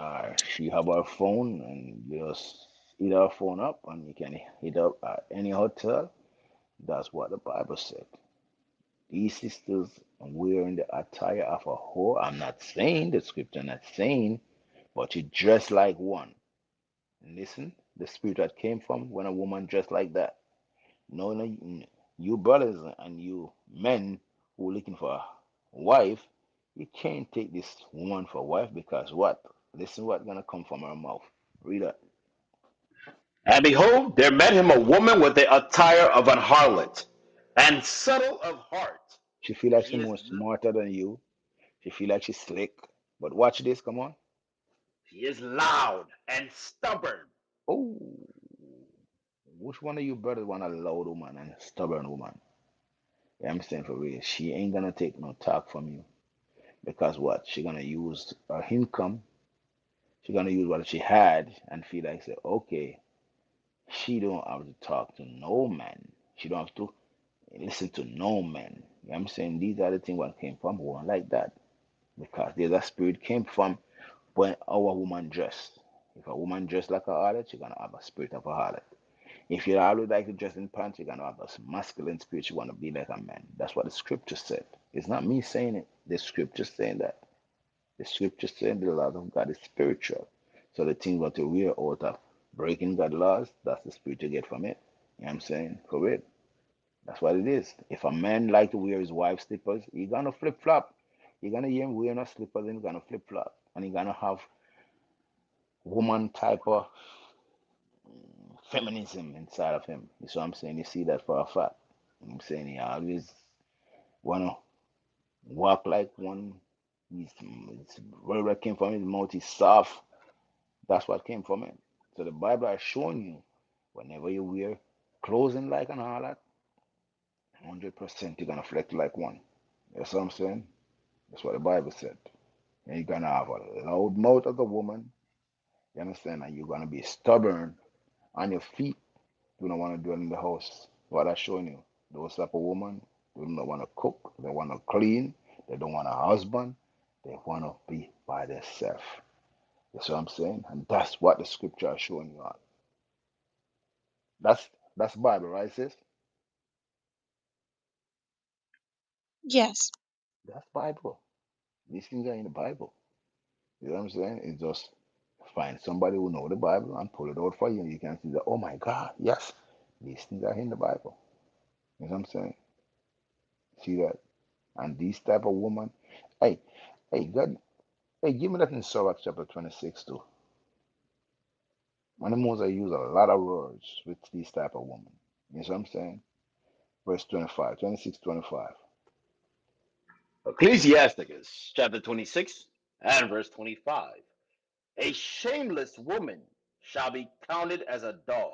she have her phone and you just hit her phone up and you can hit up at any hotel. That's what the Bible said. These sisters wearing the attire of a whore. I'm not saying the scripture not saying, but you dress like one. Listen, the spirit that came from when a woman dressed like that. No, no, you brothers and you men who looking for a wife, you can't take this woman for a wife because what? Listen what gonna come from her mouth. Read that. And behold, there met him a woman with the attire of an harlot, and subtle of heart. She feel like She she's is more smarter than you. She feel like she's slick. But watch this, come on. she is loud and stubborn. Oh, which one of you brothers want a loud woman and a stubborn woman? You understand for real? She ain't gonna take no talk from you because what? She gonna use her income. She gonna use what she had and feel like say, okay, she don't have to talk to no man. She don't have to listen to no man. You know what I'm saying? These are the things what came from woman like that. Because there's a spirit came from when our woman dressed. If a woman dressed like a harlot, she's gonna have a spirit of a harlot. If you always like to dress in pants, you're gonna have a masculine spirit, you wanna be like a man. That's what the scripture said. It's not me saying it. The scripture saying that. The scripture saying the laws of God is spiritual. So the thing that you wear out of breaking God's laws, that's the spirit you get from it. You know what I'm saying? For it. That's what it is. If a man like to wear his wife's slippers, he gonna flip flop. You're gonna hear him wearing a slippers and he's gonna flip flop. And he's gonna have woman type of feminism inside of him. You see what I'm saying? You see that for a fact. I'm saying he always wanna walk like one. His word that came from his mouth is soft. That's what came from it. So the Bible has shown you whenever you wear clothing like an harlot, 100% you're gonna flex like one. You know what I'm saying? That's what the Bible said. And you're gonna have a loud mouth as a woman. You understand? And you're gonna be stubborn on your feet. You don't want to do it in the house. What I showing you. Those type of woman, they don't want to cook, they want to clean, they don't want a husband, they want to be by themselves. That's what I'm saying? And that's what the scripture is showing you. That's that's Bible, right, sis? Yes. That's Bible. These things are in the Bible. You know what I'm saying? It's just find somebody who know the Bible and pull it out for you. You can see that, oh my God, yes, these things are in the Bible. You know what I'm saying? See that? And these type of woman, hey, hey, God, hey, give me that in Sirach chapter 26 too. And the Moses use a lot of words with these type of woman. You know what I'm saying? Verse 25, 26, 25. Ecclesiasticus chapter 26 and verse 25. A shameless woman shall be counted as a dog.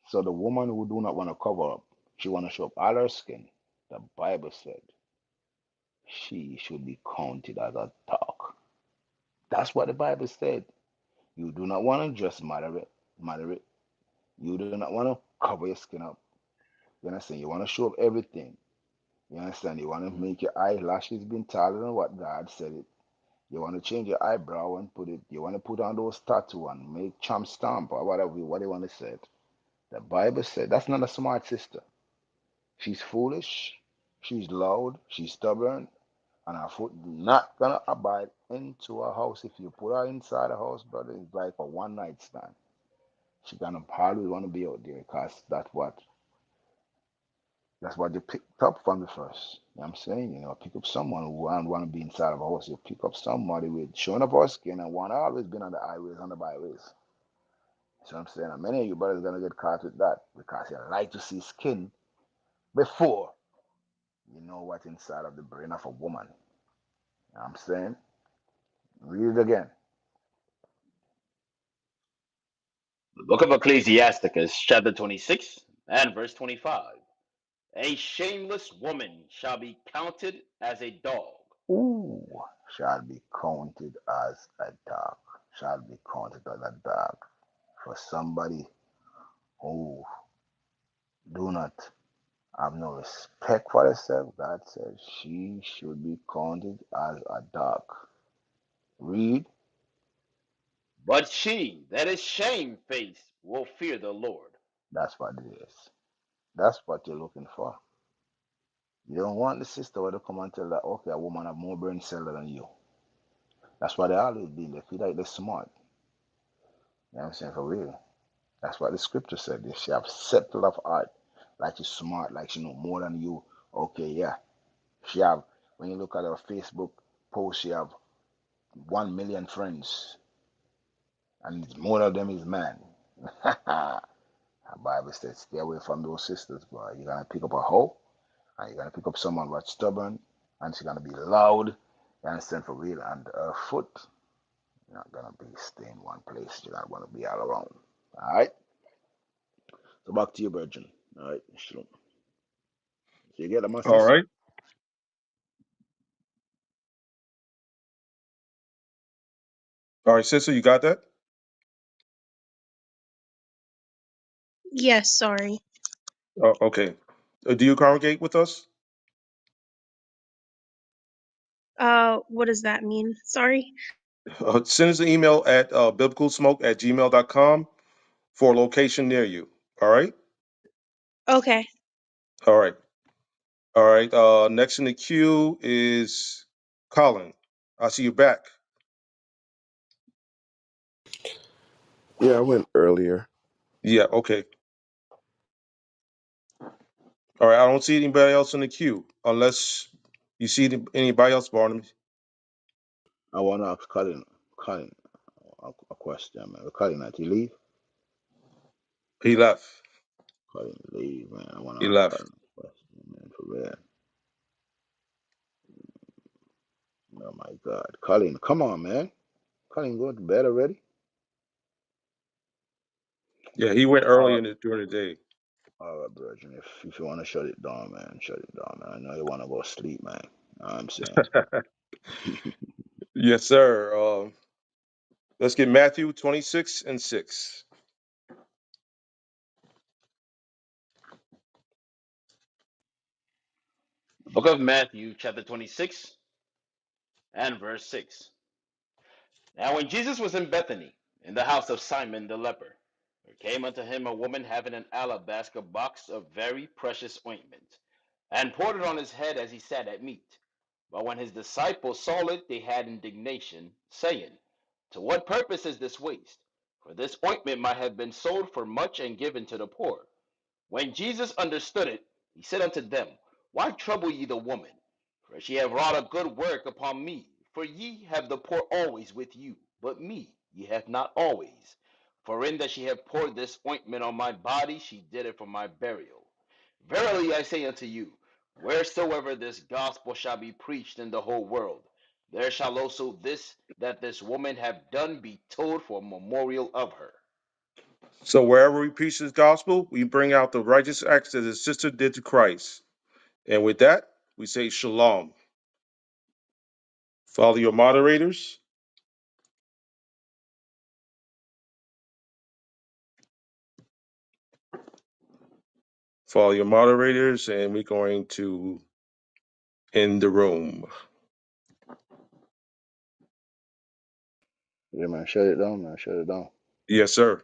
So the woman who do not want to cover up, she want to show up all her skin. The Bible said she should be counted as a dog. That's what the Bible said. You do not want to dress moderate, moderate. You do not want to cover your skin up. You understand? You want to show up everything. You understand? You want to make your eyelashes being taller than what God said it. You want to change your eyebrow and put it. You want to put on those tattoo and make champ stamp or whatever. What you want to say. The Bible said that's not a smart sister. She's foolish. She's loud. She's stubborn. And her foot not gonna abide into a house. If you put her inside a house, brother, it's like a one night stand. She gonna always wanna be out there because that's what you picked up from the first. You know what I'm saying? You know, pick up someone who wanna be inside of a house. You pick up somebody with showing up our skin and wanna always been on the highways, on the byways. So I'm saying, and many of you brothers gonna get caught with that because you like to see skin before you know what's inside of the brain of a woman. You know what I'm saying? Read it again. The book of Ecclesiasticus chapter 26 and verse 25. A shameless woman shall be counted as a dog. Ooh, shall be counted as a dog. Shall be counted as a dog. For somebody who do not have no respect for herself, God says she should be counted as a dog. Read. But she that is shamefaced will fear the Lord. That's what it is. That's what you're looking for. You don't want the sister to come and tell that, okay, a woman have more brain cell than you. That's why they always be. They feel like they're smart. You know what I'm saying? For real. That's what the scripture said. If she have settled of heart, like she's smart, like she know more than you. Okay, yeah. She have, when you look at her Facebook post, she have 1 million friends, and more of them is man. The Bible says, stay away from those sisters, boy. You're gonna pick up a hoe, and you're gonna pick up someone who's stubborn, and she's gonna be loud. You understand for real, and her foot, you're not gonna be stay in one place. You're not gonna be all around. All right. So back to you, Virgin. All right. Shalom. You get that, my All sister? right. All right, sister, you got that? Yes, sorry. Okay. Do you congregate with us? What does that mean? Sorry. Send us an email at biblicalsmoke@gmail.com for a location near you. All right? Okay. All right. All right. Next in the queue is Colin. I see you back. Yeah, I went earlier. Yeah, okay. All right. I don't see anybody else in the queue unless you see anybody else, Barnabas. I want to ask Colin a question, man. Colin, that you leave? He left. Colin, leave, man. I want to He ask left. Colin a question, man, for real. Oh, my God. Colin, come on, man. Colin, go to bed already? Yeah, he went All early right. during the day. All right, Virgin. If you want to shut it down, man, shut it down, man. I know you want to go sleep, man. You know what I'm saying? Yes, sir. Let's get Matthew 26:6. Book of Matthew, chapter 26, and verse 6. Now, when Jesus was in Bethany, in the house of Simon the leper, there came unto him a woman having an alabaster box of very precious ointment, and poured it on his head as he sat at meat. But when his disciples saw it, they had indignation, saying, to what purpose is this waste? For this ointment might have been sold for much and given to the poor. When Jesus understood it, he said unto them, why trouble ye the woman? For she hath wrought a good work upon me. For ye have the poor always with you, but me ye have not always. For in that she hath poured this ointment on my body, she did it for my burial. Verily I say unto you, wheresoever this gospel shall be preached in the whole world, there shall also this that this woman hath done be told for a memorial of her. So wherever we preach this gospel, we bring out the righteous acts that his sister did to Christ. And with that, we say shalom. Follow your moderators. Follow your moderators, and we're going to end the room. Yeah, man. Shut it down, man. Shut it down. Yes, sir.